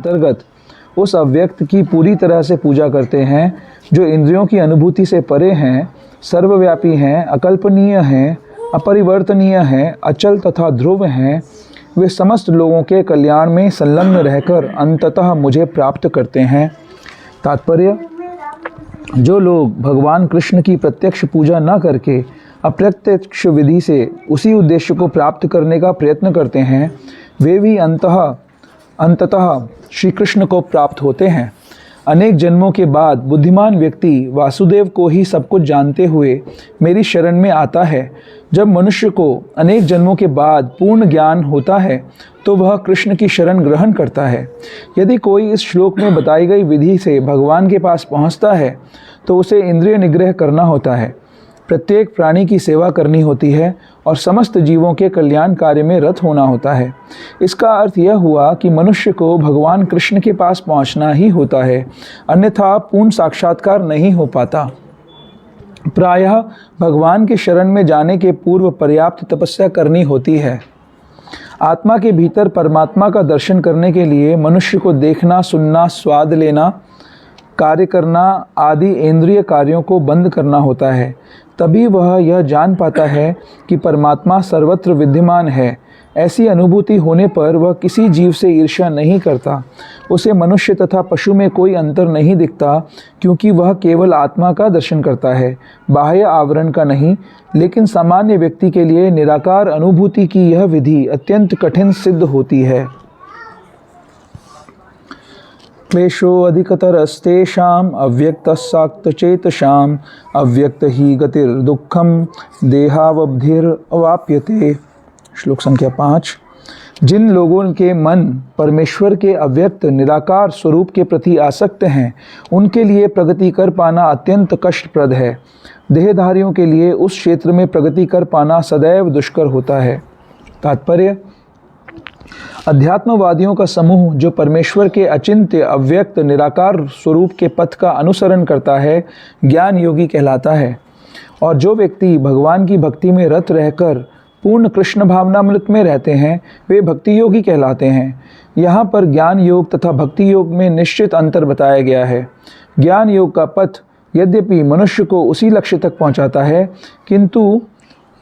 अंतर्गत उस अव्यक्त की पूरी तरह से पूजा करते हैं जो इंद्रियों की अनुभूति से परे हैं, सर्वव्यापी हैं, अकल्पनीय हैं, अपरिवर्तनीय हैं, अचल तथा ध्रुव हैं। वे समस्त लोगों के कल्याण में संलग्न रहकर अंततः मुझे प्राप्त करते हैं। तात्पर्य: जो लोग भगवान कृष्ण की प्रत्यक्ष पूजा न करके अप्रत्यक्ष विधि से उसी उद्देश्य को प्राप्त करने का प्रयत्न करते हैं, वे भी अंततः श्री कृष्ण को प्राप्त होते हैं। अनेक जन्मों के बाद बुद्धिमान व्यक्ति वासुदेव को ही सब कुछ जानते हुए मेरी शरण में आता है। जब मनुष्य को अनेक जन्मों के बाद पूर्ण ज्ञान होता है तो वह कृष्ण की शरण ग्रहण करता है। यदि कोई इस श्लोक में बताई गई विधि से भगवान के पास पहुंचता है तो उसे इंद्रिय निग्रह करना होता है, प्रत्येक प्राणी की सेवा करनी होती है और समस्त जीवों के कल्याण कार्य में रत होना होता है। इसका अर्थ यह हुआ कि मनुष्य को भगवान कृष्ण के पास पहुंचना ही होता है, अन्यथा पूर्ण साक्षात्कार नहीं हो पाता। प्रायः भगवान की शरण में जाने के पूर्व पर्याप्त तपस्या करनी होती है। आत्मा के भीतर परमात्मा का दर्शन करने के लिए मनुष्य को देखना, सुनना, स्वाद लेना, कार्य करना आदि इंद्रिय कार्यों को बंद करना होता है। तभी वह यह जान पाता है कि परमात्मा सर्वत्र विद्यमान है। ऐसी अनुभूति होने पर वह किसी जीव से ईर्ष्या नहीं करता। उसे मनुष्य तथा पशु में कोई अंतर नहीं दिखता, क्योंकि वह केवल आत्मा का दर्शन करता है, बाह्य आवरण का नहीं। लेकिन सामान्य व्यक्ति के लिए निराकार अनुभूति की यह विधि अत्यंत कठिन सिद्ध होती है। क्लेशो अधिकतरस्तेषाम् अव्यक्तस्साक्तचेतसाम् अव्यक्त ही गतिर्दुःखम देहावब्धिरवाप्यते। श्लोक संख्या 5। जिन लोगों के मन परमेश्वर के अव्यक्त निराकार स्वरूप के प्रति आसक्त हैं, उनके लिए प्रगति कर पाना अत्यंत कष्टप्रद है। देहधारियों के लिए उस क्षेत्र में प्रगति कर पाना सदैव दुष्कर होता है। तात्पर्य: अध्यात्मवादियों का समूह जो परमेश्वर के अचिंत्य अव्यक्त निराकार स्वरूप के पथ का अनुसरण करता है, ज्ञान योगी कहलाता है। और जो व्यक्ति भगवान की भक्ति में रत रहकर पूर्ण कृष्ण भावनामृत में रहते हैं, वे भक्ति योगी कहलाते हैं। यहाँ पर ज्ञान योग तथा भक्ति योग में निश्चित अंतर बताया गया है। ज्ञान योग का पथ यद्यपि मनुष्य को उसी लक्ष्य तक पहुँचाता है, किंतु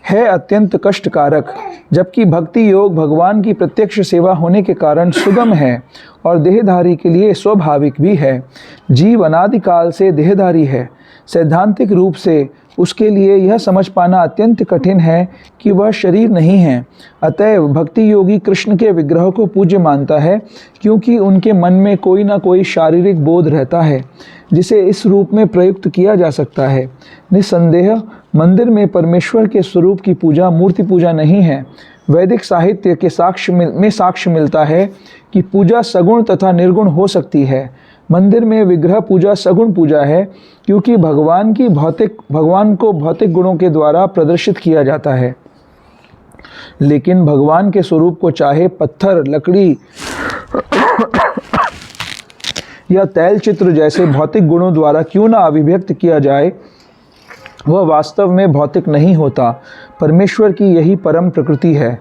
है अत्यंत कष्टकारक, जबकि भक्ति योग भगवान की प्रत्यक्ष सेवा होने के कारण सुगम है और देहधारी के लिए स्वाभाविक भी है। जीव अनादिकाल से देहधारी है। सैद्धांतिक रूप से उसके लिए यह समझ पाना अत्यंत कठिन है कि वह शरीर नहीं है। अतएव भक्ति योगी कृष्ण के विग्रह को पूज्य मानता है, क्योंकि उनके मन में कोई ना कोई शारीरिक बोध रहता है जिसे इस रूप में प्रयुक्त किया जा सकता है। निस्संदेह मंदिर में परमेश्वर के स्वरूप की पूजा मूर्ति पूजा नहीं है। वैदिक साहित्य के साक्ष्य मिलता है कि पूजा सगुण तथा निर्गुण हो सकती है। मंदिर में विग्रह पूजा सगुण पूजा है, क्योंकि भगवान को भौतिक गुणों के द्वारा प्रदर्शित किया जाता है। लेकिन भगवान के स्वरूप को चाहे पत्थर, लकड़ी या तैल चित्र जैसे भौतिक गुणों द्वारा क्यों न अभिव्यक्त किया जाए, वह वास्तव में भौतिक नहीं होता। परमेश्वर की यही परम प्रकृति है।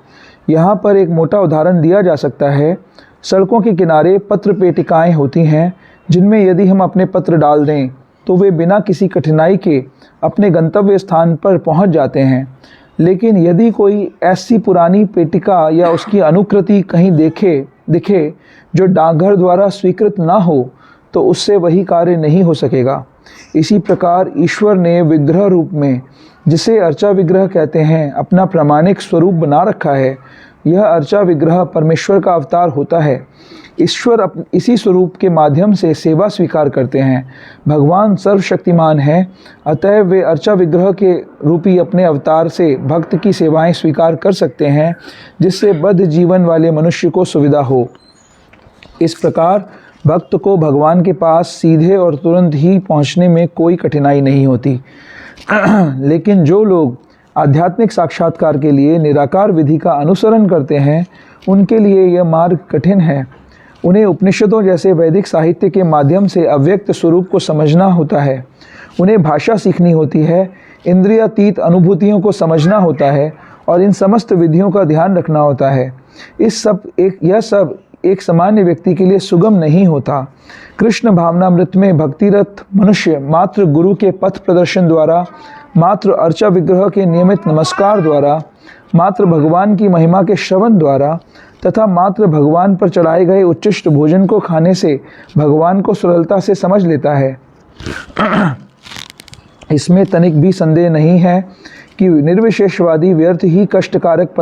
यहाँ पर एक मोटा उदाहरण दिया जा सकता है। सड़कों के किनारे पत्र पेटिकाएं होती हैं, जिनमें यदि हम अपने पत्र डाल दें तो वे बिना किसी कठिनाई के अपने गंतव्य स्थान पर पहुंच जाते हैं। लेकिन यदि कोई ऐसी पुरानी पेटिका या उसकी अनुकृति कहीं दिखे जो डाकघर द्वारा स्वीकृत ना हो, तो उससे वही कार्य नहीं हो सकेगा। इसी प्रकार ईश्वर ने विग्रह रूप में, जिसे अर्चा विग्रह कहते हैं, अपना प्रामाणिक स्वरूप बना रखा है। यह अर्चा विग्रह परमेश्वर का अवतार होता है। ईश्वर इसी स्वरूप के माध्यम से सेवा स्वीकार करते हैं। भगवान सर्वशक्तिमान हैं, अतएव वे अर्चा विग्रह के रूपी अपने अवतार से भक्त की सेवाएं स्वीकार कर सकते हैं, जिससे बद्ध जीवन वाले मनुष्य को सुविधा हो। इस प्रकार भक्त को भगवान के पास सीधे और तुरंत ही पहुंचने में कोई कठिनाई नहीं होती। लेकिन जो लोग आध्यात्मिक साक्षात्कार के लिए निराकार विधि का अनुसरण करते हैं, उनके लिए यह मार्ग कठिन है। उन्हें उपनिषदों जैसे वैदिक साहित्य के माध्यम से अव्यक्त स्वरूप को समझना होता है। उन्हें भाषा सीखनी होती है, इंद्रियातीत अनुभूतियों को समझना होता है और इन समस्त विधियों का ध्यान रखना होता है। यह सब एक सामान्य व्यक्ति के लिए सुगम नहीं होता। कृष्ण भावनामृत में भक्तिरत मनुष्य मात्र गुरु के पथ प्रदर्शन द्वारा, मात्र अर्चा विग्रह के नियमित नमस्कार द्वारा, मात्र भगवान की महिमा के श्रवण द्वारा तथा मात्र भगवान पर चढ़ाए गए उच्चिष्ट भोजन को खाने से भगवान को सरलता से समझ लेता है। इसमें तनिक भी संदेह नहीं है कि निर्विशेषवादी व्यर्थ ही कष्टकारक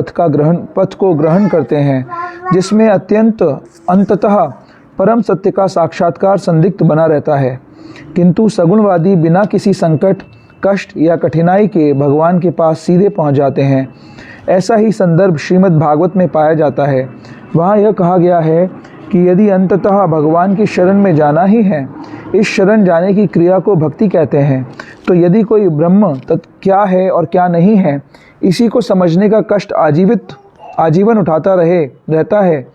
पथ को ग्रहण करते हैं, जिसमें अंततः परम सत्य का साक्षात्कार संदिग्ध बना रहता है। किंतु सगुणवादी बिना किसी संकट, कष्ट या कठिनाई के भगवान के पास सीधे पहुंच जाते हैं। ऐसा ही संदर्भ श्रीमद् भागवत में पाया जाता है। वहाँ यह कहा गया है कि यदि अंततः भगवान की शरण में जाना ही है, इस शरण जाने की क्रिया को भक्ति कहते हैं, तो यदि कोई ब्रह्म क्या है और क्या नहीं है, इसी को समझने का कष्ट आजीवन उठाता रहता है,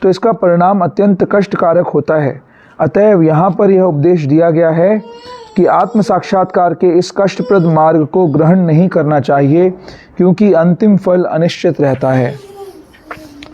तो इसका परिणाम अत्यंत कष्टकारक होता है। अतएव यहाँ पर यह उपदेश दिया गया है कि आत्म साक्षात्कार के इस कष्टप्रद मार्ग को ग्रहण नहीं करना चाहिए, क्योंकि अंतिम फल अनिश्चित रहता है।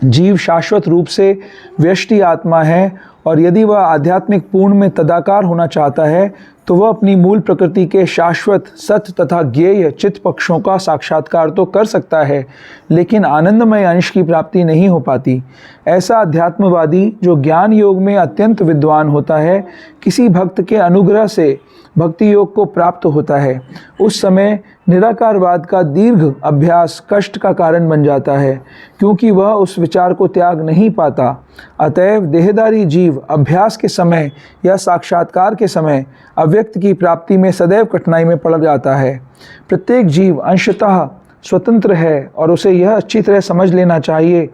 जीव शाश्वत रूप से व्यष्टि आत्मा है, और यदि वह आध्यात्मिक पूर्ण में तदाकार होना चाहता है तो वह अपनी मूल प्रकृति के शाश्वत सत्य तथा ज्ञेय चित्त पक्षों का साक्षात्कार तो कर सकता है, लेकिन आनंदमय अंश की प्राप्ति नहीं हो पाती। ऐसा अध्यात्मवादी जो ज्ञान योग में अत्यंत विद्वान होता है, किसी भक्त के अनुग्रह से भक्ति योग को प्राप्त होता है। उस समय निराकारवाद का दीर्घ अभ्यास कष्ट का कारण बन जाता है, क्योंकि वह उस विचार को त्याग नहीं पाता। अतएव देहधारी जीव अभ्यास के समय या साक्षात्कार के समय अव्यक्त की प्राप्ति में सदैव कठिनाई में पड़ जाता है। प्रत्येक जीव अंशतः स्वतंत्र है, और उसे यह अच्छी तरह समझ लेना चाहिए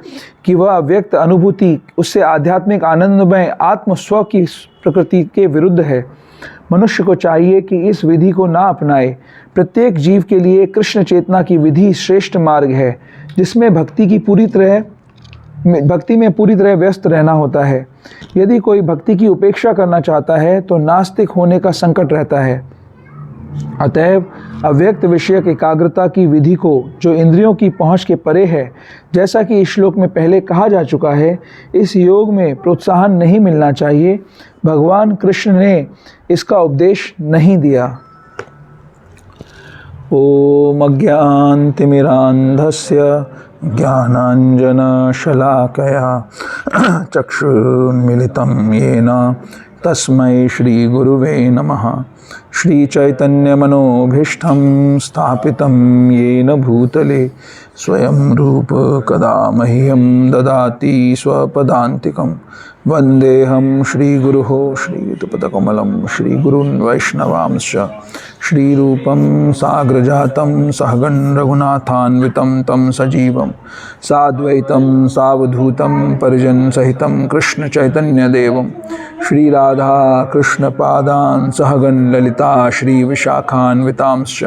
कि वह अव्यक्त अनुभूति उससे आध्यात्मिक आनंदमय आत्म स्व की प्रकृति के विरुद्ध है। मनुष्य को चाहिए कि इस विधि को ना अपनाए। प्रत्येक जीव के लिए कृष्ण चेतना की विधि श्रेष्ठ मार्ग है, जिसमें भक्ति में पूरी तरह व्यस्त रहना होता है। यदि कोई भक्ति की उपेक्षा करना चाहता है तो नास्तिक होने का संकट रहता है। अतएव अव्यक्त विषयक एकाग्रता की विधि को, जो इंद्रियों की पहुंच के परे है, जैसा कि इस श्लोक में पहले कहा जा चुका है, इस योग में प्रोत्साहन नहीं मिलना चाहिए। भगवान कृष्ण ने इसका उपदेश नहीं दिया। ओम अज्ञानतिमिरान्धस्य ज्ञानाञ्जनशलाकया चक्षुरुन्मीलितं येन तस्मै श्रीगुरुवे नमः। श्रीचैतन्यमनोभीष्टं स्थापितं येन भूतले स्वयं रूप कदा मह्यं ददाति स्वपदान्तिकं। वन्देऽहं श्रीगुरुः श्रीयुतपदकमलं श्रीगुरून् वैष्णवांश्च। श्रीरूपं साग्रजातं सहगण रघुनाथान्वितं तं सजीवं साद्वैतं सावधूतं परिजनसहितं कृष्णचैतन्यदेवं श्रीराधा कृष्णपादान् सहगण ललिता श्रीविशाखान्वितांश्च।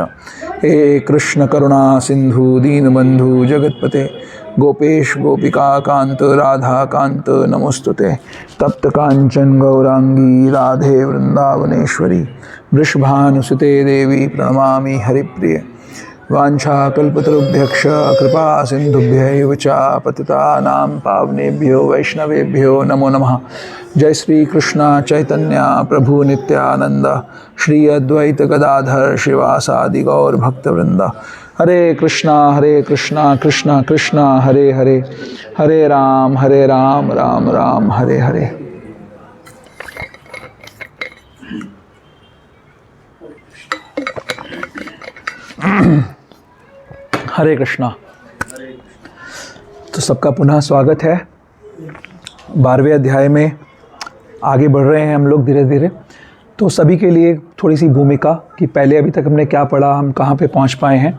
हे कृष्ण करुणा सिंधु दीनबंधु जगत्पते गोपेश गोपिका कांत राधा कांत नमोस्तुते। तप्त कांचन गौरांगी राधे वृंदावनेश्वरी वृषभानुसुते देवी प्रणमामि हरिप्रिय। वाञ्छाकल्पतरुभ्यश्च कृपा सिन्धुभ्यैव च पतितानां पावनेभ्यो वैष्णवेभ्यो नमो नमः। जय श्री कृष्ण चैतन्य प्रभु नित्यानंद श्री अद्वैत गदाधर शिवासादि गौर भक्तवृंद। हरे कृष्णा कृष्णा कृष्णा हरे हरे, हरे राम राम राम हरे हरे। हरे कृष्णा। तो सबका पुनः स्वागत है। 12वें अध्याय में आगे बढ़ रहे हैं हम लोग धीरे धीरे। तो सभी के लिए थोड़ी सी भूमिका कि पहले अभी तक हमने क्या पढ़ा, हम कहाँ पे पहुँच पाए हैं।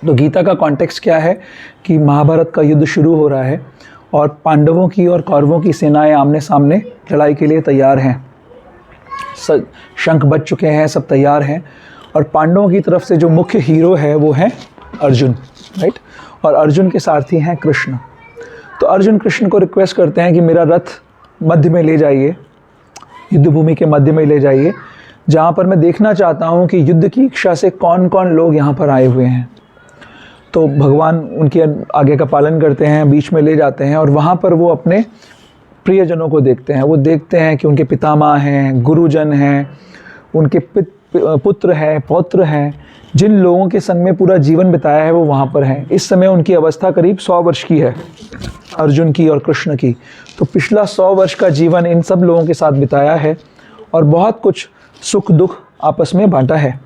तो गीता का कॉन्टेक्स्ट क्या है कि महाभारत का युद्ध शुरू हो रहा है और पांडवों की और कौरवों की सेनाएं आमने सामने लड़ाई के लिए तैयार हैं। शंख बज चुके हैं, सब तैयार हैं। और पांडवों की तरफ से जो मुख्य हीरो है वो है अर्जुन, राइट। और अर्जुन के सारथी हैं कृष्ण। तो अर्जुन कृष्ण को रिक्वेस्ट करते हैं कि मेरा रथ मध्य में ले जाइए, युद्ध भूमि के मध्य में ले जाइए, जहाँ पर मैं देखना चाहता हूँ कि युद्ध की इच्छा से कौन कौन लोग यहाँ पर आए हुए हैं। तो भगवान उनकी आज्ञा का पालन करते हैं, बीच में ले जाते हैं और वहाँ पर वो अपने प्रियजनों को देखते हैं। वो देखते हैं कि उनके पितामह हैं, गुरुजन हैं, उनके पुत्र हैं, पौत्र हैं, जिन लोगों के संग में पूरा जीवन बिताया है वो वहाँ पर हैं। इस समय उनकी अवस्था करीब 100 वर्ष की है, अर्जुन की और कृष्ण की। तो पिछला 100 वर्ष का जीवन इन सब लोगों के साथ बिताया है और बहुत कुछ सुख दुख आपस में बांटा है।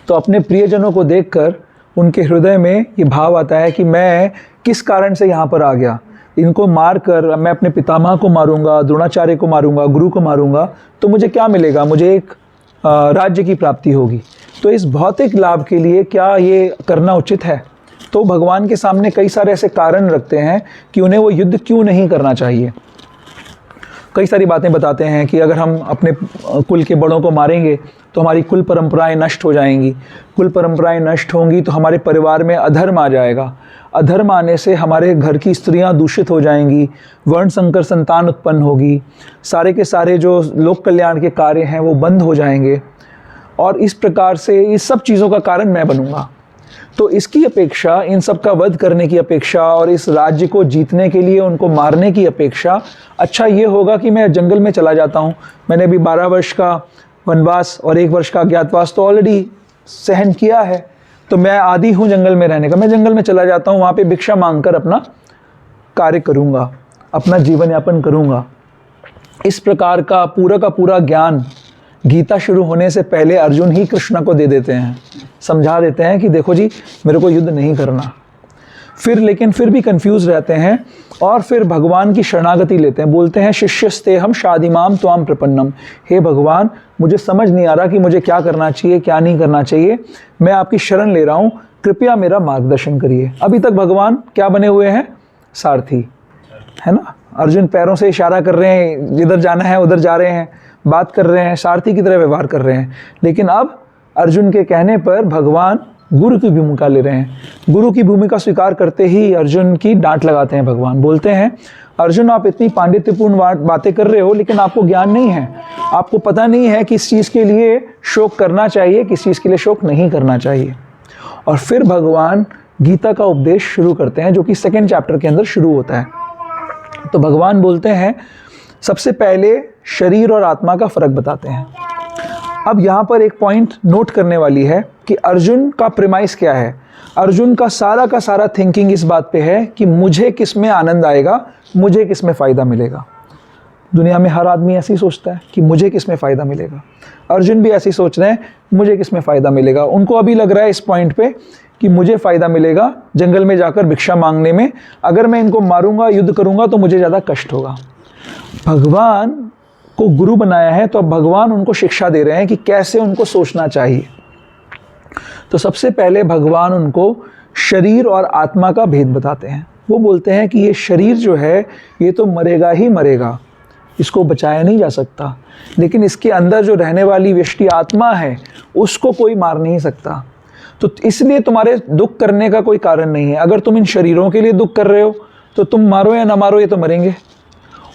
तो अपने प्रियजनों को देखकर उनके हृदय में ये भाव आता है कि मैं किस कारण से यहाँ पर आ गया। इनको मार कर मैं अपने पितामह को मारूंगा, द्रोणाचार्य को मारूंगा, गुरु को मारूंगा, तो मुझे क्या मिलेगा? मुझे एक राज्य की प्राप्ति होगी। तो इस भौतिक लाभ के लिए क्या ये करना उचित है? तो भगवान के सामने कई सारे ऐसे कारण रखते हैं कि उन्हें वो युद्ध क्यों नहीं करना चाहिए। कई सारी बातें बताते हैं कि अगर हम अपने कुल के बड़ों को मारेंगे तो हमारी कुल परंपराएं नष्ट हो जाएंगी। कुल परंपराएं नष्ट होंगी तो हमारे परिवार में अधर्म आ जाएगा। अधर्म आने से हमारे घर की स्त्रियां दूषित हो जाएंगी, वर्ण संकर संतान उत्पन्न होगी, सारे के सारे जो लोक कल्याण के कार्य हैं वो बंद हो जाएंगे और इस प्रकार से इस सब चीज़ों का कारण मैं बनूंगा। तो इसकी अपेक्षा, इन सब का वध करने की अपेक्षा और इस राज्य को जीतने के लिए उनको मारने की अपेक्षा अच्छा ये होगा कि मैं जंगल में चला जाता हूँ। मैंने अभी 12 वर्ष का वनवास और 1 वर्ष का अज्ञातवास तो ऑलरेडी सहन किया है, तो मैं आदी हूँ जंगल में रहने का। मैं जंगल में चला जाता हूँ, वहाँ पे भिक्षा मांगकर अपना कार्य करूँगा, अपना जीवन यापन करूँगा। इस प्रकार का पूरा ज्ञान गीता शुरू होने से पहले अर्जुन ही कृष्ण को दे देते हैं, समझा देते हैं कि देखो जी मेरे को युद्ध नहीं करना। लेकिन फिर भी कंफ्यूज रहते हैं और फिर भगवान की शरणागति लेते हैं। बोलते हैं शिष्यस्ते हम शादिमाम त्वाम प्रपन्नम, हे भगवान मुझे समझ नहीं आ रहा कि मुझे क्या करना चाहिए क्या नहीं करना चाहिए, मैं आपकी शरण ले रहा हूँ, कृपया मेरा मार्गदर्शन करिए। अभी तक भगवान क्या बने हुए हैं? सारथी, है ना। अर्जुन पैरों से इशारा कर रहे हैं, जिधर जाना है उधर जा रहे हैं, बात कर रहे हैं, सारथी की तरह व्यवहार कर रहे हैं। लेकिन अब अर्जुन के कहने पर भगवान गुरु की भूमिका ले रहे हैं। गुरु की भूमिका स्वीकार करते ही अर्जुन की डांट लगाते हैं भगवान। बोलते हैं अर्जुन आप इतनी पांडित्यपूर्ण बातें कर रहे हो लेकिन आपको ज्ञान नहीं है, आपको पता नहीं है किस चीज़ के लिए शोक करना चाहिए, किस चीज़ के लिए शोक नहीं करना चाहिए। और फिर भगवान गीता का उपदेश शुरू करते हैं जो कि 2nd चैप्टर के अंदर शुरू होता है। तो भगवान बोलते हैं सबसे पहले शरीर और आत्मा का फर्क बताते हैं। अब यहाँ पर एक पॉइंट नोट करने वाली है कि अर्जुन का प्रेमाइस क्या है। अर्जुन का सारा थिंकिंग इस बात पे है कि मुझे किस में आनंद आएगा, मुझे किस में फ़ायदा मिलेगा। दुनिया में हर आदमी ऐसे ही सोचता है कि मुझे किस में फ़ायदा मिलेगा। अर्जुन भी ऐसे ही सोच रहे हैं मुझे किस में फ़ायदा मिलेगा। उनको अभी लग रहा है इस पॉइंट पे कि मुझे फ़ायदा मिलेगा जंगल में जाकर भिक्षा मांगने में, अगर मैं इनको मारूंगा, युद्ध करूंगा तो मुझे ज़्यादा कष्ट होगा। भगवान को गुरु बनाया है तो अब भगवान उनको शिक्षा दे रहे हैं कि कैसे उनको सोचना चाहिए। तो सबसे पहले भगवान उनको शरीर और आत्मा का भेद बताते हैं। वो बोलते हैं कि ये शरीर जो है ये तो मरेगा ही मरेगा, इसको बचाया नहीं जा सकता, लेकिन इसके अंदर जो रहने वाली व्यष्टि आत्मा है उसको कोई मार नहीं सकता। तो इसलिए तुम्हारे दुख करने का कोई कारण नहीं है। अगर तुम इन शरीरों के लिए दुख कर रहे हो तो तुम मारो या ना मारो ये तो मरेंगे,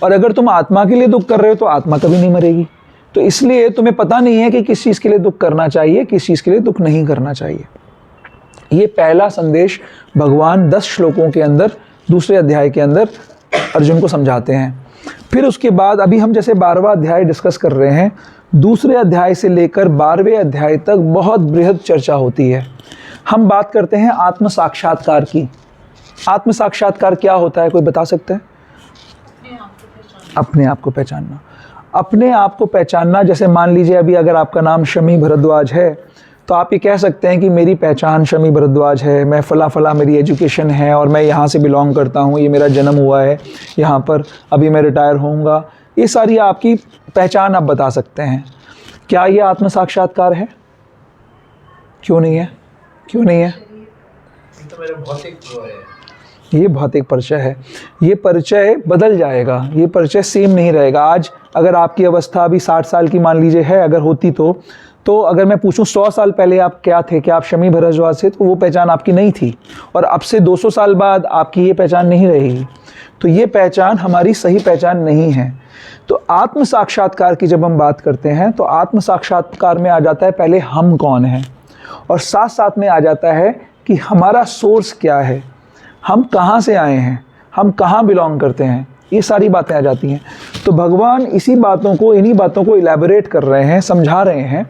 और अगर तुम आत्मा के लिए दुख कर रहे हो तो आत्मा कभी नहीं मरेगी। तो इसलिए तुम्हें पता नहीं है कि किस चीज़ के लिए दुख करना चाहिए, किस चीज़ के लिए दुख नहीं करना चाहिए। ये पहला संदेश भगवान 10 श्लोकों के अंदर 2 अध्याय के अंदर अर्जुन को समझाते हैं। फिर उसके बाद अभी हम जैसे 12वां अध्याय डिस्कस कर रहे हैं, 2 अध्याय से लेकर 12वें अध्याय तक बहुत बृहद चर्चा होती है। हम बात करते हैं आत्म साक्षात्कार की। आत्म साक्षात्कार क्या होता है, कोई बता सकता है? अपने आप को पहचानना। अपने आप को पहचानना, जैसे मान लीजिए अभी अगर आपका नाम शमी भरद्वाज है तो आप ये कह सकते हैं कि मेरी पहचान शमी भरद्वाज है, मैं फला मेरी एजुकेशन है और मैं यहाँ से बिलोंग करता हूँ, ये मेरा जन्म हुआ है यहाँ पर, अभी मैं रिटायर होऊंगा। ये सारी आपकी पहचान आप बता सकते हैं। क्या ये आत्म साक्षात्कार है? क्यों नहीं है? क्यों नहीं है? तो मेरा भौतिक वो है, ये भौतिक परिचय है। ये परिचय बदल जाएगा, ये परिचय सेम नहीं रहेगा। आज अगर आपकी अवस्था अभी 60 साल की मान लीजिए है, अगर होती तो अगर मैं पूछूं 100 साल पहले आप क्या थे, क्या आप शमी भरद्वाज थे, तो वो पहचान आपकी नहीं थी, और अब से 200 साल बाद आपकी ये पहचान नहीं रहेगी। तो ये पहचान हमारी सही पहचान नहीं है। तो आत्म साक्षात्कार की जब हम बात करते हैं तो आत्म साक्षात्कार में आ जाता है पहले हम कौन हैं, और साथ साथ में आ जाता है कि हमारा सोर्स क्या है, हम कहाँ से आए हैं, हम कहाँ बिलोंग करते हैं, ये सारी बातें आ जाती हैं। तो भगवान इन्हीं बातों को इलेबोरेट कर रहे हैं, समझा रहे हैं।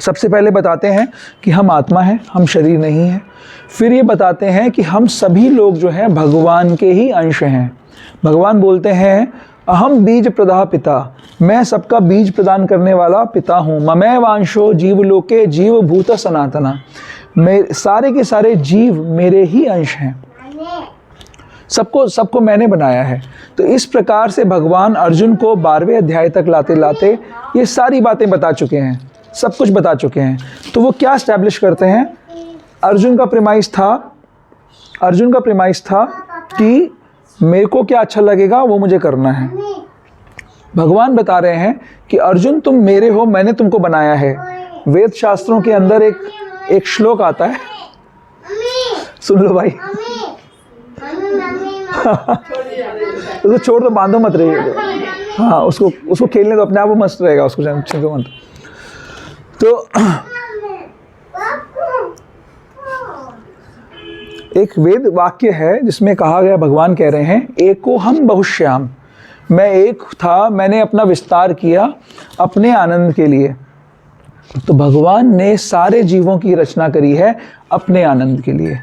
सबसे पहले बताते हैं कि हम आत्मा हैं, हम शरीर नहीं हैं। फिर ये बताते हैं कि हम सभी लोग जो हैं भगवान के ही अंश हैं। भगवान बोलते हैं अहम बीज प्रदा पिता, मैं सबका बीज प्रदान करने वाला पिता हूँ। ममैव वांशो जीवलोके जीव भूत सनातना, मैं सारे के सारे जीव मेरे ही अंश हैं, सबको मैंने बनाया है। तो इस प्रकार से भगवान अर्जुन को 12वें अध्याय तक लाते लाते ये सारी बातें बता चुके हैं, सब कुछ बता चुके हैं। तो वो क्या स्टैब्लिश करते हैं? अर्जुन का प्रेमाइस था कि मेरे को क्या अच्छा लगेगा वो मुझे करना है। भगवान बता रहे हैं कि अर्जुन तुम मेरे हो, मैंने तुमको बनाया है। वेद शास्त्रों के अंदर एक श्लोक आता है, सुन लो भाई। उसको छोड़ दो, बांधो मत रहिए। हाँ, उसको खेलने दो, अपने आप वो मस्त रहेगा, उसको चिंता मत। तो एक वेद वाक्य है जिसमें कहा गया, भगवान कह रहे हैं एको हम बहुश्याम, मैं एक था, मैंने अपना विस्तार किया अपने आनंद के लिए। तो भगवान ने सारे जीवों की रचना करी है अपने आनंद के लिए।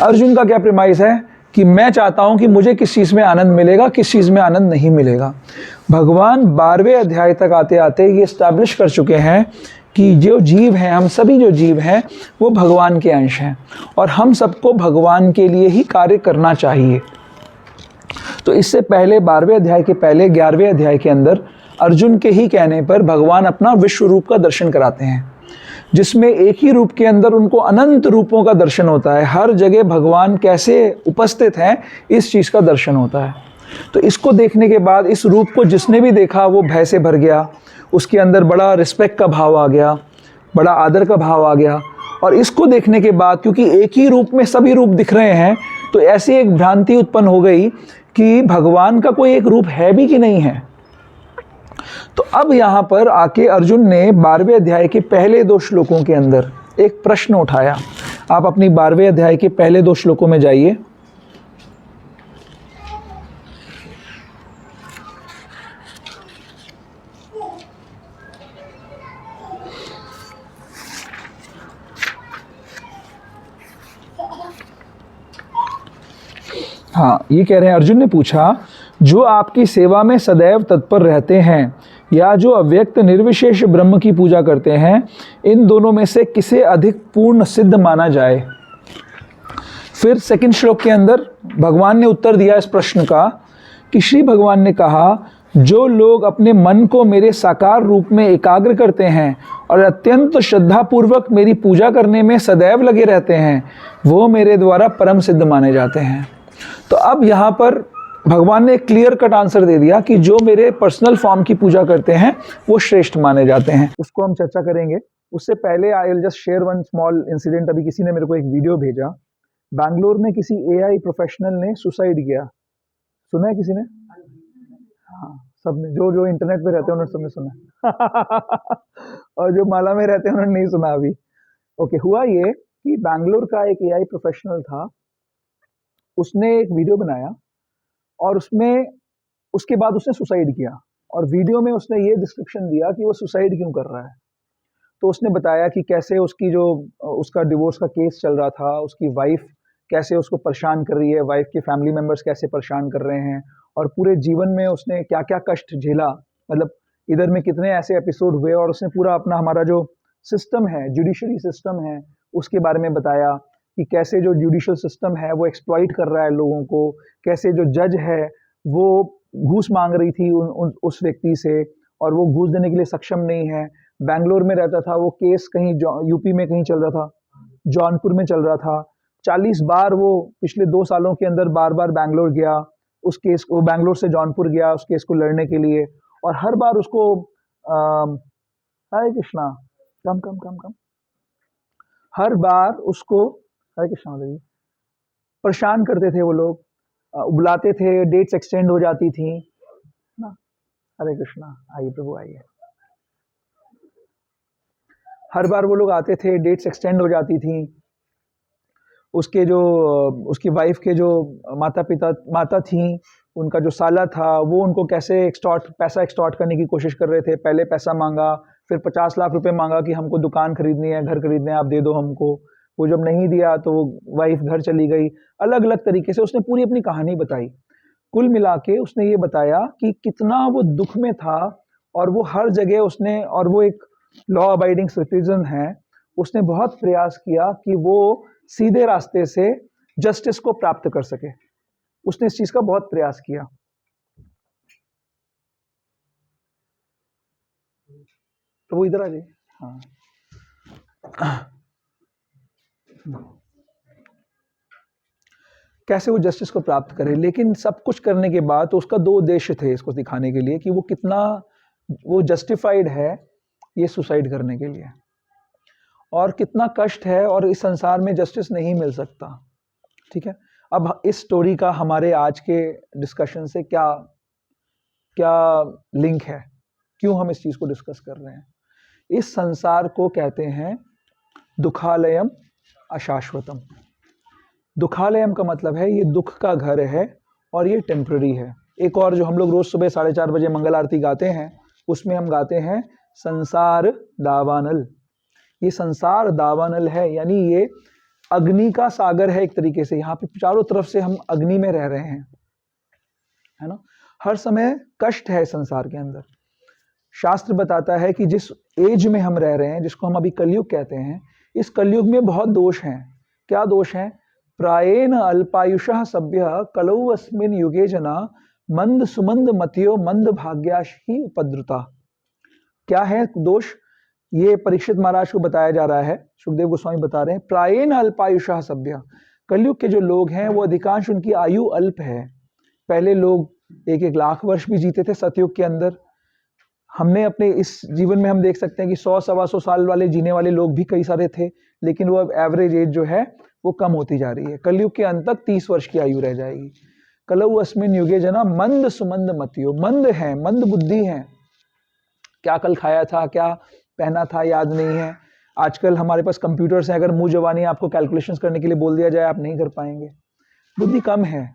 अर्जुन का क्या प्रेमाइस है कि मैं चाहता हूं कि मुझे किस चीज़ में आनंद मिलेगा, किस चीज़ में आनंद नहीं मिलेगा। भगवान 12वें अध्याय तक आते आते ये इस्टेब्लिश कर चुके हैं कि जो जीव हैं, हम सभी जो जीव हैं वो भगवान के अंश हैं और हम सबको भगवान के लिए ही कार्य करना चाहिए। तो इससे पहले 12वें अध्याय के पहले 11वें अध्याय के अंदर अर्जुन के ही कहने पर भगवान अपना विश्व रूप का दर्शन कराते हैं, जिसमें एक ही रूप के अंदर उनको अनंत रूपों का दर्शन होता है। हर जगह भगवान कैसे उपस्थित हैं इस चीज़ का दर्शन होता है। तो इसको देखने के बाद इस रूप को जिसने भी देखा वो भय से भर गया, उसके अंदर बड़ा रिस्पेक्ट का भाव आ गया, बड़ा आदर का भाव आ गया। और इसको देखने के बाद क्योंकि एक ही रूप में सभी रूप दिख रहे हैं, तो ऐसी एक भ्रांति उत्पन्न हो गई कि भगवान का कोई एक रूप है भी कि नहीं है। तो अब यहाँ पर आके अर्जुन ने 12वें अध्याय के पहले 2 श्लोकों के अंदर एक प्रश्न उठाया। आप अपनी 12वें अध्याय के पहले 2 श्लोकों में जाइए। हाँ, ये कह रहे हैं, अर्जुन ने पूछा जो आपकी सेवा में सदैव तत्पर रहते हैं या जो अव्यक्त निर्विशेष ब्रह्म की पूजा करते हैं, इन दोनों में से किसे अधिक पूर्ण सिद्ध माना जाए। फिर सेकंड श्लोक के अंदर भगवान ने उत्तर दिया इस प्रश्न का कि श्री भगवान ने कहा जो लोग अपने मन को मेरे साकार रूप में एकाग्र करते हैं और अत्यंत श्रद्धापूर्वक मेरी पूजा करने में सदैव लगे रहते हैं, वो मेरे द्वारा परम सिद्ध माने जाते हैं। तो अब यहाँ पर भगवान ने एक क्लियर कट आंसर दे दिया कि जो मेरे पर्सनल फॉर्म की पूजा करते हैं वो श्रेष्ठ माने जाते हैं। उसको हम चर्चा करेंगे। उससे पहले I will just share one small incident. अभी किसी ने मेरे को एक वीडियो भेजा, बैंगलोर में किसी एआई प्रोफेशनल ने सुसाइड किया। सुना है किसी ने? हाँ, सबने, जो इंटरनेट पे रहते हैं उन्होंने सबने सुना और जो माला में रहते हैं उन्होंने नहीं सुना अभी। ओके, हुआ ये कि बैंगलोर का एक एआई प्रोफेशनल था, उसने एक वीडियो बनाया और उसके बाद उसने सुसाइड किया। और वीडियो में उसने ये डिस्क्रिप्शन दिया कि वो सुसाइड क्यों कर रहा है। तो उसने बताया कि कैसे उसका डिवोर्स का केस चल रहा था, उसकी वाइफ कैसे उसको परेशान कर रही है, वाइफ के फैमिली मेम्बर्स कैसे परेशान कर रहे हैं, और पूरे जीवन में उसने क्या क्या कष्ट झेला, मतलब इधर में कितने ऐसे एपिसोड हुए। और उसने पूरा अपना हमारा जो सिस्टम है, जुडिशरी सिस्टम है, उसके बारे में बताया कि कैसे जो जुडिशियल सिस्टम है वो एक्सप्लॉइट कर रहा है लोगों को, कैसे जो जज है वो घूस मांग रही थी उस व्यक्ति से और वो घूस देने के लिए सक्षम नहीं है। बैंगलोर में रहता था, वो केस कहीं यूपी में कहीं चल रहा था, जौनपुर में चल रहा था। 40 बार वो पिछले 2 सालों के अंदर बार बार बैंगलोर गया, उस केस को, बैंगलोर से जौनपुर गया उस केस को लड़ने के लिए। और हर बार उसको हरे कृष्णा, कम कम कम कम, हर बार उसको, हरे कृष्णा देवी, परेशान करते थे वो लोग, बुलाते थे, डेट्स एक्सटेंड हो जाती थी ना। हरे कृष्णा, आइए प्रभु आइए। हर बार वो लोग आते थे, डेट्स एक्सटेंड हो जाती थी उसके जो उसकी वाइफ के जो माता थी, उनका जो साला था, वो उनको कैसे पैसा एक्सटॉर्ट करने की कोशिश कर रहे थे। पहले पैसा मांगा, फिर 50 लाख रुपए मांगा कि हमको दुकान खरीदनी है, घर खरीदने है, आप दे दो हमको। वो जब नहीं दिया तो वो वाइफ घर चली गई। अलग अलग तरीके से उसने पूरी अपनी कहानी बताई। कुल मिला के उसने ये बताया कि कितना वो दुख में था, और वो हर जगह उसने, और वो एक लॉ अबाइडिंग सिटीजन है, उसने बहुत प्रयास किया कि वो सीधे रास्ते से जस्टिस को प्राप्त कर सके। उसने इस चीज का बहुत प्रयास किया। तो वो इधर आ जाइए। हाँ, कैसे वो जस्टिस को प्राप्त करे। लेकिन सब कुछ करने के बाद तो उसका दो उद्देश्य थे इसको दिखाने के लिए कि वो कितना वो जस्टिफाइड है ये सुसाइड करने के लिए, और कितना कष्ट है, और इस संसार में जस्टिस नहीं मिल सकता। ठीक है, अब इस स्टोरी का हमारे आज के डिस्कशन से क्या क्या लिंक है, क्यों हम इस चीज को डिस्कस कर रहे हैं। इस संसार को कहते हैं दुखालयम अशाश्वतम। दुखालयम का मतलब है ये दुख का घर है, और ये टेम्पररी है। एक और जो हम लोग रोज सुबह 4:30 बजे मंगल आरती गाते हैं, उसमें हम गाते हैं संसार दावानल। ये संसार दावानल है, यानी ये अग्नि का सागर है एक तरीके से। यहाँ पे चारों तरफ से हम अग्नि में रह रहे हैं, है ना। हर समय कष्ट है संसार के अंदर। शास्त्र बताता है कि जिस एज में हम रह रहे हैं, जिसको हम अभी कलयुग कहते हैं, इस कलयुग में बहुत दोष हैं। क्या दोष हैं? प्रायेण अल्पायुषः सभ्य कलौ अस्मिन् युगे जना मंद सुमंद मतियो मंद भाग्याश ही उपद्रुता। क्या है दोष? ये परीक्षित महाराज को बताया जा रहा है, सुखदेव गोस्वामी बता रहे हैं। प्रायेण अल्पायुषः सभ्य, कलयुग के जो लोग हैं वो अधिकांश उनकी आयु अल्प है। पहले लोग 1-1 लाख वर्ष भी जीते थे सतयुग के अंदर। हमने अपने इस जीवन में हम देख सकते हैं कि 100-125 साल वाले जीने वाले लोग भी कई सारे थे, लेकिन वो अब एवरेज एज जो है वो कम होती जा रही है। कलयुग के अंत तक 30 वर्ष की आयु रह जाएगी। कलौ अस्मिन् युगे जना मंद सुमंद मतियो, मंद है, मंद बुद्धि है। क्या कल खाया था, क्या पहना था, याद नहीं है। आजकल हमारे पास कंप्यूटर्स हैं, अगर मुंह जवानी आपको कैलकुलेशंस करने के लिए बोल दिया जाए, आप नहीं कर पाएंगे। बुद्धि कम है।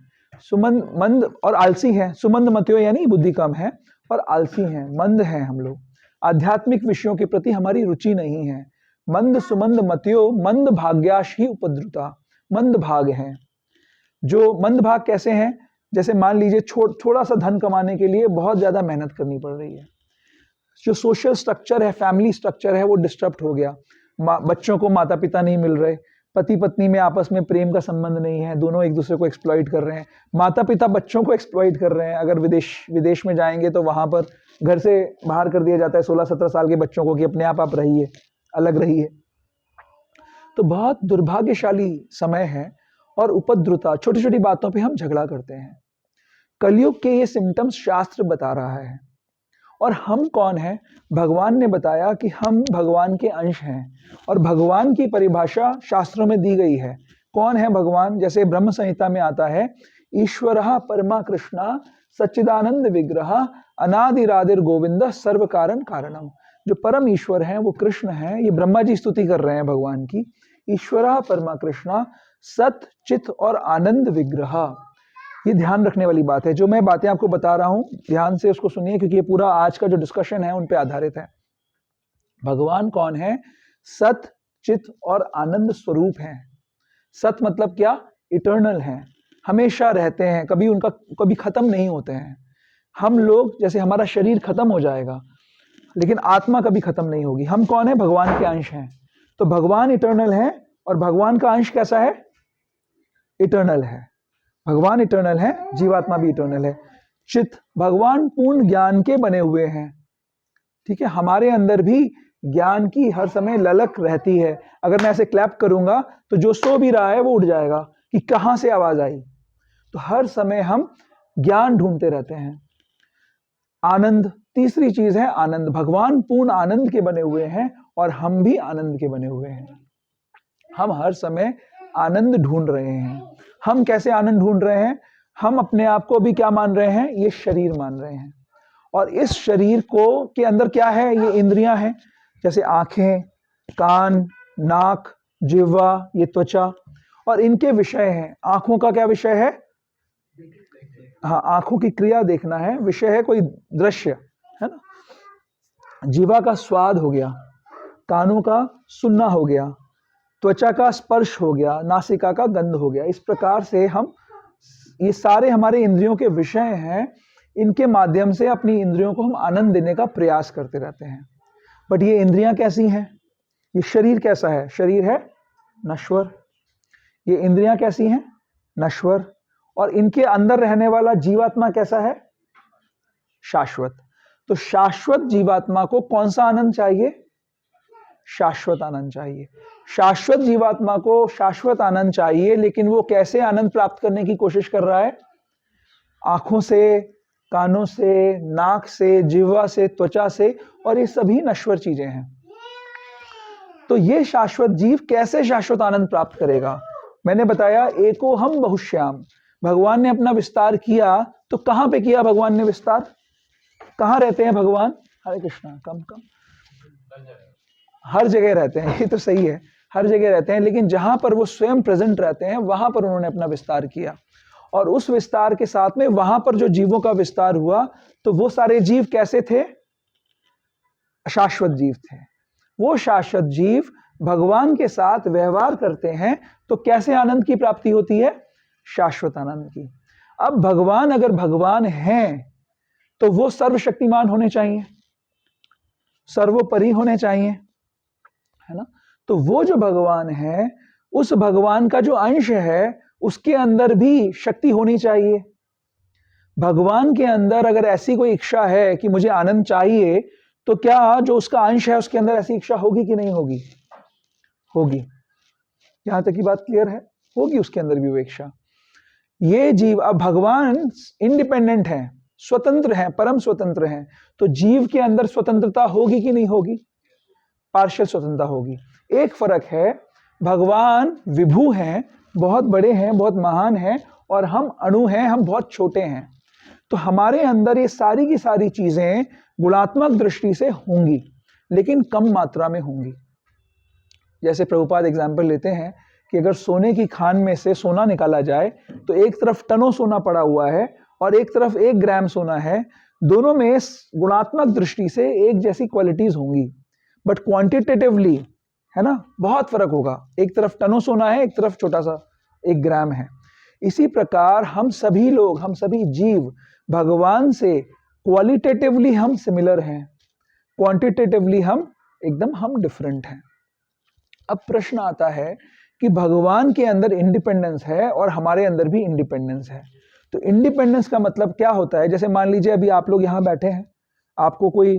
सुमंद मंद और आलसी है। सुमंद मतियो यानी बुद्धि कम है और आलसी हैं, मंद हैं हम लोग। आध्यात्मिक विषयों के प्रति हमारी रुचि नहीं है। मंद सुमंद मतियो मंद भाग्याश ही उपद्रुता, मंद भाग हैं। जो मंद भाग कैसे हैं? जैसे मान लीजिए थोड़ा सा धन कमाने के लिए बहुत ज्यादा मेहनत करनी पड़ रही है। जो सोशल स्ट्रक्चर है, फैमिली स्ट्रक्चर है, वो डिस्टर्ब हो गया। बच्चों को माता पिता नहीं मिल रहे, पति पत्नी में आपस में प्रेम का संबंध नहीं है, दोनों एक दूसरे को एक्सप्लॉइट कर रहे हैं। माता पिता बच्चों को एक्सप्लॉइट कर रहे हैं। अगर विदेश में जाएंगे तो वहां पर घर से बाहर कर दिया जाता है 16-17 साल के बच्चों को कि अपने आप रहिए, अलग रहिए। तो बहुत दुर्भाग्यशाली समय है, और उपद्रुता, छोटी छोटी बातों पे हम झगड़ा करते हैं। कलयुग के ये सिम्टम्स शास्त्र बता रहा है। और हम कौन हैं? भगवान ने बताया कि हम भगवान के अंश हैं, और भगवान की परिभाषा शास्त्रों में दी गई है। कौन है भगवान? जैसे ब्रह्म संहिता में आता है, ईश्वरः परमा कृष्णा सच्चिदानंद विग्रह अनादिरादिर गोविंद सर्व कारण कारणम। जो परम ईश्वर हैं वो कृष्ण हैं। ये ब्रह्मा जी स्तुति कर रहे हैं भगवान की। ईश्वरः परमा कृष्णा सत चित और आनंद विग्रह। ये ध्यान रखने वाली बात है। जो मैं बातें आपको बता रहा हूं, ध्यान से उसको सुनिए, क्योंकि ये पूरा आज का जो डिस्कशन है उन पे आधारित है। भगवान कौन है? सत चित और आनंद स्वरूप हैं। सत मतलब क्या? इटर्नल हैं, हमेशा रहते हैं, कभी खत्म नहीं होते हैं। हम लोग जैसे हमारा शरीर खत्म हो जाएगा, लेकिन आत्मा कभी खत्म नहीं होगी। हम कौन है? भगवान के अंश हैं। तो भगवान इटर्नल है, और भगवान का अंश कैसा है? इटर्नल है। भगवान इटर्नल है, जीवात्मा भी इटर्नल है। चित, भगवान पूर्ण ज्ञान के बने हुए हैं। ठीक है, हमारे अंदर भी ज्ञान की हर समय ललक रहती है। अगर मैं ऐसे क्लैप करूंगा तो जो सो भी रहा है वो उठ जाएगा कि कहां से आवाज आई। तो हर समय हम ज्ञान ढूंढते रहते हैं। आनंद, तीसरी चीज है आनंद। भगवान पूर्ण आनंद के बने हुए हैं, और हम भी आनंद के बने हुए हैं। हम हर समय आनंद ढूंढ रहे हैं। हम कैसे आनंद ढूंढ रहे हैं? हम अपने आप को भी क्या मान रहे हैं? ये शरीर मान रहे हैं। और इस शरीर को के अंदर क्या है? ये इंद्रियां हैं, जैसे आंखें, कान, नाक, जिह्वा, ये त्वचा। और इनके विषय हैं। आंखों का क्या विषय है? हाँ, आंखों की क्रिया देखना है, विषय है कोई दृश्य, है ना। जीवा का स्वाद हो गया, कानों का सुनना हो गया, त्वचा का स्पर्श हो गया, नासिका का गंध हो गया। इस प्रकार से हम, ये सारे हमारे इंद्रियों के विषय हैं। इनके माध्यम से अपनी इंद्रियों को हम आनंद देने का प्रयास करते रहते हैं। बट ये इंद्रियां कैसी हैं? ये शरीर कैसा है? शरीर है नश्वर। ये इंद्रियां कैसी हैं? नश्वर। और इनके अंदर रहने वाला जीवात्मा कैसा है? शाश्वत। तो शाश्वत जीवात्मा को कौन सा आनंद चाहिए? शाश्वत आनंद चाहिए। शाश्वत जीवात्मा को शाश्वत आनंद चाहिए, लेकिन वो कैसे आनंद प्राप्त करने की कोशिश कर रहा है? आंखों से, कानों से, नाक से, जिह्वा से, त्वचा से, और ये सभी नश्वर चीजें हैं। तो ये शाश्वत जीव कैसे शाश्वत आनंद प्राप्त करेगा? मैंने बताया एको हम बहुश्याम। भगवान ने अपना विस्तार किया, तो कहां पे किया भगवान ने विस्तार? कहां रहते हैं भगवान? हरे कृष्णा, कम कम। हर जगह रहते हैं, ये तो सही है, हर जगह रहते हैं, लेकिन जहां पर वो स्वयं प्रेजेंट रहते हैं वहां पर उन्होंने अपना विस्तार किया। और उस विस्तार के साथ में वहां पर जो जीवों का विस्तार हुआ, तो वो सारे जीव कैसे थे? शाश्वत जीव थे। वो शाश्वत जीव भगवान के साथ व्यवहार करते हैं, तो कैसे आनंद की प्राप्ति होती है? शाश्वत आनंद की। अब भगवान अगर भगवान हैं, तो वो सर्वशक्तिमान होने चाहिए, सर्वोपरि होने चाहिए, है ना। तो वो जो भगवान है, उस भगवान का जो अंश है, उसके अंदर भी शक्ति होनी चाहिए। भगवान के अंदर अगर ऐसी कोई इच्छा है कि मुझे आनंद चाहिए, तो क्या जो उसका अंश है उसके अंदर ऐसी इच्छा होगी कि नहीं होगी? होगी। यहां तक की बात क्लियर है? होगी उसके अंदर भी वो इच्छा। ये जीव, अब भगवान इंडिपेंडेंट है, स्वतंत्र है, परम स्वतंत्र है, तो जीव के अंदर स्वतंत्रता होगी कि नहीं होगी? पार्शियल स्वतंत्रता होगी। एक फर्क है, भगवान विभू हैं, बहुत बड़े हैं, बहुत महान हैं, और हम अणु हैं, हम बहुत छोटे हैं। तो हमारे अंदर ये सारी की सारी चीजें गुणात्मक दृष्टि से होंगी, लेकिन कम मात्रा में होंगी। जैसे प्रभुपाद एग्जाम्पल लेते हैं कि अगर सोने की खान में से सोना निकाला जाए, तो एक तरफ टनों सोना पड़ा हुआ है और एक तरफ 1 ग्राम सोना है। दोनों में गुणात्मक दृष्टि से एक जैसी क्वालिटीज होंगी, बट क्वांटिटेटिवली, है ना, बहुत फर्क होगा। एक तरफ टनों सोना है, एक तरफ छोटा सा 1 ग्राम है। इसी प्रकार हम सभी लोग, हम सभी जीव भगवान से क्वालिटेटिवली हम सिमिलर हैं, क्वांटिटेटिवली हम डिफरेंट हैं। अब प्रश्न आता है कि भगवान के अंदर इंडिपेंडेंस है और हमारे अंदर भी इंडिपेंडेंस है। तो इंडिपेंडेंस का मतलब क्या होता है? जैसे मान लीजिए अभी आप लोग यहाँ बैठे हैं, आपको कोई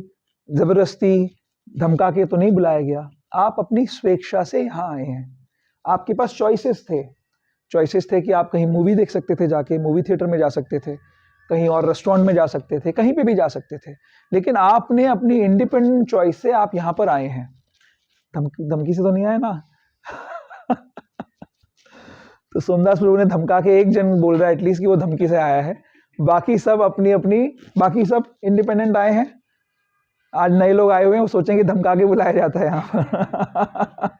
जबरदस्ती धमका के तो नहीं बुलाया गया, आप अपनी स्वेच्छा से यहाँ आए हैं। आपके पास चॉइसेस थे कि आप कहीं मूवी देख सकते थे, जाके मूवी थिएटर में जा सकते थे, कहीं और रेस्टोरेंट में जा सकते थे, कहीं पे भी जा सकते थे, लेकिन आपने अपनी इंडिपेंडेंट चॉइस से आप यहाँ पर आए हैं। धमकी से तो नहीं आए ना? तो सोमदास प्रभु ने धमका के, एक जन बोल रहा है एटलीस्ट कि वो धमकी से आया है, बाकी सब बाकी सब इंडिपेंडेंट आए हैं। आज नए लोग आए हुए हैं, वो सोचेंगे धमका के बुलाया जाता है यहाँ।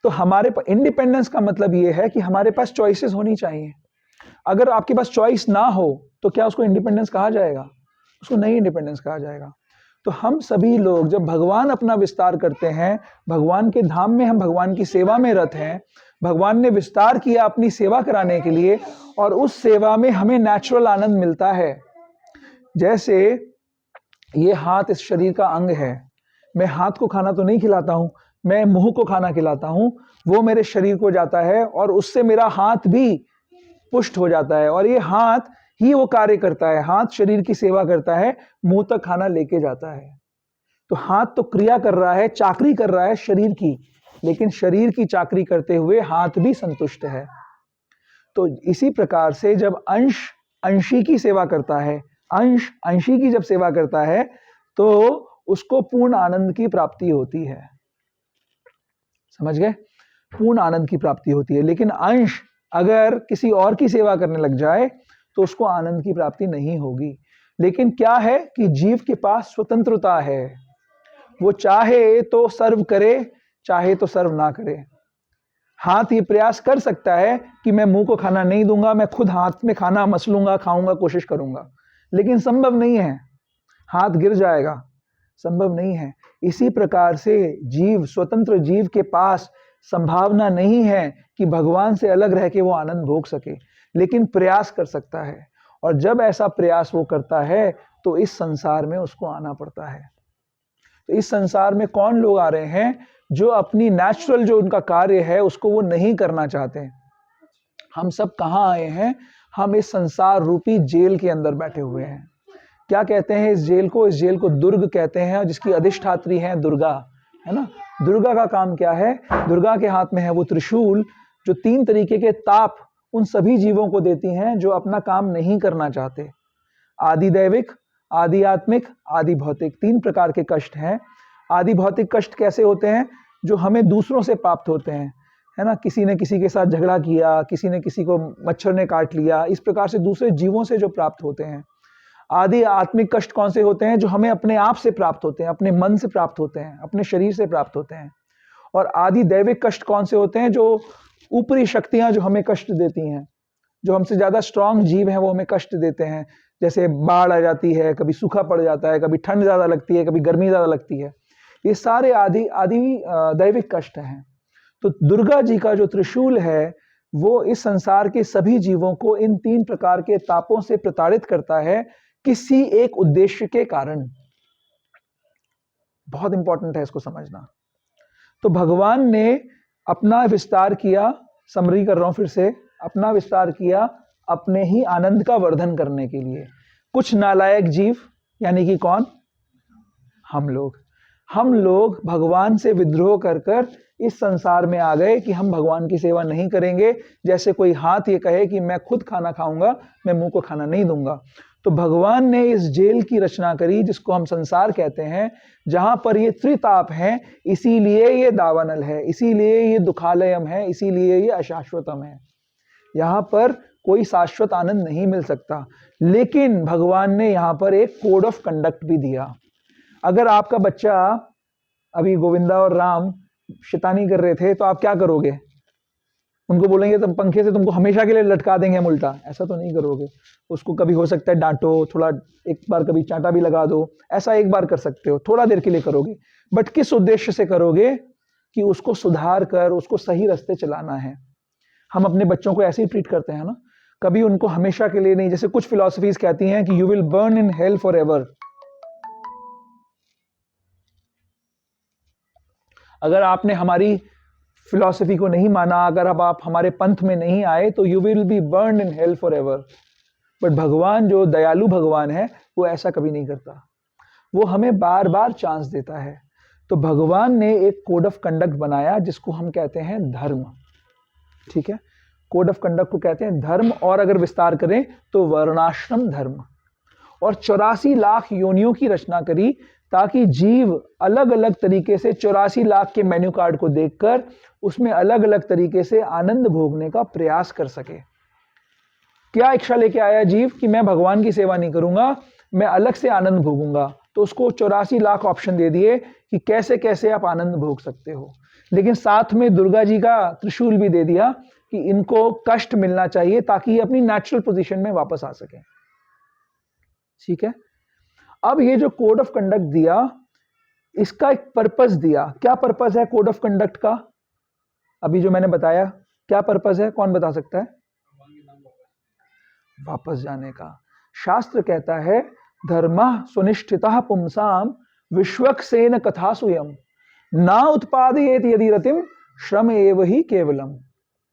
तो हमारे इंडिपेंडेंस का मतलब ये है कि हमारे पास चॉइसेस होनी चाहिए। अगर आपके पास चॉइस ना हो, तो क्या उसको इंडिपेंडेंस कहा जाएगा? उसको नहीं इंडिपेंडेंस कहा जाएगा। तो हम सभी लोग जब भगवान अपना विस्तार करते हैं, भगवान के धाम में हम भगवान की सेवा में रत हैं, भगवान ने विस्तार किया अपनी सेवा कराने के लिए, और उस सेवा में हमें नेचुरल आनंद मिलता है। जैसे ये हाथ इस शरीर का अंग है, मैं हाथ को खाना तो नहीं खिलाता हूँ, मैं मुंह को खाना खिलाता हूँ, वो मेरे शरीर को जाता है और उससे मेरा हाथ भी पुष्ट हो जाता है, और ये हाथ ही वो कार्य करता है, हाथ शरीर की सेवा करता है, मुंह तक खाना लेके जाता है। तो हाथ तो क्रिया कर रहा है, चाकरी कर रहा है शरीर की, लेकिन शरीर की चाकरी करते हुए हाथ भी संतुष्ट है। तो इसी प्रकार से जब अंश अंशी की सेवा करता है, अंश अंशी की जब सेवा करता है, तो उसको पूर्ण आनंद की प्राप्ति होती है। समझ गए? पूर्ण आनंद की प्राप्ति होती है। लेकिन अंश अगर किसी और की सेवा करने लग जाए, तो उसको आनंद की प्राप्ति नहीं होगी। लेकिन क्या है कि जीव के पास स्वतंत्रता है, वो चाहे तो सर्व करे, चाहे तो सर्व ना करे। हाथ ये प्रयास कर सकता है कि मैं मुंह को खाना नहीं दूंगा, मैं खुद हाथ में खाना मसलूंगा, खाऊंगा, कोशिश करूंगा, लेकिन संभव नहीं है, हाथ गिर जाएगा, संभव नहीं है। इसी प्रकार से जीव, स्वतंत्र जीव के पास संभावना नहीं है कि भगवान से अलग रह के वो आनंद भोग सके, लेकिन प्रयास कर सकता है। और जब ऐसा प्रयास वो करता है तो इस संसार में उसको आना पड़ता है। तो इस संसार में कौन लोग आ रहे हैं जो अपनी नेचुरल जो उनका कार्य है उसको वो नहीं करना चाहते। हम सब कहाँ आए हैं? हम इस संसार रूपी जेल के अंदर बैठे हुए हैं। क्या कहते हैं इस जेल को? इस जेल को दुर्ग कहते हैं, जिसकी अधिष्ठात्री है दुर्गा, है ना। दुर्गा का काम क्या है? दुर्गा के हाथ में है वो त्रिशूल जो 3 तरीके के ताप उन सभी जीवों को देती हैं जो अपना काम नहीं करना चाहते। आदि दैविक, आदि आत्मिक, आदि भौतिक, 3 प्रकार के कष्ट हैं। आदि भौतिक कष्ट कैसे होते हैं? जो हमें दूसरों से प्राप्त होते हैं, है ना। किसी ने किसी के साथ झगड़ा किया, किसी ने किसी को मच्छर ने काट लिया, इस प्रकार से दूसरे जीवों से जो प्राप्त होते हैं। आदि आत्मिक कष्ट कौन से होते हैं? जो हमें अपने आप से प्राप्त होते हैं, अपने मन से प्राप्त होते हैं, अपने शरीर से प्राप्त होते हैं। और आदि दैविक कष्ट कौन से होते हैं? जो ऊपरी शक्तियां जो हमें कष्ट देती हैं, जो हमसे ज्यादा स्ट्रांग जीव हैं वो हमें कष्ट देते हैं। जैसे बाढ़ आ जाती है, कभी सूखा पड़ जाता है, कभी ठंड ज्यादा लगती है, कभी गर्मी ज्यादा लगती है। ये सारे आदि आदि दैविक कष्ट हैं। तो दुर्गा जी का जो त्रिशूल है वो इस संसार के सभी जीवों को इन 3 प्रकार के तापों से प्रताड़ित करता है, किसी एक उद्देश्य के कारण। बहुत इंपॉर्टेंट है इसको समझना। तो भगवान ने अपना विस्तार किया, समरी कर रहा हूं फिर से, अपना विस्तार किया अपने ही आनंद का वर्धन करने के लिए। कुछ नालायक जीव, यानी कि कौन? हम लोग भगवान से विद्रोह कर कर इस संसार में आ गए कि हम भगवान की सेवा नहीं करेंगे। जैसे कोई हाथ ये कहे कि मैं खुद खाना खाऊंगा, मैं मुंह को खाना नहीं दूंगा। तो भगवान ने इस जेल की रचना करी जिसको हम संसार कहते हैं, जहां पर ये त्रिताप हैं, इसीलिए ये दावानल है, इसीलिए ये दुखालयम है, इसीलिए ये अशाश्वतम है। यहाँ पर कोई शाश्वत आनंद नहीं मिल सकता। लेकिन भगवान ने यहाँ पर एक कोड ऑफ कंडक्ट भी दिया। अगर आपका बच्चा, अभी गोविंदा और राम शैतानी कर रहे थे, तो आप क्या करोगे? उनको बोलेंगे तुम पंखे से तुमको हमेशा के लिए लटका देंगे हम उल्टा? ऐसा तो नहीं करोगे। उसको कभी हो सकता है डांटो, थोड़ा एक बार कभी चांटा भी लगा दो, ऐसा एक बार कर सकते हो, थोड़ा देर के लिए करोगे। बट किस उद्देश्य से करोगे? कि उसको सुधार कर उसको सही रास्ते चलाना है। हम अपने बच्चों को ऐसे ही ट्रीट करते हैं ना, कभी उनको हमेशा के लिए नहीं। जैसे कुछ फिलॉसफीज कहती हैं कि you will burn in hell for ever. अगर आपने हमारी फिलॉसफी को नहीं माना, अगर अब आप हमारे पंथ में नहीं आए, तो you will be burn in hell for ever. But भगवान जो दयालु भगवान है वो ऐसा कभी नहीं करता, वो हमें बार बार चांस देता है। तो भगवान ने एक कोड ऑफ कंडक्ट बनाया जिसको हम कहते हैं धर्म। ठीक है, कोड ऑफ कंडक्ट को कहते हैं धर्म, और अगर विस्तार करें तो वर्णाश्रम धर्म। और 84 लाख योनियों की रचना करी ताकि जीव अलग अलग तरीके से 84 लाख के मेन्यू कार्ड को देखकर उसमें अलग अलग तरीके से आनंद भोगने का प्रयास कर सके। क्या इच्छा लेके आया जीव कि मैं भगवान की सेवा नहीं करूंगा, मैं अलग से आनंद भोगूंगा? तो उसको 84 लाख ऑप्शन दे दिए कि कैसे कैसे आप आनंद भोग सकते हो। लेकिन साथ में दुर्गा जी का त्रिशूल भी दे दिया कि इनको कष्ट मिलना चाहिए ताकि ये अपनी नेचुरल पोजीशन में वापस आ सके। ठीक है, अब ये जो कोड ऑफ कंडक्ट दिया, इसका एक पर्पस दिया। क्या पर्पस है कोड ऑफ कंडक्ट का? अभी जो मैंने बताया, क्या पर्पस है? कौन बता सकता है? वापस जाने का। शास्त्र कहता है धर्मः सुनिष्ठितः पुंसाम विश्वक्सेन कथासुयम ना उत्पादयेत यदि रतिम श्रम एव ही केवलम।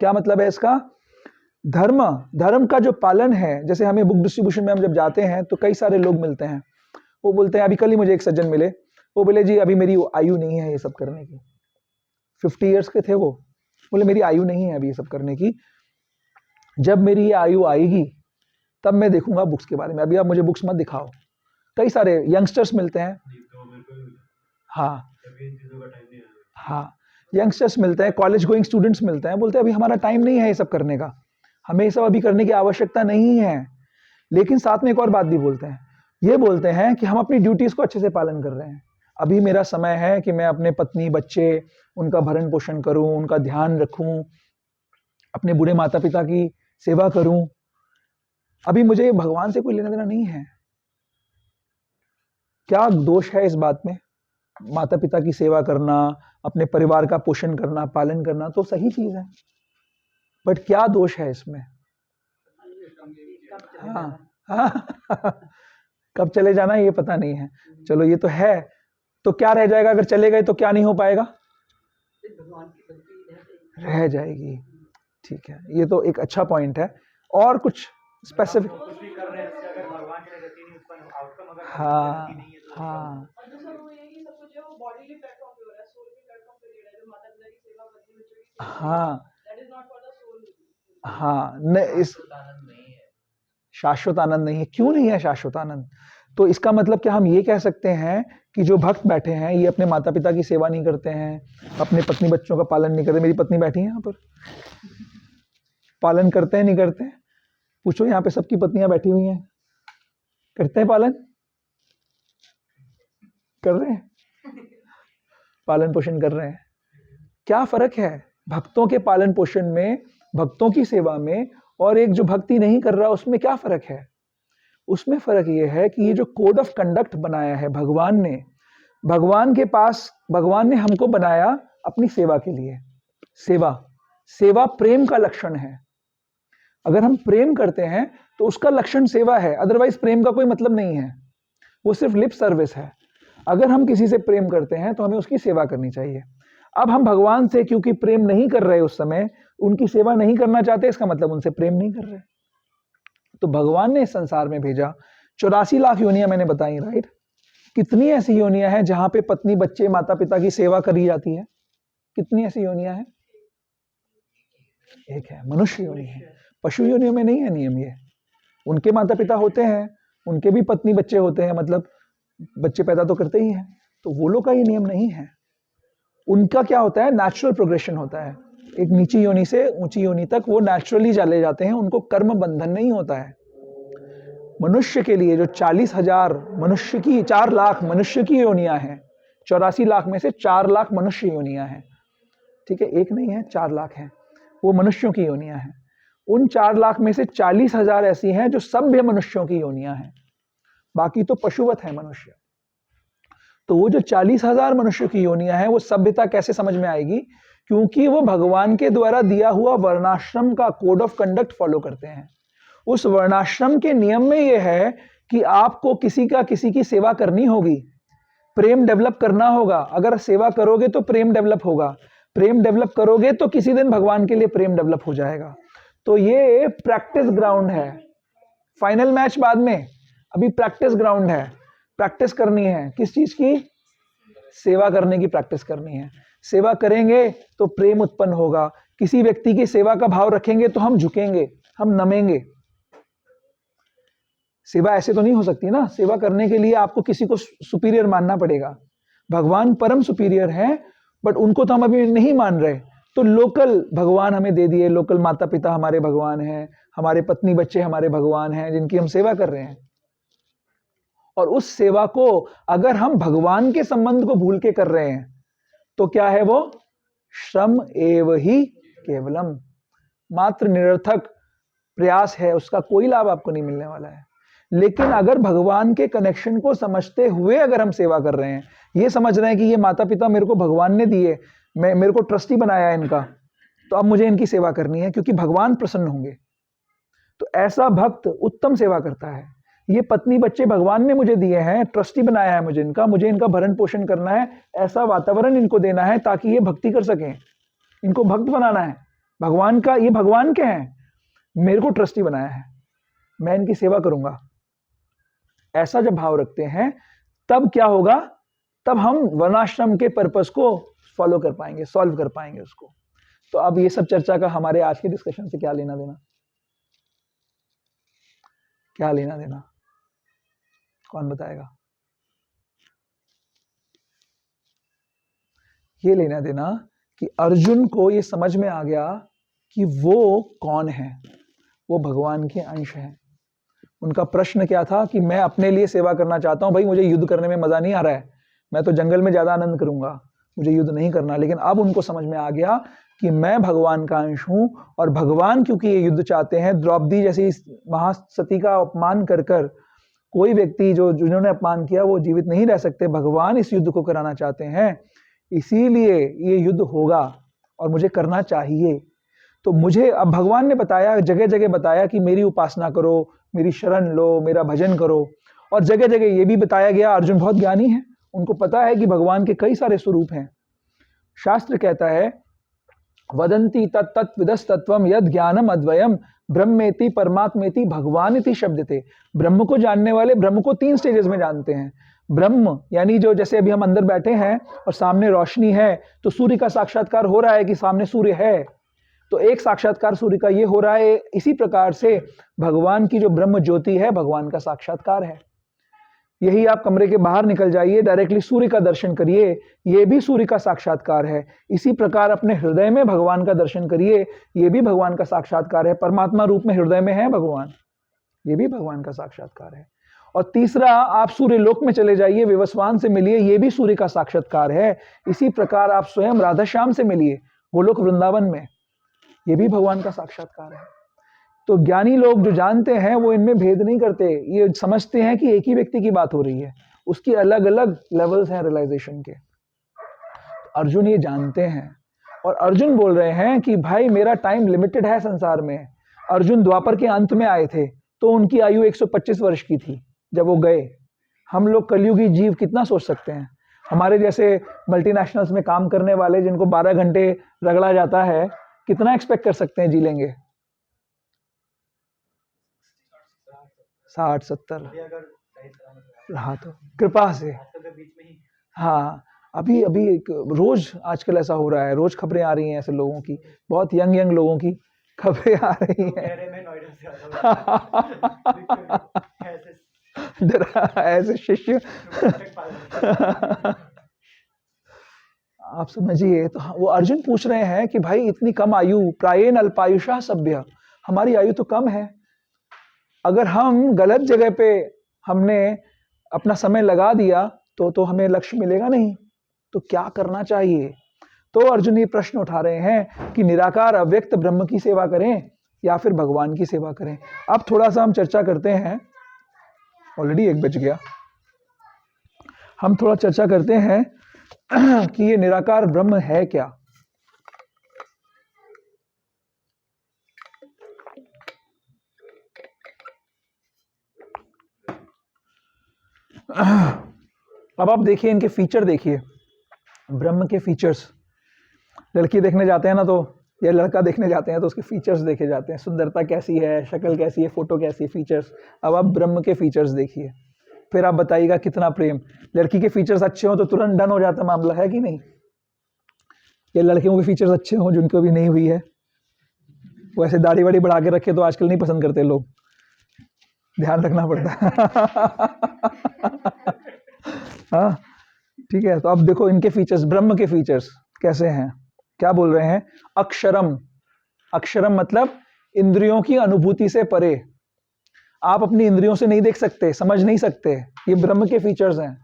क्या मतलब है इसका? धर्म का जो पालन है, जैसे हमें बुक डिस्ट्रीब्यूशन में हम जब जाते हैं तो कई सारे लोग मिलते हैं, वो बोलते हैं, अभी कल ही मुझे एक सज्जन मिले, वो बोले जी अभी मेरी आयु नहीं है ये सब करने की। 50 ईयर्स के थे वो, बोले मेरी आयु नहीं है अभी ये सब करने की, जब मेरी ये आयु आएगी तब मैं देखूंगा बुक्स के बारे में, अभी आप मुझे बुक्स मत दिखाओ। कई सारे यंगस्टर्स मिलते हैं, हाँ यंगस्टर्स मिलते हैं, कॉलेज गोइंग स्टूडेंट्स मिलते हैं, बोलते हैं अभी हमारा टाइम नहीं है ये सब करने का, हमें ये सब अभी करने की आवश्यकता नहीं है। लेकिन साथ में एक और बात भी बोलते हैं, ये बोलते हैं कि हम अपनी ड्यूटीज को अच्छे से पालन कर रहे हैं, अभी मेरा समय है कि मैं अपने पत्नी बच्चे उनका भरण पोषण करूं, उनका ध्यान रखूं, अपने बूढ़े माता पिता की सेवा करूं, अभी मुझे भगवान से कोई लेना देना नहीं है। क्या दोष है इस बात में? माता पिता की सेवा करना, अपने परिवार का पोषण करना, पालन करना तो सही चीज है, बट क्या दोष है इसमें? हाँ हाँ कब चले जाना ये पता नहीं है। चलो ये तो है, तो क्या रह जाएगा? अगर चले गए तो क्या नहीं हो पाएगा? रह जाएगी। ठीक है, ये तो एक अच्छा पॉइंट है। और कुछ स्पेसिफिक? कुछ भी कर रहे हैं इससे अगर भगवान की गति नहीं उत्पन्न, आउटकम अगर हाँ गति नहीं है तो हाँ और दूसरा वो ये कि सब कुछ जो बॉडीली प्लेटफॉर्म पे हो रहा है, सोल के प्लेटफॉर्म पे नहीं रहा है, जो माता पिता की सेवा, पत्नी बच्चों की सेवा, हाँ that is not for the soul. हाँ नहीं, इस शाश्वत आनंद नहीं है। शाश्वत आनंद नहीं है। क्यों नहीं है शाश्वत आनंद? तो इसका मतलब क्या हम ये कह सकते हैं कि जो भक्त बैठे हैं ये अपने माता पिता की सेवा नहीं करते हैं, अपने पत्नी बच्चों का पालन नहीं करते? मेरी पत्नी बैठी है यहाँ पर, पालन करते हैं नहीं करते? पूछो, यहाँ पे सबकी पत्नियां बैठी हुई हैं, करते हैं पालन? कर रहे हैं, पालन पोषण कर रहे हैं। क्या फर्क है भक्तों के पालन पोषण में, भक्तों की सेवा में, और एक जो भक्ति नहीं कर रहा उसमें क्या फर्क है? उसमें फर्क ये है कि ये जो कोड ऑफ कंडक्ट बनाया है भगवान ने, भगवान के पास, भगवान ने हमको बनाया अपनी सेवा के लिए। सेवा प्रेम का लक्षण है। अगर हम प्रेम करते हैं तो उसका लक्षण सेवा है, अदरवाइज प्रेम का कोई मतलब नहीं है, वो सिर्फ लिप सर्विस है। अगर हम किसी से प्रेम करते हैं तो हमें उसकी सेवा करनी चाहिए। अब हम भगवान से क्योंकि प्रेम नहीं कर रहे, उस समय उनकी सेवा नहीं करना चाहते, इसका मतलब उनसे प्रेम नहीं कर रहे। तो भगवान ने इस संसार में भेजा। 84 लाख योनियां मैंने बताई, राइट? कितनी ऐसी योनियां हैं जहां पे पत्नी बच्चे माता पिता की सेवा करी जाती है? कितनी ऐसी योनियां हैं? एक है, मनुष्य योनि है। पशु योनियों में नहीं है नियम ये। उनके माता पिता होते हैं, उनके भी पत्नी बच्चे होते हैं, मतलब बच्चे पैदा तो करते ही हैं, तो वो लोग का ये नियम नहीं है। उनका क्या होता है? नेचुरल प्रोग्रेशन होता है, एक नीची योनि से ऊंची योनि तक वो नेचुरली चले जाते हैं, उनको कर्म बंधन नहीं होता है। मनुष्य के लिए जो 40,000 मनुष्य की, 4 लाख मनुष्य की योनियां हैं, 84 लाख में से 4 लाख मनुष्य योनियां हैं, ठीक है, एक नहीं है, 4 लाख हैं, वो मनुष्यों की योनियां हैं। उन 4 लाख में से 40,000 ऐसी हैं जो सभ्य मनुष्यों की योनियां हैं, बाकी तो पशुवत है मनुष्य। तो वो जो 40,000 मनुष्य की योनियां हैं, वो सभ्यता कैसे समझ में आएगी? क्योंकि वो भगवान के द्वारा दिया हुआ वर्णाश्रम का कोड ऑफ कंडक्ट फॉलो करते हैं। उस वर्णाश्रम के नियम में यह है कि आपको किसी की सेवा करनी होगी, प्रेम डेवलप करना होगा। अगर सेवा करोगे तो प्रेम डेवलप होगा, प्रेम डेवलप करोगे तो किसी दिन भगवान के लिए प्रेम डेवलप हो जाएगा। तो ये प्रैक्टिस ग्राउंड है, फाइनल मैच बाद में, अभी प्रैक्टिस ग्राउंड है। प्रैक्टिस करनी है किस चीज की? सेवा करने की प्रैक्टिस करनी है। सेवा करेंगे तो प्रेम उत्पन्न होगा। किसी व्यक्ति की सेवा का भाव रखेंगे तो हम झुकेंगे, हम नमेंगे। सेवा ऐसे तो नहीं हो सकती ना, सेवा करने के लिए आपको किसी को सुपीरियर मानना पड़ेगा। भगवान परम सुपीरियर हैं, बट उनको तो हम अभी नहीं मान रहे। तो लोकल भगवान हमें दे दिए, लोकल माता पिता हमारे भगवान हैं, हमारे पत्नी बच्चे हमारे भगवान हैं जिनकी हम सेवा कर रहे हैं। और उस सेवा को अगर हम भगवान के संबंध को भूल के कर रहे हैं तो क्या है वो? श्रम एव ही केवलम, मात्र निरर्थक प्रयास है, उसका कोई लाभ आपको नहीं मिलने वाला है। लेकिन अगर भगवान के कनेक्शन को समझते हुए अगर हम सेवा कर रहे हैं, ये समझ रहे हैं कि ये माता पिता मेरे को भगवान ने दिए, मेरे को ट्रस्टी बनाया है इनका, तो अब मुझे इनकी सेवा करनी है क्योंकि भगवान प्रसन्न होंगे, तो ऐसा भक्त उत्तम सेवा करता है। ये पत्नी बच्चे भगवान ने मुझे दिए हैं, ट्रस्टी बनाया है मुझे इनका भरण पोषण करना है, ऐसा वातावरण इनको देना है ताकि ये भक्ति कर सकें, इनको भक्त बनाना है भगवान का। ये भगवान के हैं, मेरे को ट्रस्टी बनाया है, मैं इनकी सेवा करूंगा। ऐसा जब भाव रखते हैं तब क्या होगा? तब हम वर्णाश्रम के पर्पस को फॉलो कर पाएंगे, सॉल्व कर पाएंगे उसको। तो अब ये सब चर्चा का हमारे आज के डिस्कशन से क्या लेना देना? क्या लेना देना? कौन बताएगा? ये लेना देना कि अर्जुन को ये समझ में आ गया कि वो कौन है, वो भगवान के अंश हैं। उनका प्रश्न क्या था कि मैं अपने लिए सेवा करना चाहता हूं, भाई मुझे युद्ध करने में मजा नहीं आ रहा है, मैं तो जंगल में ज्यादा आनंद करूंगा, मुझे युद्ध नहीं करना। लेकिन अब उनको समझ में आ गया कि मैं भगवान का अंश हूँ और भगवान क्योंकि ये युद्ध चाहते हैं, द्रौपदी जैसी इस महासती का अपमान कर कर कोई व्यक्ति जो जिन्होंने अपमान किया वो जीवित नहीं रह सकते, भगवान इस युद्ध को कराना चाहते हैं, इसीलिए ये युद्ध होगा और मुझे करना चाहिए। तो मुझे अब भगवान ने बताया, जगह जगह बताया कि मेरी उपासना करो, मेरी शरण लो, मेरा भजन करो, और जगह जगह ये भी बताया गया, अर्जुन बहुत ज्ञानी है, उनको पता है कि भगवान के कई सारे स्वरूप हैं। शास्त्र कहता है वदंती तत्तत्विदस्तत्वम यद ज्ञानम अद्वयम ब्रह्मेति परमात्मेति भगवानिति शब्दते। ब्रह्म को जानने वाले ब्रह्म को 3 स्टेजेस में जानते हैं। ब्रह्म यानी जो, जैसे अभी हम अंदर बैठे हैं और सामने रोशनी है तो सूर्य का साक्षात्कार हो रहा है कि सामने सूर्य है, तो एक साक्षात्कार सूर्य का ये हो रहा है। इसी प्रकार से भगवान की जो ब्रह्म ज्योति है भगवान का साक्षात्कार है। यही आप कमरे के बाहर निकल जाइए, डायरेक्टली सूर्य का दर्शन करिए, ये भी सूर्य का साक्षात्कार है। इसी प्रकार अपने हृदय में भगवान का दर्शन करिए, ये भी भगवान का साक्षात्कार है। परमात्मा रूप में हृदय में है भगवान, ये भी भगवान का साक्षात्कार है। और तीसरा, आप सूर्य लोक में चले जाइए, विवस्वान से मिलिए, ये भी सूर्य का साक्षात्कार है। इसी प्रकार आप स्वयं राधा श्याम से मिलिए गोलोक वृंदावन में, ये भी भगवान का साक्षात्कार है। तो ज्ञानी लोग जो जानते हैं वो इनमें भेद नहीं करते, ये समझते हैं कि एक ही व्यक्ति की बात हो रही है, उसकी अलग अलग लेवल्स हैं रियलाइजेशन के। अर्जुन ये जानते हैं और अर्जुन बोल रहे हैं कि भाई मेरा टाइम लिमिटेड है संसार में। अर्जुन द्वापर के अंत में आए थे तो उनकी आयु 125 वर्ष की थी जब वो गए। हम लोग कलयुगी जीव कितना सोच सकते हैं? हमारे जैसे मल्टीनेशनल्स में काम करने वाले जिनको 12 घंटे रगड़ा जाता है, कितना एक्सपेक्ट कर सकते हैं जी लेंगे? 60-70 अगर सही सलामत रहा तो कृपा से। आजकल के बीच में ही हाँ, अभी अभी रोज आजकल ऐसा हो रहा है, रोज खबरें आ रही हैं ऐसे लोगों की, बहुत यंग लोगों की खबरें आ रही हैं। मेरे में नोएडा से आता हूँ डरा ऐसे शिष्य आप समझिए। तो वो अर्जुन पूछ रहे हैं कि भाई इतनी कम आयु, प्रायेण अल्पायुषा सभ्य, हमारी आयु तो कम है, अगर हम गलत जगह पे हमने अपना समय लगा दिया तो हमें लक्ष्य मिलेगा नहीं, तो क्या करना चाहिए? तो अर्जुन ये प्रश्न उठा रहे हैं कि निराकार अव्यक्त ब्रह्म की सेवा करें या फिर भगवान की सेवा करें। अब थोड़ा सा हम चर्चा करते हैं, ऑलरेडी 1 बज गया, हम थोड़ा चर्चा करते हैं कि ये निराकार ब्रह्म है क्या। अब आप देखिए इनके फीचर, देखिए ब्रह्म के फीचर्स। लड़की देखने जाते हैं ना तो, या लड़का देखने जाते हैं तो उसके फीचर्स देखे जाते हैं, सुंदरता कैसी है, शक्ल कैसी है, फोटो कैसी है, फीचर्स। अब आप ब्रह्म के फीचर्स देखिए, फिर आप बताइएगा कितना प्रेम। लड़की के फीचर्स अच्छे हो तो तुरंत डन हो जाता मामला, है कि नहीं? या लड़कियों के फीचर्स अच्छे हो जिनको भी नहीं हुई है, वैसे दाढ़ी वाड़ी बढ़ा के रखे तो आजकल नहीं पसंद करते लोग, ध्यान रखना पड़ता है। हाँ ठीक है। तो अब देखो इनके फीचर्स, ब्रह्म के फीचर्स कैसे हैं, क्या बोल रहे हैं? अक्षरम, अक्षरम मतलब इंद्रियों की अनुभूति से परे, आप अपनी इंद्रियों से नहीं देख सकते, समझ नहीं सकते, ये ब्रह्म के फीचर्स हैं।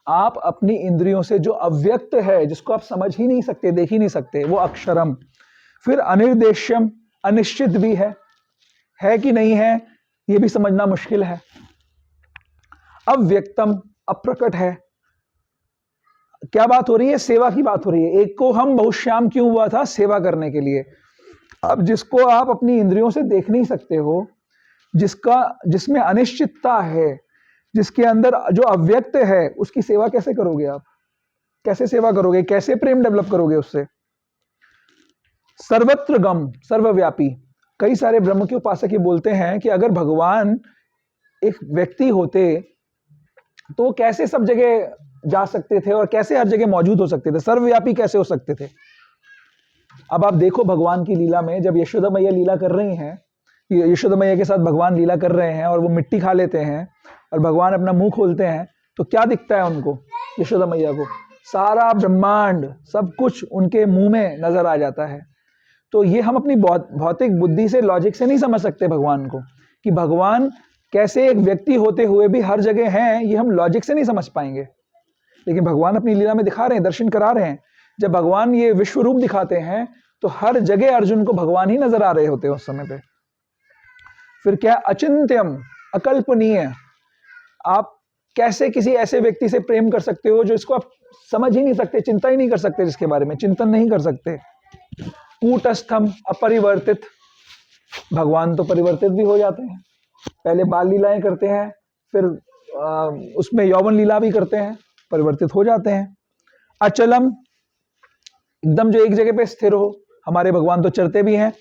आप अपनी इंद्रियों से जो अव्यक्त है, जिसको आप समझ ही नहीं सकते, देख ही नहीं सकते, वो अक्षरम। फिर अनिर्देश्यम, अनिश्चित भी है कि नहीं है ये भी समझना मुश्किल है। अव्यक्तम, अप्रकट है। क्या बात हो रही है? सेवा की बात हो रही है। एक को हम बहुश्याम क्यों हुआ था? सेवा करने के लिए। अब जिसको आप अपनी इंद्रियों से देख नहीं सकते हो, जिसमें अनिश्चितता है, जिसके अंदर जो अव्यक्त है, उसकी सेवा कैसे करोगे आप? कैसे सेवा करोगे? कैसे प्रेम डेवलप करोगे उससे? सर्वत्र गम, सर्वव्यापी। कई सारे ब्रह्म के उपासक ये बोलते हैं कि अगर भगवान एक व्यक्ति होते तो वो कैसे सब जगह जा सकते थे और कैसे हर जगह मौजूद हो सकते थे, सर्वव्यापी कैसे हो सकते थे? अब आप देखो भगवान की लीला में, जब यशोदा मैया लीला कर रही हैं, यशोदा मैया के साथ भगवान लीला कर रहे हैं और वो मिट्टी खा लेते हैं और भगवान अपना मुंह खोलते हैं, तो क्या दिखता है उनको? यशोदा मैया को सारा ब्रह्मांड, सब कुछ उनके मुंह में नजर आ जाता है। तो ये हम अपनी भौतिक बुद्धि से, लॉजिक से नहीं समझ सकते भगवान को, कि भगवान कैसे एक व्यक्ति होते हुए भी हर जगह हैं, ये हम लॉजिक से नहीं समझ पाएंगे। लेकिन भगवान अपनी लीला में दिखा रहे हैं, दर्शन करा रहे हैं। जब भगवान ये विश्व रूप दिखाते हैं तो हर जगह अर्जुन को भगवान ही नजर आ रहे होते हैं उस समय पे। फिर क्या, अचिंत्यम, अकल्पनीय। आप कैसे किसी ऐसे व्यक्ति से प्रेम कर सकते हो जो इसको आप समझ ही नहीं सकते, चिंता ही नहीं कर सकते, जिसके बारे में चिंतन नहीं कर सकते। कूटस्थम, अपरिवर्तित। भगवान तो परिवर्तित भी हो जाते हैं, पहले बाल लीलाएं करते हैं, फिर उसमें यौवन लीला भी करते हैं, परिवर्तित हो जाते हैं। अचलम, एकदम जो एक जगह पे स्थिर हो। हमारे भगवान तो चरते भी हैं,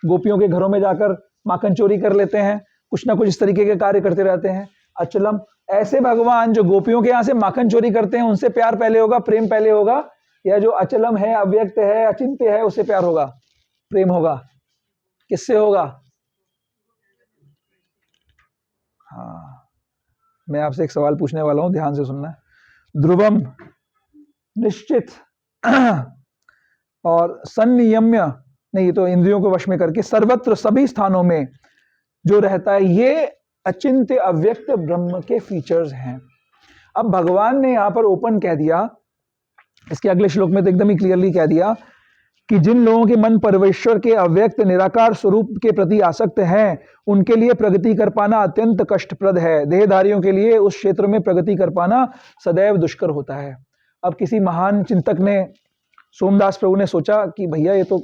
गोपियों के घरों में जाकर माखन चोरी कर लेते हैं, कुछ ना कुछ इस तरीके के कार्य करते रहते हैं। अचलम, ऐसे भगवान जो गोपियों के यहाँ से माखन चोरी करते हैं, उनसे प्यार पहले होगा, प्रेम पहले होगा, या जो अचलम है, अव्यक्त है, अचिंत्य है, उससे प्यार होगा, प्रेम होगा? किससे होगा? हाँ, मैं आपसे एक सवाल पूछने वाला हूं, ध्यान से सुनना। ध्रुवम, निश्चित, और संनियम्य, नहीं, ये तो इंद्रियों को वश में करके सर्वत्र सभी स्थानों में जो रहता है, ये अचिंत्य अव्यक्त ब्रह्म के फीचर्स हैं। अब भगवान ने यहां पर ओपन कह दिया, इसके अगले श्लोक में तो एकदम ही क्लियरली कह दिया कि जिन लोगों के मन परमेश्वर के अव्यक्त निराकार स्वरूप के प्रति आसक्त हैं, उनके लिए प्रगति कर पाना अत्यंत कष्टप्रद है। देहधारियों के लिए उस क्षेत्र में प्रगति कर पाना सदैव दुष्कर होता है। अब किसी महान चिंतक ने, सोमदास प्रभु ने सोचा कि भैया ये तो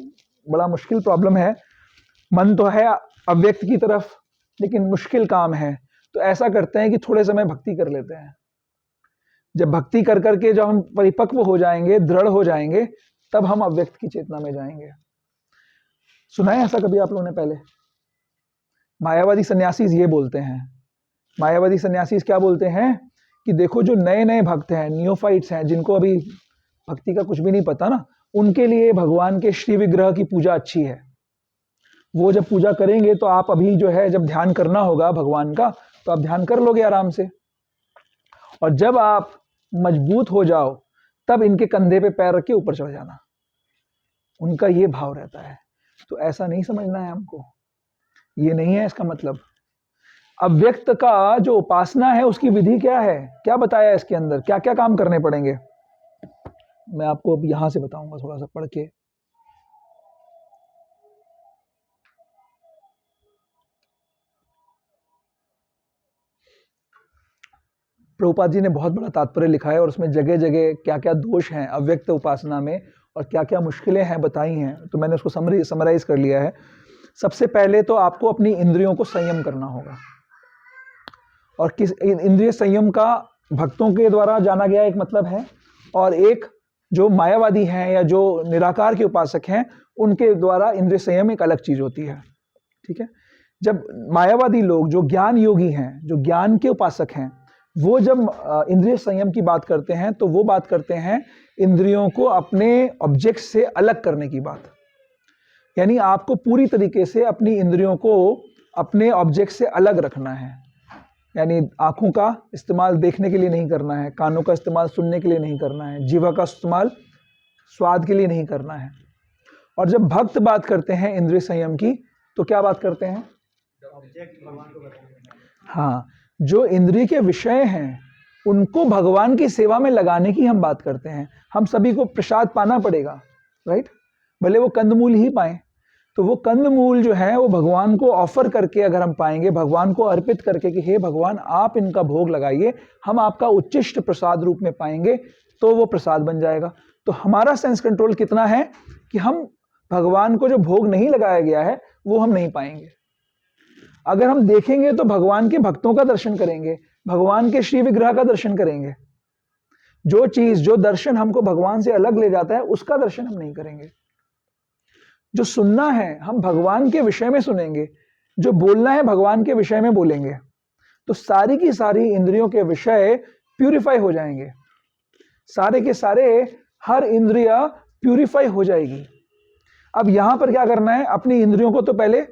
बड़ा मुश्किल प्रॉब्लम है, मन तो है अव्यक्त की तरफ, लेकिन मुश्किल काम है। तो ऐसा करते हैं कि थोड़े समय भक्ति कर लेते हैं। जब भक्ति कर करके जब हम परिपक्व हो जाएंगे, दृढ़ हो जाएंगे, तब हम अव्यक्त की चेतना में जाएंगे। सुना है ऐसा कभी आप लोगों ने पहले? मायावादी सन्यासी ये बोलते हैं, मायावादी सन्यासी क्या बोलते हैं कि देखो जो नए नए भक्त हैं, नियोफाइट्स हैं, जिनको अभी भक्ति का कुछ भी नहीं पता ना, उनके लिए भगवान के श्री विग्रह की पूजा अच्छी है। वो जब पूजा करेंगे तो आप अभी जो है, जब ध्यान करना होगा भगवान का, तो आप ध्यान कर लोगे आराम से, और जब आप मजबूत हो जाओ तब इनके कंधे पे पैर रख के ऊपर चढ़ जाना। उनका ये भाव रहता है। तो ऐसा नहीं समझना है हमको, ये नहीं है इसका मतलब। अव्यक्त का जो उपासना है उसकी विधि क्या है, क्या बताया है इसके अंदर, क्या क्या काम करने पड़ेंगे, मैं आपको अब यहां से बताऊंगा थोड़ा सा पढ़ के। प्रभुपाद जी ने बहुत बड़ा तात्पर्य लिखा है, और उसमें जगह जगह क्या क्या दोष हैं अव्यक्त उपासना में और क्या क्या मुश्किलें हैं बताई हैं, तो मैंने उसको समराइज कर लिया है। सबसे पहले तो आपको अपनी इंद्रियों को संयम करना होगा, और किस इंद्रिय संयम का भक्तों के द्वारा जाना गया एक मतलब है, और एक जो मायावादी हैं या जो निराकार के उपासक हैं उनके द्वारा इंद्रिय संयम एक अलग चीज होती है। ठीक है, जब मायावादी लोग जो ज्ञान योगी हैं, जो ज्ञान के उपासक हैं, वो जब इंद्रिय संयम की बात करते हैं तो वो बात करते हैं इंद्रियों को अपने ऑब्जेक्ट से अलग करने की बात। यानी आपको पूरी तरीके से अपनी इंद्रियों को अपने ऑब्जेक्ट से अलग रखना है। यानी आंखों का इस्तेमाल देखने के लिए नहीं करना है, कानों का इस्तेमाल सुनने के लिए नहीं करना है, जीवा का इस्तेमाल स्वाद के लिए नहीं करना है। और जब भक्त बात करते हैं इंद्रिय संयम की, तो क्या बात करते हैं? ऑब्जेक्ट भगवान को बताना। हाँ, जो इंद्रिय के विषय हैं उनको भगवान की सेवा में लगाने की हम बात करते हैं। हम सभी को प्रसाद पाना पड़ेगा, राइट, भले वो कंदमूल ही पाएं, तो वो कंदमूल जो है वो भगवान को ऑफर करके अगर हम पाएंगे, भगवान को अर्पित करके कि हे भगवान आप इनका भोग लगाइए, हम आपका उच्चिष्ट प्रसाद रूप में पाएंगे, तो वो प्रसाद बन जाएगा। तो हमारा सेंस कंट्रोल कितना है कि हम भगवान को जो भोग नहीं लगाया गया है वो हम नहीं पाएंगे। अगर हम देखेंगे तो भगवान के भक्तों का दर्शन करेंगे, भगवान के श्री विग्रह का दर्शन करेंगे। जो चीज, जो दर्शन हमको भगवान से अलग ले जाता है उसका दर्शन हम नहीं करेंगे। जो सुनना है हम भगवान के विषय में सुनेंगे, जो बोलना है भगवान के विषय में बोलेंगे, तो सारी की सारी इंद्रियों के विषय प्यूरिफाई हो जाएंगे, सारे के सारे हर इंद्रिय प्यूरिफाई हो जाएगी। अब यहां पर क्या करना है, अपनी इंद्रियों को तो पहले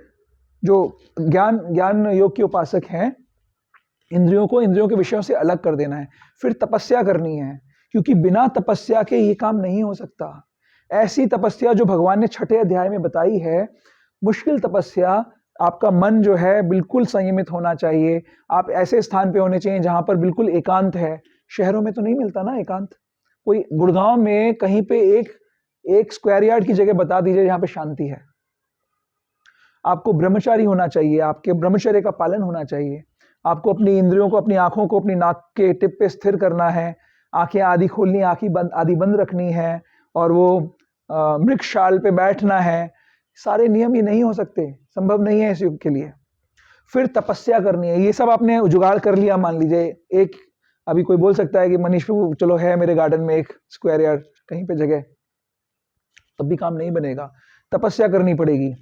जो ज्ञान योग के उपासक हैं, इंद्रियों को इंद्रियों के विषयों से अलग कर देना है, फिर तपस्या करनी है, क्योंकि बिना तपस्या के ये काम नहीं हो सकता। ऐसी तपस्या जो भगवान ने 6ठे अध्याय में बताई है, मुश्किल तपस्या। आपका मन जो है बिल्कुल संयमित होना चाहिए, आप ऐसे स्थान पे होने चाहिए जहां पर बिल्कुल एकांत है। शहरों में तो नहीं मिलता ना एकांत, कोई गुड़गांव में कहीं पे एक एक स्क्वायर यार्ड की जगह बता दीजिए जहां पे शांति है। आपको ब्रह्मचारी होना चाहिए, आपके ब्रह्मचर्य का पालन होना चाहिए। आपको अपनी इंद्रियों को, अपनी आंखों को अपनी नाक के टिप पे स्थिर करना है, आंखें आधी खोलनी, आंखें बंद आधी बंद रखनी है, और वो मृगशाल पे बैठना है। सारे नियम ये नहीं हो सकते, संभव नहीं है इस युग के लिए। फिर तपस्या करनी है। ये सब आपने जुगाड़ कर लिया, मान लीजिए एक, अभी कोई बोल सकता है कि मनीष प्रभु चलो है मेरे गार्डन में एक स्क्वायर यार्ड कहीं पे जगह, तब भी काम नहीं बनेगा, तपस्या करनी पड़ेगी।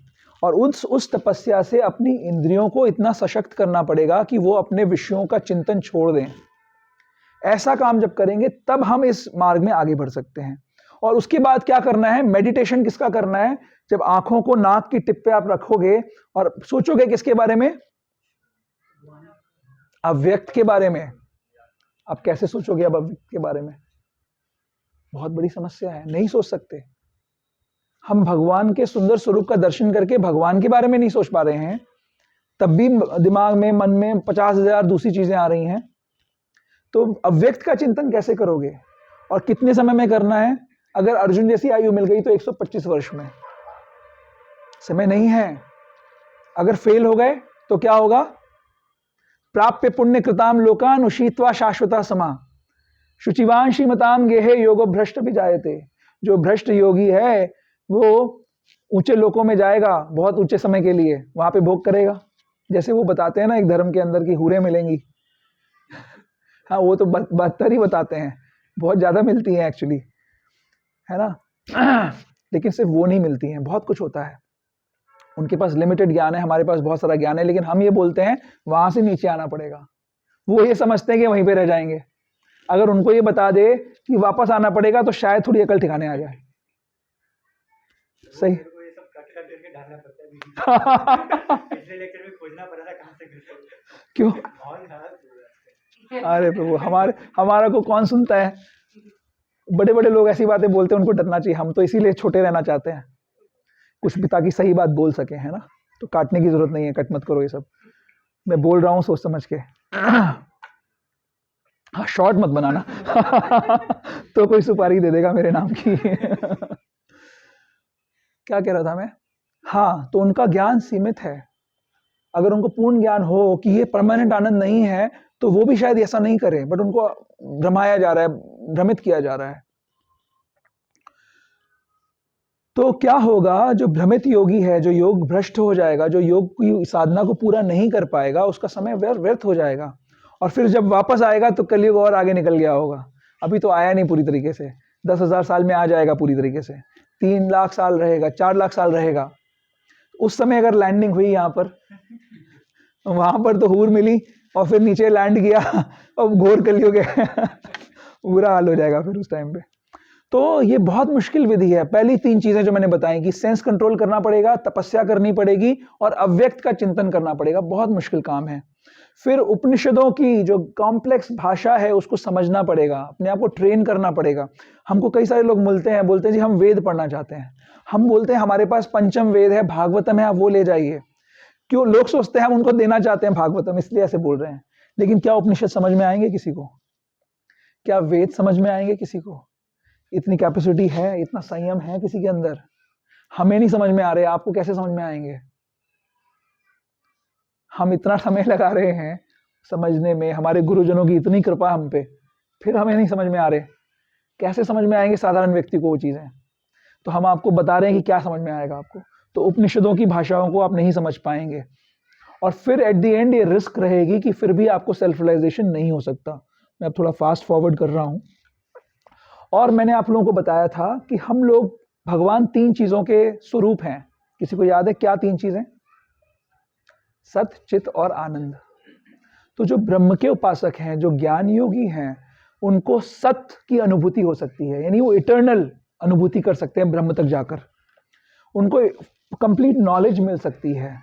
और उस तपस्या से अपनी इंद्रियों को इतना सशक्त करना पड़ेगा कि वो अपने विषयों का चिंतन छोड़ दें। ऐसा काम जब करेंगे तब हम इस मार्ग में आगे बढ़ सकते हैं। और उसके बाद क्या करना है, मेडिटेशन किसका करना है, जब आंखों को नाक की टिप पे आप रखोगे और सोचोगे किसके बारे में, अव्यक्त के बारे में। आप कैसे सोचोगे अब अव्यक्त के बारे में, बहुत बड़ी समस्या है, नहीं सोच सकते। हम भगवान के सुंदर स्वरूप का दर्शन करके भगवान के बारे में नहीं सोच पा रहे हैं, तब भी दिमाग में, मन में 50,000 दूसरी चीजें आ रही हैं। तो अव्यक्त का चिंतन कैसे करोगे, और कितने समय में करना है? अगर अर्जुन जैसी आयु मिल गई तो 125 वर्ष में, समय नहीं है। अगर फेल हो गए तो क्या होगा? प्राप्य पुण्य कृताम लोकान उषित्वा शाश्वता समा शुचिवान श्रीमताम गेहे योगो भ्रष्ट भी जायते। जो भ्रष्ट योगी है वो ऊंचे लोकों में जाएगा बहुत ऊंचे समय के लिए, वहां पे भोग करेगा। जैसे वो बताते हैं ना एक धर्म के अंदर की हूरें मिलेंगी, हाँ वो तो बदतर ही बताते हैं, बहुत ज्यादा मिलती हैं एक्चुअली, है ना। लेकिन सिर्फ वो नहीं मिलती हैं, बहुत कुछ होता है। उनके पास लिमिटेड ज्ञान है, हमारे पास बहुत सारा ज्ञान है, लेकिन हम ये बोलते हैं वहां से नीचे आना पड़ेगा। वो ये समझते हैं कि वहीं पे रह जाएंगे। अगर उनको ये बता दे कि वापस आना पड़ेगा तो शायद थोड़ी अकल ठिकाने आ जाए। सही। मेरे को ये सब कट कर करके डालना पड़ता है। पिछले लेक्चर में खोजना पड़ा था कहाँ से क्यों? माहौल खराब हो गया। अरे प्रभु, हमारा को कौन सुनता है? बड़े बड़े लोग ऐसी बातें बोलते हैं, उनको डरना चाहिए। हम तो इसीलिए छोटे रहना चाहते हैं, कुछ भी ताकि सही बात बोल सके, है ना। तो काटने की जरूरत नहीं है, कट मत करो ये सब, मैं बोल रहा हूँ सोच समझ के। हाँ, शॉर्ट मत बनाना। तो कोई सुपारी दे देगा मेरे नाम की। क्या कह रहा था मैं? हाँ, तो उनका ज्ञान सीमित है। अगर उनको पूर्ण ज्ञान हो कि ये परमानेंट आनंद नहीं है तो वो भी शायद ऐसा नहीं करे, बट उनको भ्रमाया जा रहा है, भ्रमित किया जा रहा है। तो क्या होगा, जो भ्रमित योगी है, जो योग भ्रष्ट हो जाएगा, जो योग की साधना को पूरा नहीं कर पाएगा, उसका समय व्यर्थ हो जाएगा। और फिर जब वापस आएगा तो कलयुग और आगे निकल गया होगा। अभी तो आया नहीं पूरी तरीके से, 10,000 साल में आ जाएगा पूरी तरीके से, 3 लाख साल रहेगा, 4 लाख साल रहेगा। उस समय अगर लैंडिंग हुई यहाँ पर, वहां पर तो हूर मिली और फिर नीचे लैंड किया और घोर कलयुग है। बुरा हाल हो जाएगा फिर उस टाइम पे। तो ये बहुत मुश्किल विधि है। पहली 3 चीजें जो मैंने बताई कि सेंस कंट्रोल करना पड़ेगा, तपस्या करनी पड़ेगी और अव्यक्त का चिंतन करना पड़ेगा। बहुत मुश्किल काम है। फिर उपनिषदों की जो कॉम्प्लेक्स भाषा है उसको समझना पड़ेगा, अपने आप को ट्रेन करना पड़ेगा। हमको कई सारे लोग मिलते हैं, बोलते हैं जी हम वेद पढ़ना चाहते हैं। हम बोलते हैं हमारे पास पंचम वेद है, भागवतम है, आप वो ले जाइए। क्यों? लोग सोचते हैं हम उनको देना चाहते हैं भागवतम, इसलिए ऐसे बोल रहे हैं। लेकिन क्या उपनिषद समझ में आएंगे किसी को? क्या वेद समझ में आएंगे किसी को? इतनी कैपेसिटी है, इतना संयम है किसी के अंदर? हमें नहीं समझ में आ रहे, आपको कैसे समझ में आएंगे? हम इतना समय लगा रहे हैं समझने में, हमारे गुरुजनों की इतनी कृपा हम पे, फिर हमें नहीं समझ में आ रहे। कैसे समझ में आएंगे साधारण व्यक्ति को वो चीजें? तो हम आपको बता रहे हैं कि क्या समझ में आएगा आपको। तो उपनिषदों की भाषाओं को आप नहीं समझ पाएंगे, और फिर एट द एंड ये रिस्क रहेगी कि फिर भी आपको सेल्फ रियलाइजेशन नहीं हो सकता। मैं अब थोड़ा फास्ट फॉरवर्ड कर रहा हूं। और मैंने आप लोगों को बताया था कि हम लोग, भगवान 3 चीजों के स्वरूप हैं। किसी को याद है क्या 3 चीजें? सत, चित और आनंद। तो जो ब्रह्म के उपासक हैं, जो ज्ञान योगी हैं, उनको सत की अनुभूति हो सकती है, यानी वो इटर्नल अनुभूति कर सकते हैं ब्रह्म तक जाकर, उनको कंप्लीट नॉलेज मिल सकती है।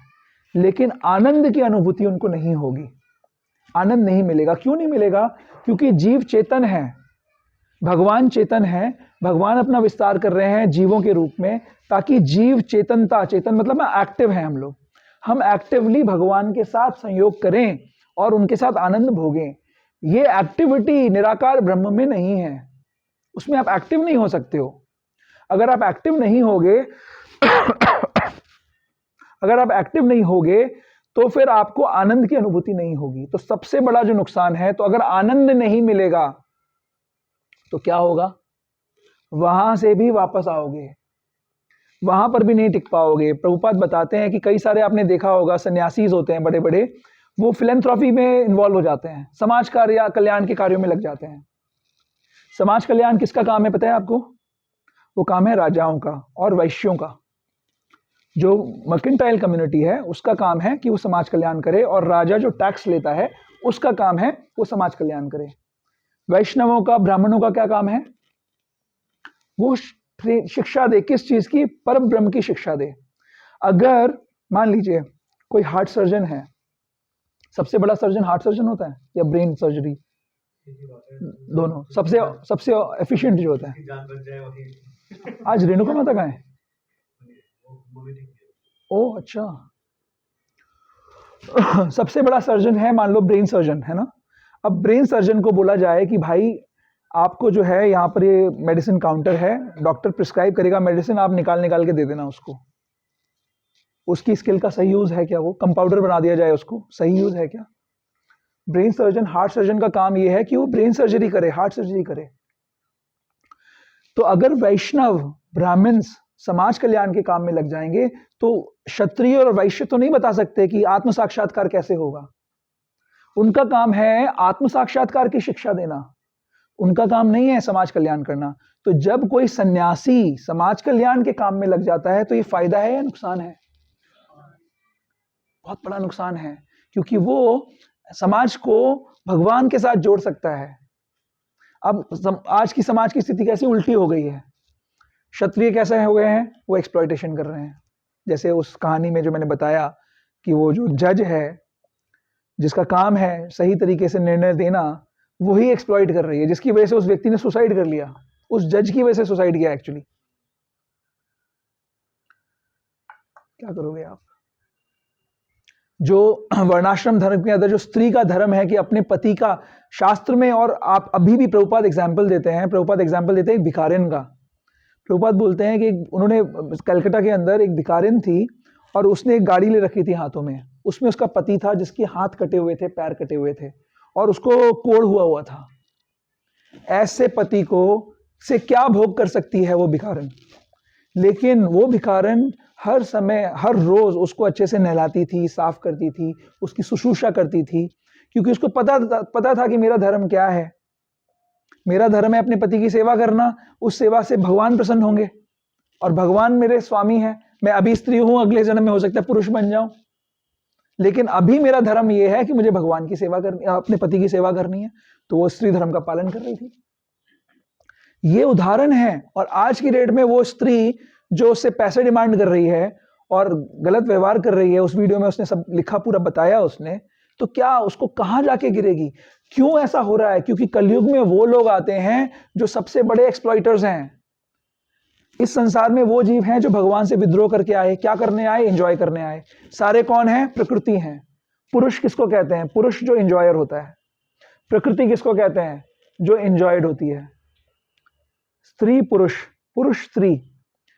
लेकिन आनंद की अनुभूति उनको नहीं होगी, आनंद नहीं मिलेगा। क्यों नहीं मिलेगा? क्योंकि जीव चेतन है, भगवान चेतन है। भगवान अपना विस्तार कर रहे हैं जीवों के रूप में, ताकि जीव चेतनता, चेतन मतलब एक्टिव है हम एक्टिवली भगवान के साथ संयोग करें और उनके साथ आनंद भोगें। ये एक्टिविटी निराकार ब्रह्म में नहीं है, उसमें आप एक्टिव नहीं हो सकते हो। अगर आप एक्टिव नहीं होगे अगर आप एक्टिव नहीं होगे तो फिर आपको आनंद की अनुभूति नहीं होगी। तो सबसे बड़ा जो नुकसान है, तो अगर आनंद नहीं मिलेगा तो क्या होगा, वहां से भी वापस आओगे, वहां पर भी नहीं टिक पाओगे। प्रभुपाद बताते हैं कि कई सारे आपने देखा होगा सन्यासीज होते हैं बड़े बड़े, वो फिलैंथ्रॉपी में इन्वॉल्व हो जाते हैं, समाज कार्य कल्याण के कार्यों में लग जाते हैं। समाज कल्याण किसका काम है पता है आपको? वो काम है राजाओं का और वैश्यों का। जो मर्केंटाइल कम्युनिटी है उसका काम है कि वो समाज कल्याण करे, और राजा जो टैक्स लेता है उसका काम है वो समाज कल्याण करे। वैष्णवों का, ब्राह्मणों का क्या काम है? वो शिक्षा दे, किस चीज की? परम ब्रह्म की शिक्षा दे। अगर मान लीजिए कोई हार्ट सर्जन है, सबसे बड़ा सर्जन हार्ट सर्जन होता है या ब्रेन सर्जरी? दोनों। सबसे एफिशिएंट जो होता है। जान बच जाए वही। आज रेणुका माता का है? ओ अच्छा। सबसे बड़ा सर्जन है मान लो ब्रेन सर्जन, है ना। अब ब्रेन सर्जन को बोला जाए कि भाई आपको जो है यहाँ पर ये मेडिसिन काउंटर है, डॉक्टर प्रिस्क्राइब करेगा मेडिसिन, आप निकाल के दे देना उसको। उसकी स्किल का सही यूज है क्या? वो कंपाउंडर बना दिया जाए उसको, सही यूज है क्या? ब्रेन सर्जन, हार्ट सर्जन का काम ये है कि वो ब्रेन सर्जरी करे, हार्ट सर्जरी करे। तो अगर वैष्णव ब्राह्मण्स समाज कल्याण के काम में लग जाएंगे तो क्षत्रिय और वैश्य तो नहीं बता सकते कि आत्म साक्षात्कार कैसे होगा। उनका काम है आत्म साक्षात्कार की शिक्षा देना, उनका काम नहीं है समाज कल्याण करना। तो जब कोई सन्यासी समाज कल्याण के काम में लग जाता है तो ये फायदा है या नुकसान है? बहुत बड़ा नुकसान है, क्योंकि वो समाज को भगवान के साथ जोड़ सकता है। अब आज की समाज की स्थिति कैसी उल्टी हो गई है। क्षत्रिय कैसे हो गए हैं? वो एक्सप्लॉयटेशन कर रहे हैं। जैसे उस कहानी में जो मैंने बताया कि वो जो जज है जिसका काम है सही तरीके से निर्णय देना, वही एक्सप्लॉइट कर रही है, जिसकी वजह से उस व्यक्ति ने सुसाइड कर लिया। उस जज की वजह से सुसाइड किया एक्चुअली। क्या करोगे आप? जो वर्णाश्रम धर्म के अंदर जो स्त्री का धर्म है कि अपने पति का, शास्त्र में, और आप अभी भी प्रभुपाद एग्जाम्पल देते हैं, एक भिखारिन का। प्रभुपाद बोलते हैं कि उन्होंने कलकत्ता के अंदर एक भिखारिन थी और उसने एक गाड़ी ले रखी थी हाथों में, उसमें उसका पति था जिसके हाथ कटे हुए थे, पैर कटे हुए थे और उसको कोढ़ हुआ था। ऐसे पति को से क्या भोग कर सकती है वो भिखारिन? लेकिन वो भिखारिन हर समय, हर रोज उसको अच्छे से नहलाती थी, साफ करती थी, उसकी शुश्रूषा करती थी, क्योंकि उसको पता था कि मेरा धर्म क्या है। मेरा धर्म है अपने पति की सेवा करना, उस सेवा से भगवान प्रसन्न होंगे और भगवान मेरे स्वामी हैं। मैं अभी स्त्री हूं, अगले जन्म में हो सकता है पुरुष बन जाऊं, लेकिन अभी मेरा धर्म यह है कि मुझे भगवान की सेवा करनी, अपने पति की सेवा करनी है। तो वो स्त्री धर्म का पालन कर रही थी। ये उदाहरण है। और आज की डेट में वो स्त्री जो उससे पैसे डिमांड कर रही है और गलत व्यवहार कर रही है, उस वीडियो में उसने सब लिखा, पूरा बताया उसने, तो क्या उसको कहां जाके गिरेगी? क्यों ऐसा हो रहा है? क्योंकि कलयुग में वो लोग आते हैं जो सबसे बड़े एक्सप्लॉइटर्स हैं। इस संसार में वो जीव हैं जो भगवान से विद्रोह करके आए। क्या करने आए? एंजॉय करने आए। सारे कौन हैं? प्रकृति हैं। पुरुष किसको कहते हैं? पुरुष जो एंजॉयर होता है। प्रकृति किसको कहते हैं? जो एंजॉयड होती है। स्त्री पुरुष, पुरुष स्त्री।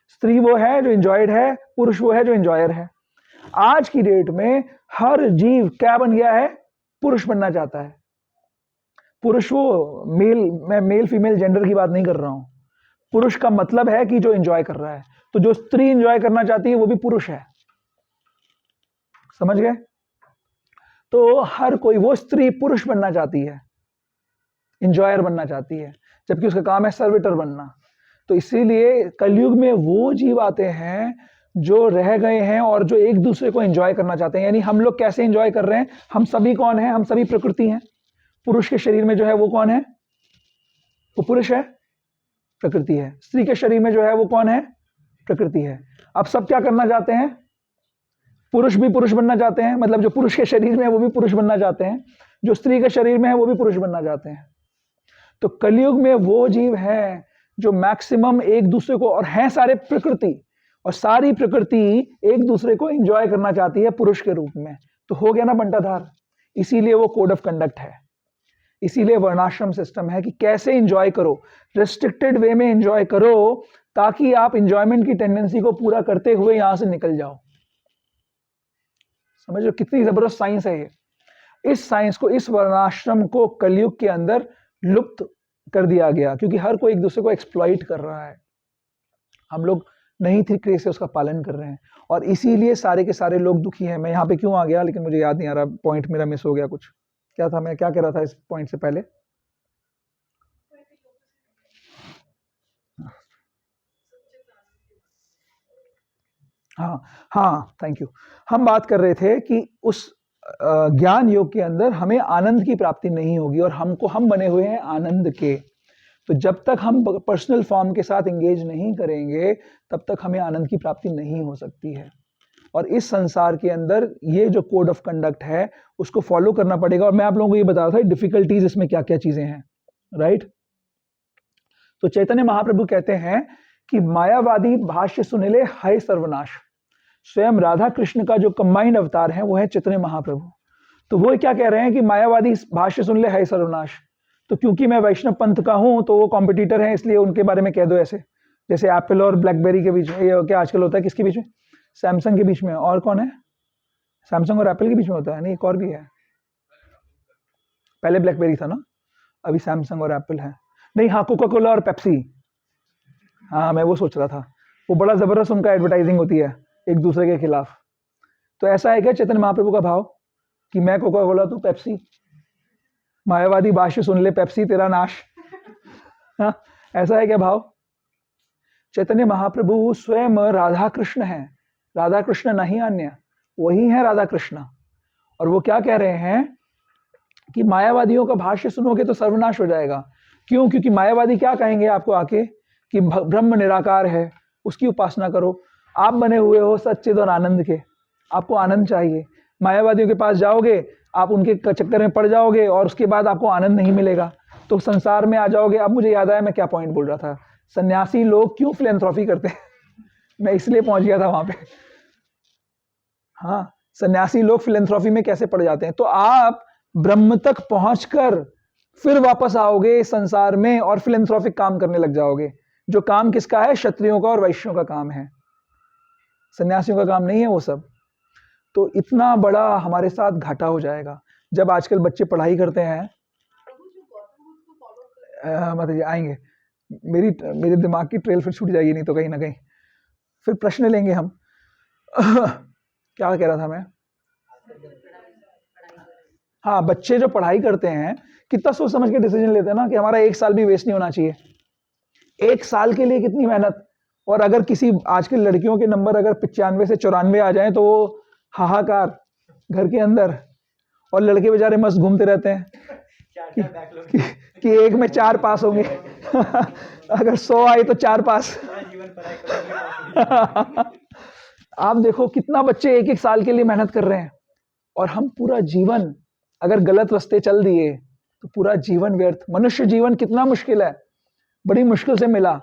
स्त्री वो है जो एंजॉयड है, पुरुष वो है जो एंजॉयर है। आज की डेट में हर जीव क्या बन गया है? पुरुष बनना चाहता है। पुरुष वो मेल, मैं मेल फीमेल जेंडर की बात नहीं कर रहा हूं। पुरुष का मतलब है कि जो एंजॉय कर रहा है। तो जो स्त्री एंजॉय करना चाहती है वो भी पुरुष है। समझ गए? तो हर कोई, वो स्त्री पुरुष बनना चाहती है, एंजॉयर बनना चाहती है, जबकि उसका काम है सर्विटर बनना। तो इसीलिए कलयुग में वो जीव आते हैं जो रह गए हैं और जो एक दूसरे को एंजॉय करना चाहते हैं। यानी हम लोग कैसे एंजॉय कर रहे हैं? हम सभी कौन है? हम सभी प्रकृति हैं। पुरुष के शरीर में जो है वो कौन है? वो पुरुष है, प्रकृति है। स्त्री के शरीर में जो है वो कौन है? प्रकृति है। अब सब क्या करना चाहते हैं? पुरुष भी पुरुष बनना चाहते हैं, मतलब जो पुरुष के शरीर में है वो भी पुरुष बनना चाहते हैं, जो स्त्री के शरीर में है वो भी पुरुष बनना चाहते हैं। तो कलयुग में वो जीव हैं जो मैक्सिमम एक दूसरे को, और हैं सारे प्रकृति, और सारी प्रकृति एक दूसरे को एंजॉय करना चाहती है पुरुष के रूप में। तो हो गया ना बंटाधार। इसीलिए वो कोड ऑफ कंडक्ट है, इसीलिए वर्णाश्रम सिस्टम है कि कैसे एंजॉय करो, रिस्ट्रिक्टेड वे में एंजॉय करो, ताकि आप इंजॉयमेंट की टेंडेंसी को पूरा करते हुए यहां से निकल जाओ। समझ लो कितनी जबरदस्त साइंस है ये। इस साइंस को, इस वर्णाश्रम को कलयुग के अंदर लुप्त कर दिया गया, क्योंकि हर कोई एक दूसरे को एक्सप्लॉइट कर रहा है। हम लोग नई तरीके से उसका पालन कर रहे हैं और इसीलिए सारे के सारे लोग दुखी हैं। मैं यहाँ पे क्यों आ गया लेकिन मुझे याद नहीं आ रहा, पॉइंट मेरा मिस हो गया कुछ। क्या था, मैं क्या कह रहा था इस पॉइंट से पहले? हाँ हाँ, थैंक यू। हम बात कर रहे थे कि उस ज्ञान योग के अंदर हमें आनंद की प्राप्ति नहीं होगी और हम बने हुए हैं आनंद के। तो जब तक हम पर्सनल फॉर्म के साथ एंगेज नहीं करेंगे तब तक हमें आनंद की प्राप्ति नहीं हो सकती है। और इस संसार के अंदर ये जो कोड ऑफ कंडक्ट है उसको फॉलो करना पड़ेगा। और मैं आप लोगों को ये बता रहा था डिफिकल्टीज इसमें क्या क्या चीजें हैं, राइट? तो चैतन्य महाप्रभु कहते हैं कि मायावादी भाष्य सुनिले हाय सर्वनाश। स्वयं राधा कृष्ण का जो कंबाइंड अवतार है वो है चैतन्य महाप्रभु। तो वो क्या कह रहे हैं कि मायावादी भाष्य सुन ले हाय सर्वनाश। तो क्योंकि मैं वैष्णव पंथ का हूं तो वो कॉम्पिटिटर हैं, इसलिए उनके बारे में कह दो ऐसे, जैसे एप्पल और ब्लैकबेरी के बीच में, ये क्या आजकल होता है, किसके बीच में? सैमसंग के बीच में। और कौन है? सैमसंग और एप्पल के बीच में होता है, नहीं एक और भी है। पहले ब्लैकबेरी था ना, अभी सैमसंग और एप्पल है। नहीं, हाँ, कोका कोला और पेप्सी। हाँ, मैं वो सोच रहा था। वो बड़ा जबरदस्त उनका एडवर्टाइजिंग होती है एक दूसरे के खिलाफ। तो ऐसा है क्या चैतन्य महाप्रभु का भाव कि मैं कोका कोला तू पेप्सी? मायावादी भाष्य सुन ले पेप्सी तेरा नाश। हाँ, ऐसा है क्या भाव? चैतन्य महाप्रभु स्वयं राधा कृष्ण है, राधा कृष्ण नहीं अन्य, वही है राधा कृष्ण। और वो क्या कह रहे हैं कि मायावादियों का भाष्य सुनोगे तो सर्वनाश हो जाएगा। क्यों? क्योंकि मायावादी क्या कहेंगे आपको आके कि ब्रह्म निराकार है, उसकी उपासना करो। आप बने हुए हो सच्चिद और आनंद के, आपको आनंद चाहिए। मायावादियों के पास जाओगे, आप उनके चक्कर में पड़ जाओगे और उसके बाद आपको आनंद नहीं मिलेगा, तो संसार में आ जाओगे। अब मुझे याद आया मैं क्या पॉइंट बोल रहा था। सन्यासी लोग क्यों फिलैंथ्रोपी करते हैं? मैं इसलिए पहुंच गया था वहां पे। हाँ, सन्यासी लोग फिलैंथ्रोपी में कैसे पड़ जाते हैं। तो आप ब्रह्म तक पहुंचकर फिर वापस आओगे इस संसार में और फिलैंथ्रोपिक काम करने लग जाओगे, जो काम किसका है? क्षत्रियों का और वैश्यों का काम है, सन्यासियों का काम नहीं है वो सब। तो इतना बड़ा हमारे साथ घाटा हो जाएगा जब आजकल बच्चे पढ़ाई करते हैं। मतलब ये आएंगे, मेरे दिमाग की ट्रेल फिर छूट जाएगी नहीं तो कहीं ना कहीं फिर प्रश्न लेंगे हम। क्या कह रहा था मैं? हाँ, बच्चे जो पढ़ाई करते हैं कितना सोच समझ के डिसीजन लेते हैं ना कि हमारा एक साल भी वेस्ट नहीं होना चाहिए। एक साल के लिए कितनी मेहनत। और अगर किसी आज के लड़कियों के नंबर अगर 95 से 94 आ जाए तो वो हाहाकार घर के अंदर, और लड़के बेचारे मस्त घूमते रहते हैं कि एक में 4 पास होंगे। अगर 100 आए तो 4 पास। आप देखो कितना बच्चे एक एक साल के लिए मेहनत कर रहे हैं और हम पूरा जीवन अगर गलत रास्ते चल दिए तो पूरा जीवन व्यर्थ। मनुष्य जीवन कितना मुश्किल है, बड़ी मुश्किल से मिला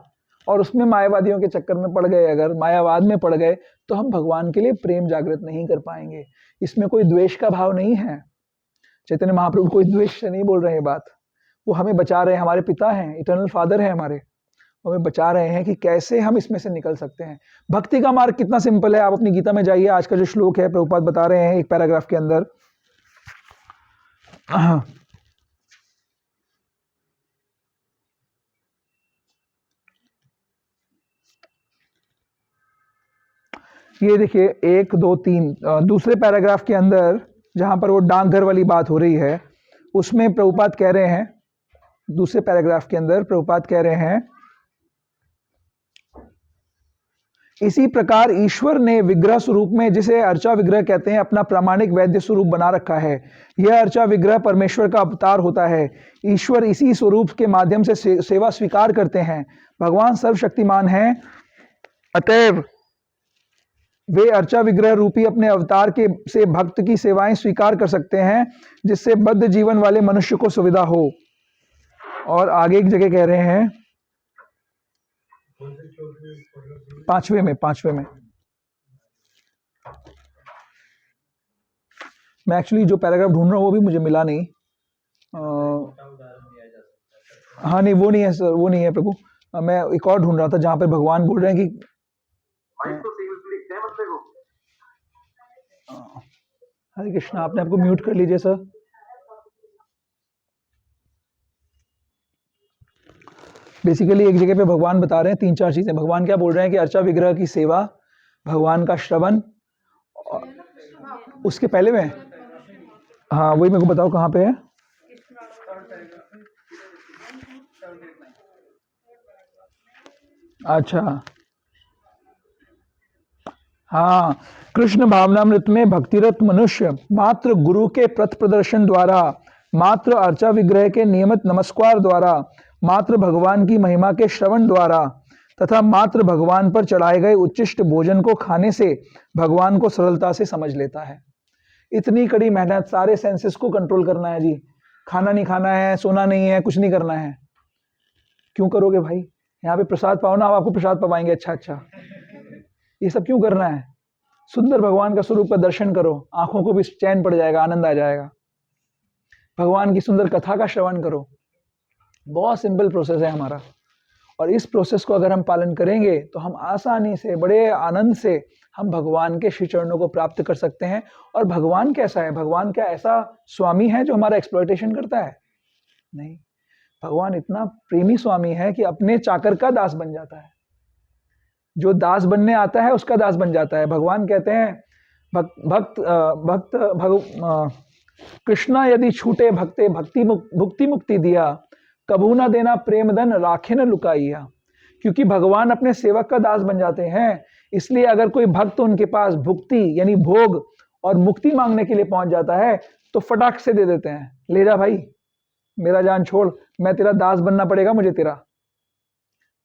और उसमें मायावादियों के चक्कर में पड़ गए, अगर मायावाद में पड़ गए तो हम भगवान के लिए प्रेम जागृत नहीं कर पाएंगे। इसमें कोई द्वेष का भाव नहीं है। चैतन्य महाप्रभु कोई द्वेष से नहीं बोल रहे हैं बात, वो हमें बचा रहे हैं, हमारे पिता हैं, इटर्नल फादर हैं हमारे, हमें बचा रहे हैं कि कैसे हम इसमें से निकल सकते हैं। भक्ति का मार्ग कितना सिंपल है, आप अपनी गीता में जाइए, आज का जो श्लोक है प्रभुपाद बता रहे हैं एक पैराग्राफ के अंदर। ये देखिए 1 2 3 दूसरे पैराग्राफ के अंदर जहां पर वो डाकघर वाली बात हो रही है उसमें प्रभुपाद कह रहे हैं, दूसरे पैराग्राफ के अंदर प्रभुपाद कह रहे हैं, इसी प्रकार ईश्वर ने विग्रह स्वरूप में, जिसे अर्चा विग्रह कहते हैं, अपना प्रामाणिक वैद्य स्वरूप बना रखा है। यह अर्चा विग्रह परमेश्वर का अवतार होता है। ईश्वर इसी स्वरूप के माध्यम से सेवा स्वीकार करते हैं। भगवान सर्वशक्तिमान हैं, अतएव वे अर्चा विग्रह रूपी अपने अवतार के से भक्त की सेवाएं स्वीकार कर सकते हैं, जिससे बद्ध जीवन वाले मनुष्य को सुविधा हो। और आगे एक जगह कह रहे हैं 5वें में मैं एक्चुअली जो पैराग्राफ ढूंढ रहा हूँ वो भी मुझे मिला नहीं। हाँ नहीं, वो नहीं है सर, वो नहीं है प्रभु। मैं एक और ढूंढ रहा था जहाँ पे भगवान बोल रहे हैं कि हरे कृष्णा, आपने आपको म्यूट कर लीजिए सर। बेसिकली एक जगह पे भगवान बता रहे हैं 3-4 चीजें। भगवान क्या बोल रहे हैं कि अर्चा विग्रह की सेवा, भगवान का श्रवण, उसके पहले में, हाँ वही मेरे को बताओ कहाँ पे है। अच्छा, हाँ, कृष्ण भावनामृत में भक्तिरत मनुष्य मात्र गुरु के पथ प्रदर्शन द्वारा, मात्र अर्चा विग्रह के नियमित नमस्कार द्वारा, मात्र भगवान की महिमा के श्रवण द्वारा तथा मात्र भगवान पर चढ़ाए गए उच्चिष्ट भोजन को खाने से भगवान को सरलता से समझ लेता है। इतनी कड़ी मेहनत, सारे सेंसेस को कंट्रोल करना है जी। खाना नहीं खाना है, सोना नहीं है, कुछ नहीं करना है। क्यों करोगे भाई? यहाँ पे प्रसाद पाओ ना, आप आपको प्रसाद पवाएंगे। अच्छा अच्छा, ये सब क्यों करना है? सुंदर भगवान का स्वरूप का दर्शन करो, आंखों को भी चैन पड़ जाएगा, आनंद आ जाएगा। भगवान की सुंदर कथा का श्रवण करो। बहुत सिंपल प्रोसेस है हमारा, और इस प्रोसेस को अगर हम पालन करेंगे तो हम आसानी से, बड़े आनंद से हम भगवान के श्री चरणों को प्राप्त कर सकते हैं। और भगवान कैसा है? भगवान क्या ऐसा स्वामी है जो हमारा एक्सप्लॉयटेशन करता है? नहीं, भगवान इतना प्रेमी स्वामी है कि अपने चाकर का दास बन जाता है। जो दास बनने आता है उसका दास बन जाता है। भगवान कहते हैं कृष्णा यदि छूटे भक्ते भुक्ति मुक्ति दिया, कबू ना देना प्रेम धन राखे न लुकाइया। क्योंकि भगवान अपने सेवक का दास बन जाते हैं, इसलिए अगर कोई भक्त उनके पास भुक्ति यानी भोग और मुक्ति मांगने के लिए पहुंच जाता है तो फटाक से दे देते हैं, ले जा भाई, मेरा जान छोड़, मैं तेरा दास बनना पड़ेगा मुझे तेरा।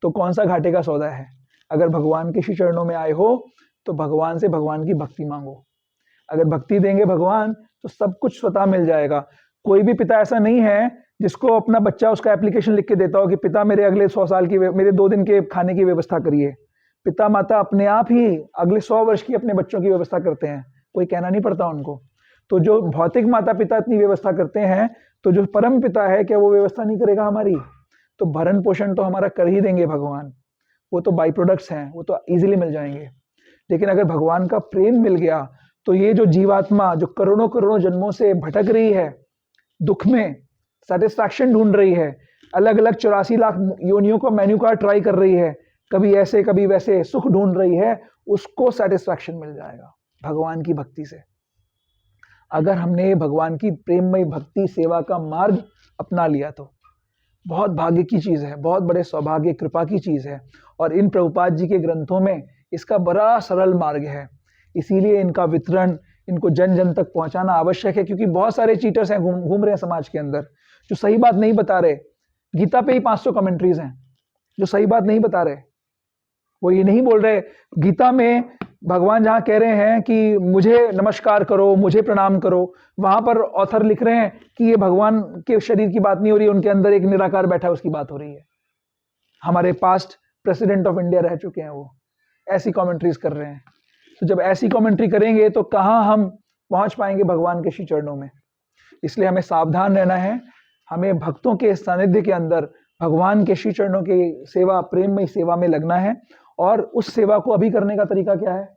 तो कौन सा घाटे का सौदा है? अगर भगवान के श्री चरणों में आए हो तो भगवान से भगवान की भक्ति मांगो। अगर भक्ति देंगे भगवान तो सब कुछ स्वतः मिल जाएगा। कोई भी पिता ऐसा नहीं है जिसको अपना बच्चा उसका एप्लीकेशन लिख के देता हो कि पिता मेरे अगले 100 साल की, मेरे 2 दिन के खाने की व्यवस्था करिए। पिता माता अपने आप ही अगले 100 वर्ष की अपने बच्चों की व्यवस्था करते हैं, कोई कहना नहीं पड़ता उनको। तो जो भौतिक माता पिता इतनी व्यवस्था करते हैं, तो जो परम पिता है क्या वो व्यवस्था नहीं करेगा हमारी? तो भरण पोषण तो हमारा कर ही देंगे भगवान, वो तो बाई प्रोडक्ट्स हैं, वो तो इजीली मिल जाएंगे। लेकिन अगर भगवान का प्रेम मिल गया तो ये जो जीवात्मा जो करोड़ों करोड़ों जन्मों से भटक रही है, दुख में सेटिस्फैक्शन ढूंढ रही है, अलग अलग 84 लाख योनियों का मेन्यू कार्ड ट्राई कर रही है, कभी ऐसे कभी वैसे सुख ढूंढ रही है, उसको सेटिस्फैक्शन मिल जाएगा भगवान की भक्ति से। अगर हमने भगवान की प्रेममय भक्ति सेवा का मार्ग अपना लिया तो बहुत भाग्य की चीज है, बहुत बड़े सौभाग्य कृपा की चीज है। और इन प्रभुपाद जी के ग्रंथों में इसका बड़ा सरल मार्ग है, इसीलिए इनका वितरण, इनको जन जन तक पहुंचाना आवश्यक है। क्योंकि बहुत सारे चीटर्स हैं, घूम रहे हैं समाज के अंदर, जो सही बात नहीं बता रहे। गीता पे ही 500 कमेंट्रीज हैं जो सही बात नहीं बता रहे। वो ये नहीं बोल रहे, गीता में भगवान जहां कह रहे हैं कि मुझे नमस्कार करो, मुझे प्रणाम करो, वहां पर ऑथर लिख रहे हैं कि ये भगवान के शरीर की बात नहीं हो रही है, उनके अंदर एक निराकार बैठा है उसकी बात हो रही है। हमारे पास्ट प्रेसिडेंट ऑफ इंडिया रह चुके हैं, वो ऐसी कमेंट्रीज कर रहे हैं। तो जब ऐसी कमेंट्री करेंगे तो कहाँ हम पहुंच पाएंगे भगवान के श्री चरणों में? इसलिए हमें सावधान रहना है। हमें भक्तों के सानिध्य के अंदर भगवान के श्री चरणों की सेवा, प्रेममय सेवा में लगना है। और उस सेवा को अभी करने का तरीका क्या है?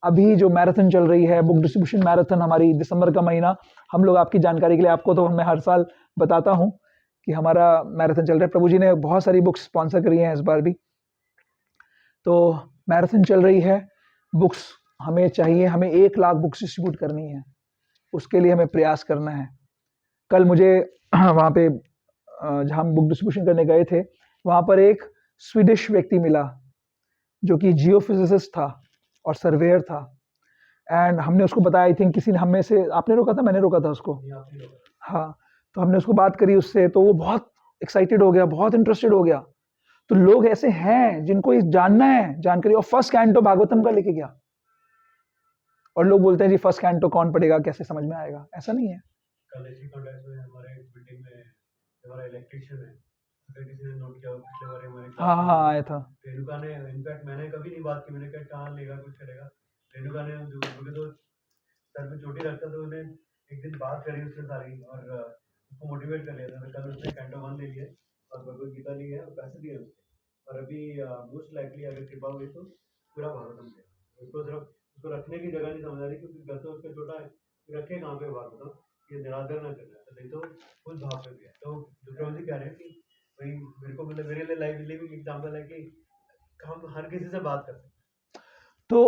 अभी जो मैराथन चल रही है, बुक डिस्ट्रीब्यूशन मैराथन, हमारी दिसंबर का महीना, हम लोग आपकी जानकारी के लिए, आपको तो मैं हर साल बताता हूं कि हमारा मैराथन चल रहा है। प्रभु जी ने बहुत सारी बुक्स स्पॉन्सर करी हैं इस बार भी। तो मैराथन चल रही है, बुक्स हमें चाहिए, हमें 1 लाख बुक्स डिस्ट्रीब्यूट करनी है, उसके लिए हमें प्रयास करना है। कल मुझे वहाँ पे जहाँ हम बुक डिस्ट्रीब्यूशन करने गए थे, वहाँ पर एक स्वीडिश व्यक्ति मिला जो कि जियोफिजिसिस्ट था और सर्वेयर था। एंड हमने उसको बताया, आई थिंक किसी ने हमें से, आपने रोका था, मैंने रोका था उसको, हाँ, तो हमने उसको बात करी उससे, तो वो बहुत एक्साइटेड हो गया, बहुत इंटरेस्टेड हो गया। तो लोग ऐसे हैं जिनको ये जानना है, जानकारी। और फर्स्ट कैंटो भागवतम का लेके गया, और लोग बोलते हैं जी फर्स्ट कैंटो कौन पढ़ेगा, कैसे समझ में आएगा? ऐसा नहीं है। कल इसी कॉन्टेक्स्ट में हमारे बिल्डिंग में हमारा इलेक्ट्रिशियन है, अगर किसी ने नोट किया हो, पिछले बार हमारे हाँ हाँ आया था। रेणुका ने, इनफैक्ट मैंने कभी नहीं बात की, मैंने कहा कहाँ लेगा, कुछ करेगा। रेणुका ने मुझे तो सर पे चोटी रखता, तो उन्हें एक दिन बात करी उससे सारी, और उसको मोटिवेट कर लिया था। तो कल उसने कैंटो 1 ले लिया और भगवद गीता ली है और पैसे दिए उसके, और अभी मोस्ट लाइकली अगर कृपा हुई तो पूरा भागवतम गया। उसको सिर्फ उसको रखने की जगह नहीं समझ आ रही, क्योंकि घर तो उसका छोटा है, रखे कहाँ पे भागवतम, ये निरादर ना करना है, तो नहीं तो उस भाव पे भी है। तो जो प्रभु जी कह रहे हैं कि भाई मेरे को, मतलब मेरे लिए लाइव लिविंग एग्जाम्पल है कि हम हर किसी से बात कर सकते हैं। तो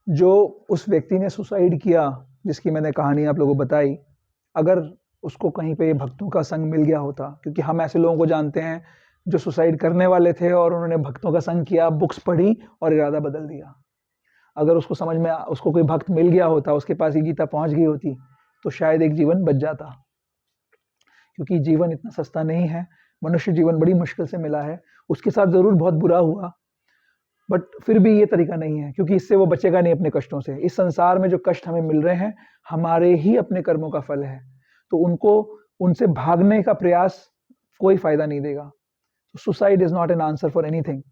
जो उस व्यक्ति ने सुसाइड किया, जिसकी मैंने कहानी आप लोगों को बताई, अगर उसको कहीं पे भक्तों का संग मिल गया होता, क्योंकि हम ऐसे लोगों को जानते हैं जो सुसाइड करने वाले थे और उन्होंने भक्तों का संग किया, बुक्स पढ़ी और इरादा बदल दिया। अगर उसको समझ में उसको कोई भक्त मिल गया होता, उसके पास ये गीता पहुंच गई होती, तो शायद एक जीवन बच जाता। क्योंकि जीवन इतना सस्ता नहीं है, मनुष्य जीवन बड़ी मुश्किल से मिला है। उसके साथ ज़रूर बहुत बुरा हुआ, बट फिर भी ये तरीका नहीं है, क्योंकि इससे वो बचेगा नहीं अपने कष्टों से। इस संसार में जो कष्ट हमें मिल रहे हैं, हमारे ही अपने कर्मों का फल है, तो उनको उनसे भागने का प्रयास कोई फायदा नहीं देगा। तो suicide is not an answer for anything,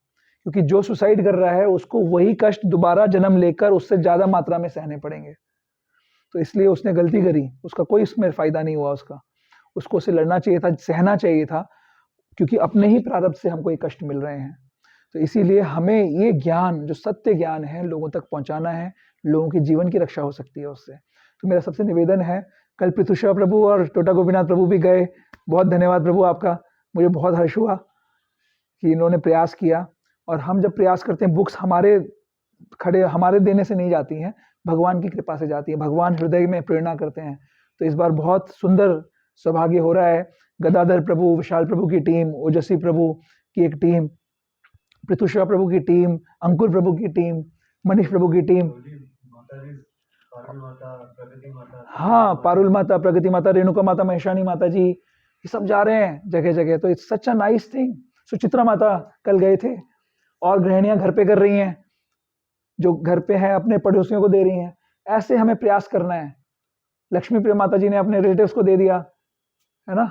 क्योंकि जो सुसाइड कर रहा है उसको वही कष्ट दोबारा जन्म लेकर उससे ज़्यादा मात्रा में सहने पड़ेंगे। तो इसलिए उसने गलती करी, उसका कोई इसमें फायदा नहीं हुआ। उसको उसे लड़ना चाहिए था, सहना चाहिए था, क्योंकि अपने ही प्रारब्ध से हमको ये कष्ट मिल रहे हैं। तो इसीलिए हमें ये ज्ञान, जो सत्य ज्ञान है, लोगों तक पहुंचाना है। लोगों के जीवन की रक्षा हो सकती है उससे। तो मेरा सबसे निवेदन है, कल पृथुषा प्रभु और टोटा गोपीनाथ प्रभु भी गए, बहुत धन्यवाद प्रभु आपका। मुझे बहुत हर्ष हुआ कि इन्होंने प्रयास किया। और हम जब प्रयास करते हैं, बुक्स हमारे देने से नहीं जाती हैं, भगवान की कृपा से जाती है। भगवान हृदय में प्रेरणा करते हैं। तो इस बार बहुत सुंदर सौभाग्य हो रहा है। गदाधर प्रभु, विशाल प्रभु की टीम, ओजस्वी प्रभु की एक टीम, पृथुषा प्रभु की टीम, अंकुर प्रभु की टीम, मनीष प्रभु की टीम, हाँ, पारुल माता, प्रगति माता, रेणुका माता, महेशानी माता जी, ये सब जा रहे हैं जगह जगह। तो it's such a nice thing. Suchitra माता कल गए थे, और गृहिणियां घर पे कर रही हैं, जो घर पे हैं अपने पड़ोसियों को दे रही हैं। ऐसे हमें प्रयास करना है। लक्ष्मी प्रिया माता जी ने अपने रिलेटिव्स को दे दिया, है ना।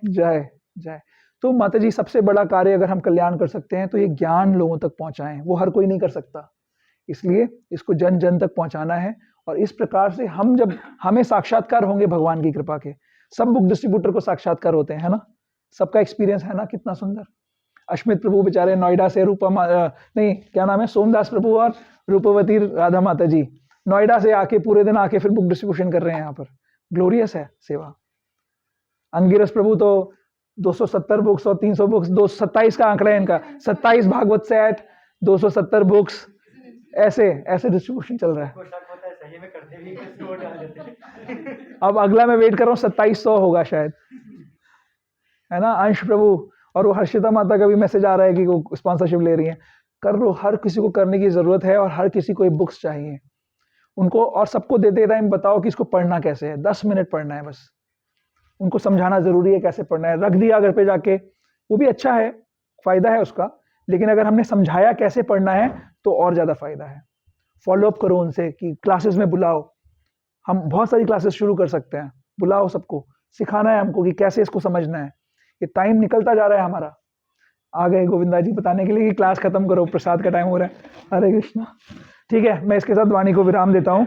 जय जय। तो माता जी, सबसे बड़ा कार्य अगर हम कल्याण कर सकते हैं तो ये ज्ञान लोगों तक पहुंचाएं। वो हर कोई नहीं कर सकता, इसलिए इसको जन जन तक पहुंचाना है। और इस प्रकार से हमें साक्षात्कार होंगे भगवान की कृपा के। सब बुक डिस्ट्रीब्यूटर को साक्षात्कार होते हैं, है ना। सबका एक्सपीरियंस है ना, कितना सुंदर। अश्मित प्रभु बेचारे नोएडा से, नहीं क्या नाम है, सोमदास प्रभु और रूपवती राधा माता जी नोएडा से आके पूरे दिन आके फिर बुक डिस्ट्रीब्यूशन कर रहे हैं यहाँ पर। ग्लोरियस है सेवा। अंगिरस प्रभु तो 270 बुक्स और 300 बुक्स, 227 का आंकड़ा है इनका, 27 भागवत सेट, 270 बुक्स, ऐसे डिस्ट्रीब्यूशन चल रहा है। अब अगला मैं वेट कर रहा हूँ, 2700 होगा शायद, है ना। अंश प्रभु और वो हर्षिता माता का भी मैसेज आ रहा है कि वो स्पॉन्सरशिप ले रही है। कर लो, हर किसी को करने की जरूरत है, और हर किसी को ये बुक्स चाहिए उनको। और सबको देते टाइम बताओ कि इसको पढ़ना कैसे है। 10 मिनट पढ़ना है बस। उनको समझाना जरूरी है कैसे पढ़ना है। रख दिया घर पे जाके, वो भी अच्छा है, फायदा है उसका, लेकिन अगर हमने समझाया कैसे पढ़ना है तो और ज्यादा फायदा है। फॉलो अप करो उनसे, कि क्लासेस में बुलाओ। हम बहुत सारी क्लासेस शुरू कर सकते हैं, बुलाओ सबको, सिखाना है हमको कि कैसे इसको समझना है। ये टाइम निकलता जा रहा है हमारा। आ गए गोविंदा जी बताने के लिए कि क्लास खत्म करो, प्रसाद का टाइम हो रहा है। हरे कृष्णा। ठीक है, मैं इसके साथ वाणी को विराम देता हूँ।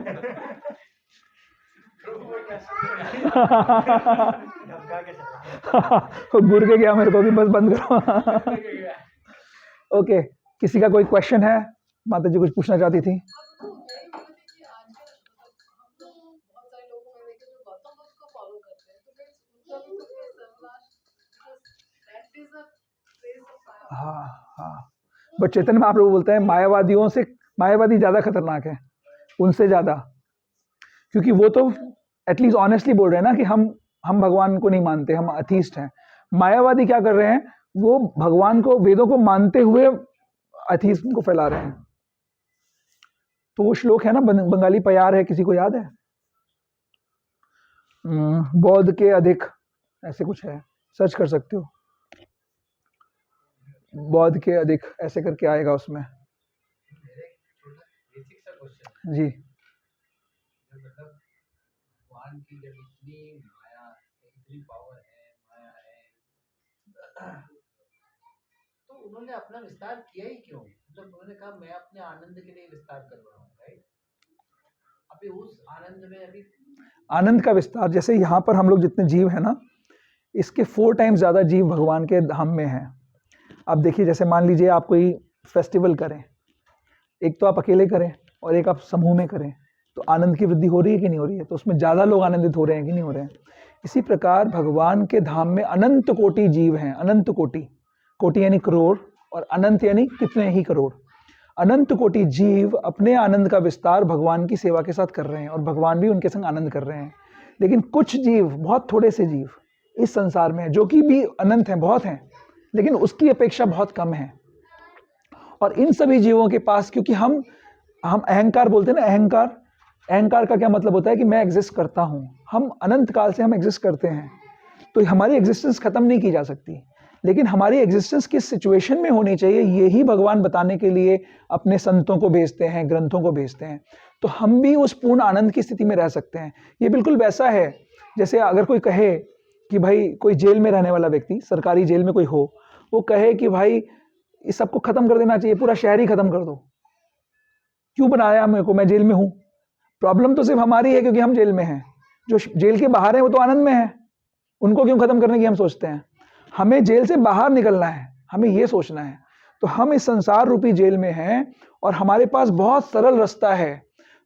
गुर के गया मेरे को भी, बस बंद करो। ओके, किसी का कोई क्वेश्चन है? माता जी कुछ पूछना चाहती थी। हाँ हाँ, बट चैतन्य महाप्रभु बोलते हैं मायावादी ज्यादा खतरनाक है उनसे ज्यादा, क्योंकि वो तो एटलीस्ट ऑनेस्टली बोल रहे हैं ना कि हम भगवान को नहीं मानते, हम अथीस्ट हैं। मायावादी क्या कर रहे हैं, वो भगवान को, वेदों को मानते हुए अथीज्म को फैला रहे हैं। तो वो श्लोक है ना, बंगाली प्यार है, किसी को याद है? बौद्ध के अधिक, ऐसे कुछ है, सर्च कर सकते हो। बौद्ध के अधिक ऐसे करके आएगा उसमें। जी, मतलब भगवान की जब इतनी माया, इतनी पावर है, माया है, तो उन्होंने अपना विस्तार किया ही क्यों? मतलब उन्होंने कहा मैं अपने आनंद के लिए विस्तार कर रहा हूँ, राइट? अभी उस आनंद में अभी आनंद का विस्तार, जैसे यहाँ पर हम लोग जितने जीव है ना, इसके 4 टाइम्स ज़्यादा जीव भगवान के धाम में हैं। अब देखिए, जैसे मान लीजिए आप कोई फेस्टिवल करें, एक तो आप अकेले करें और एक आप समूह में करें, तो आनंद की वृद्धि हो रही है कि नहीं हो रही है? तो उसमें ज़्यादा लोग आनंदित हो रहे हैं कि नहीं हो रहे हैं? इसी प्रकार भगवान के धाम में अनंत कोटि जीव हैं, अनंत कोटि, कोटि यानी करोड़ और अनंत यानी कितने ही करोड़। अनंत कोटि जीव अपने आनंद का विस्तार भगवान की सेवा के साथ कर रहे हैं और भगवान भी उनके संग आनंद कर रहे हैं। लेकिन कुछ जीव, बहुत थोड़े से जीव इस संसार में हैं, जो कि भी अनंत हैं, बहुत हैं, लेकिन उसकी अपेक्षा बहुत कम है। और इन सभी जीवों के पास, क्योंकि हम अहंकार बोलते हैं ना, अहंकार का क्या मतलब होता है कि मैं एग्जिस्ट करता हूँ। हम अनंत काल से हम एग्जिस्ट करते हैं, तो हमारी एग्जिस्टेंस खत्म नहीं की जा सकती, लेकिन हमारी एग्जिस्टेंस किस सिचुएशन में होनी चाहिए यही भगवान बताने के लिए अपने संतों को भेजते हैं, ग्रंथों को भेजते हैं। तो हम भी उस पूर्ण आनंद की स्थिति में रह सकते हैं। ये बिल्कुल वैसा है जैसे अगर कोई कहे कि भाई, कोई जेल में रहने वाला व्यक्ति, सरकारी जेल में कोई हो, वो कहे कि भाई इस सबको खत्म कर देना चाहिए, पूरा शहर ही खत्म कर दो। क्यों बनाया मेरे को, मैं जेल में हूँ। प्रॉब्लम तो सिर्फ हमारी है क्योंकि हम जेल में हैं। जो जेल के बाहर हैं वो तो आनंद में हैं, उनको क्यों खत्म करने की हम सोचते हैं। हमें जेल से बाहर निकलना है, हमें ये सोचना है। तो हम इस संसार रूपी जेल में हैं और हमारे पास बहुत सरल रास्ता है।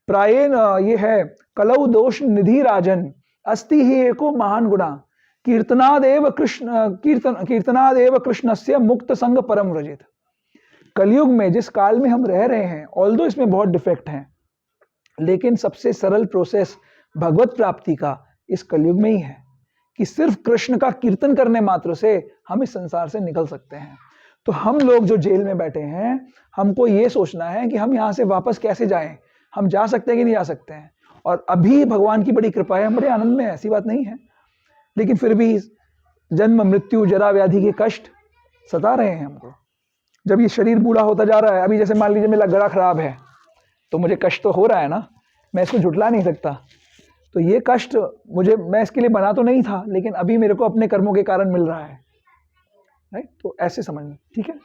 प्रायेण ये है, कलौ दोष निधि राजन अस्ति ही एको महान गुणा कीर्तनादेव कृष्णस्य मुक्त संग परम व्रजित। कलयुग में, जिस काल में हम रह रहे हैं, ऑल्दो इसमें बहुत डिफेक्ट हैं, लेकिन सबसे सरल प्रोसेस भगवत प्राप्ति का इस कलयुग में ही है कि सिर्फ कृष्ण का कीर्तन करने मात्र से हम इस संसार से निकल सकते हैं। तो हम लोग जो जेल में बैठे हैं, हमको ये सोचना है कि हम यहाँ से वापस कैसे जाएं, हम जा सकते हैं कि नहीं जा सकते हैं। और अभी भगवान की बड़ी कृपा है, हम बड़े आनंद में है, ऐसी बात नहीं है, लेकिन फिर भी जन्म मृत्यु जरा व्याधि के कष्ट सता रहे हैं हमको। जब ये शरीर बूढ़ा होता जा रहा है, अभी जैसे मान लीजिए मेरा गला खराब है, तो मुझे कष्ट तो हो रहा है ना, मैं इसको झुठला नहीं सकता। तो ये कष्ट मुझे, मैं इसके लिए बना तो नहीं था, लेकिन अभी मेरे को अपने कर्मों के कारण मिल रहा है, राइट? तो ऐसे समझना, ठीक है?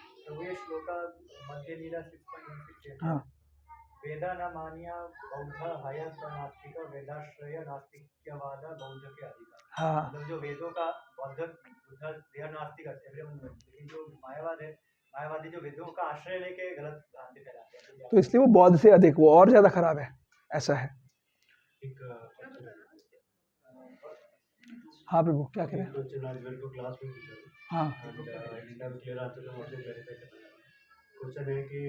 हाँ, वेदा न मानिया बौद्ध हय नास्तिक वेदाश्रय नास्तिक्यवाद बौद्ध के अधिकार। हाँ, मतलब जो वेदों का बौद्ध बुद्ध यह नास्तिक है, लेकिन जो मायावाद है, मायावादी जो वेदों का आश्रय लेके गलत भ्रांति फैलाते हैं, तो इसलिए वो बौद्ध से अधिक, वो और ज्यादा खराब है, ऐसा है। एक हाँ प्रभु, क्या कह रहे हैं? क्लास में पूछा, हाँ, क्लियर आंसर तो मुझे वेरीफाई करना है। क्वेश्चन है कि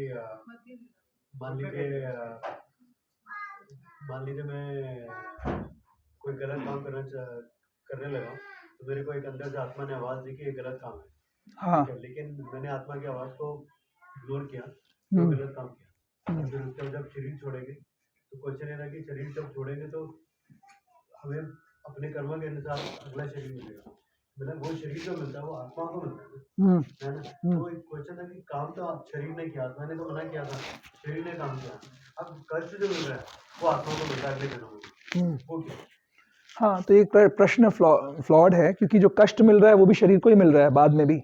मान लीजिए मैं कोई गलत काम करने लगा, तो मेरे को एक अंदर से आत्मा ने आवाज दी कि ये गलत काम है। हाँ, लेकिन मैंने आत्मा की आवाज को इग्नोर किया, तो गलत काम किया। फिर उसके बाद जब शरीर छोड़ेंगे, तो क्वेश्चन ये था कि शरीर जब छोड़ेंगे तो हमें अपने कर्म के अनुसार अगला शरीर मिलेगा, मतलब वो शरीर जो मिलता है वो आत्मा को मिलता है ना। तो एक क्वेश्चन था कि काम तो शरीर ने किया, आत्मा ने तो मना किया था, शरीर ने काम किया, अब कष्ट जो मिल रहा है वो आत्मा को मिलता है अगले जन्म में, वो क्या? हाँ, तो एक प्रश्न फ्लॉड है, क्योंकि जो कष्ट मिल रहा है वो भी शरीर को ही मिल रहा है बाद में भी,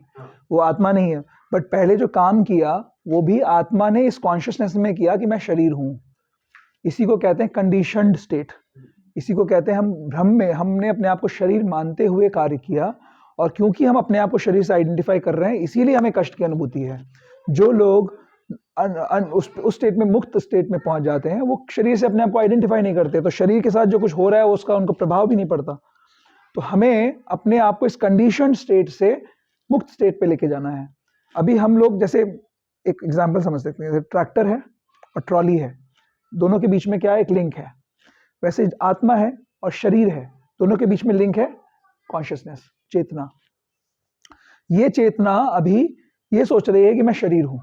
वो आत्मा नहीं है। बट पहले जो काम किया वो भी आत्मा ने इस कॉन्शियसनेस में किया कि मैं शरीर हूँ। इसी को कहते हैं कंडीशनड स्टेट, इसी को कहते हैं हम भ्रम में हमने अपने आप को शरीर मानते हुए कार्य किया, और क्योंकि हम अपने आप को शरीर से आइडेंटिफाई कर रहे हैं, इसीलिए हमें कष्ट की अनुभूति है। जो लोग उस स्टेट में, मुक्त स्टेट में पहुंच जाते हैं, वो शरीर से अपने आप को आइडेंटिफाई नहीं करते, तो शरीर के साथ जो कुछ हो रहा है उसका उनको प्रभाव भी नहीं पड़ता। तो हमें अपने आप को इस कंडीशन स्टेट से मुक्त स्टेट पे लेके जाना है। अभी हम लोग जैसे एक एग्जांपल समझ सकते हैं, जैसे ट्रैक्टर है और ट्रॉली है, दोनों के बीच में क्या है? एक लिंक है। वैसे आत्मा है और शरीर है, दोनों के बीच में लिंक है कॉन्शियसनेस, चेतना। ये चेतना अभी ये सोच रही है कि मैं शरीर हूं,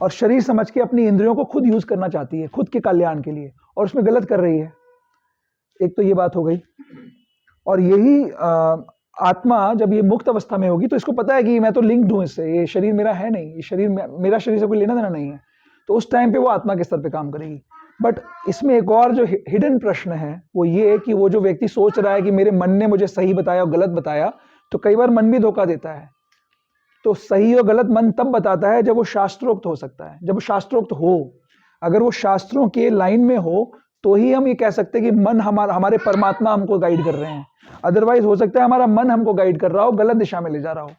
और शरीर समझ के अपनी इंद्रियों को खुद यूज करना चाहती है, खुद के कल्याण के लिए, और उसमें गलत कर रही है। एक तो ये बात हो गई। और यही आत्मा जब ये मुक्त अवस्था में होगी तो इसको पता है कि मैं तो लिंक्ड हूं इससे, ये शरीर मेरा है नहीं, ये शरीर मेरा शरीर से कोई लेना देना नहीं है, तो उस टाइम पे वो आत्मा के स्तर पे काम करेगी। बट इसमें एक और जो हिडन प्रश्न है वो ये है कि वो जो व्यक्ति सोच रहा है कि मेरे मन ने मुझे सही बताया और गलत बताया, तो कई बार मन भी धोखा देता है। तो सही और गलत मन तब बताता है जब वो शास्त्रोक्त हो सकता है, जब वो शास्त्रोक्त हो। अगर वो शास्त्रों के लाइन में हो तो ही हम ये कह सकते हैं कि मन हमारे परमात्मा हमको गाइड कर रहे हैं। अदरवाइज हो सकता है हमारा मन हमको गाइड कर रहा हो, गलत दिशा में ले जा रहा हो।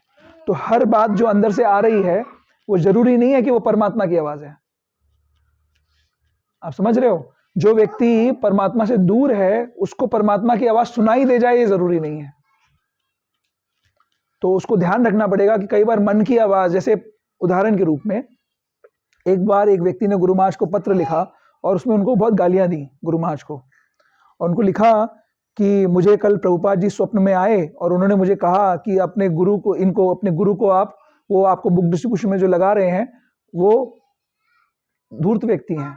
तो हर बात जो अंदर से आ रही है वो जरूरी नहीं है कि वो परमात्मा की आवाज है। आप समझ रहे हो? जो व्यक्ति परमात्मा से दूर है उसको परमात्मा की आवाज सुनाई दे जाए ये जरूरी नहीं है। तो उसको ध्यान रखना पड़ेगा कि कई बार मन की आवाज, जैसे उदाहरण के रूप में एक बार एक व्यक्ति ने गुरु महाराज को पत्र लिखा और उसमें उनको बहुत गालियां दी गुरु महाराज को, और उनको लिखा कि मुझे कल प्रभुपाद जी स्वप्न में आए और उन्होंने मुझे कहा कि अपने गुरु को आप वो आपको बुक डिस्ट्रीब्यूशन में जो लगा रहे हैं वो धूर्त व्यक्ति हैं,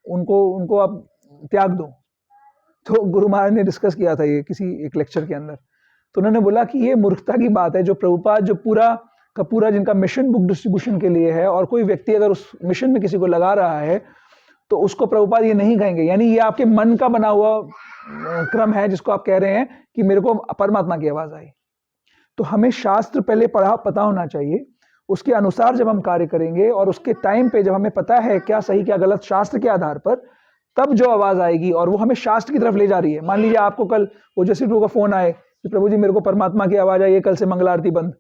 उनको आप त्याग दो। तो गुरु महाराज ने डिस्कस किया था ये किसी एक लेक्चर के अंदर, तो उन्होंने बोला कि ये मूर्खता की बात है। जो प्रभुपाद जो पूरा का पूरा जिनका मिशन बुक डिस्ट्रीब्यूशन के लिए है, और कोई व्यक्ति अगर उस मिशन में किसी को लगा रहा है तो उसको प्रभुपाद ये नहीं कहेंगे। यानी ये आपके मन का बना हुआ क्रम है जिसको आप कह रहे हैं कि मेरे को परमात्मा की आवाज आई। तो हमें शास्त्र पहले पता होना चाहिए, उसके अनुसार जब हम कार्य करेंगे और उसके टाइम पे जब हमें पता है क्या सही क्या गलत शास्त्र के आधार पर, तब जो आवाज आएगी और वो हमें शास्त्र की तरफ ले जा रही है। मान लीजिए आपको कल ओजस्वी प्रभु का फोन आए कि प्रभु जी मेरे को परमात्मा की आवाज आई है, कल से मंगल आरती बंद,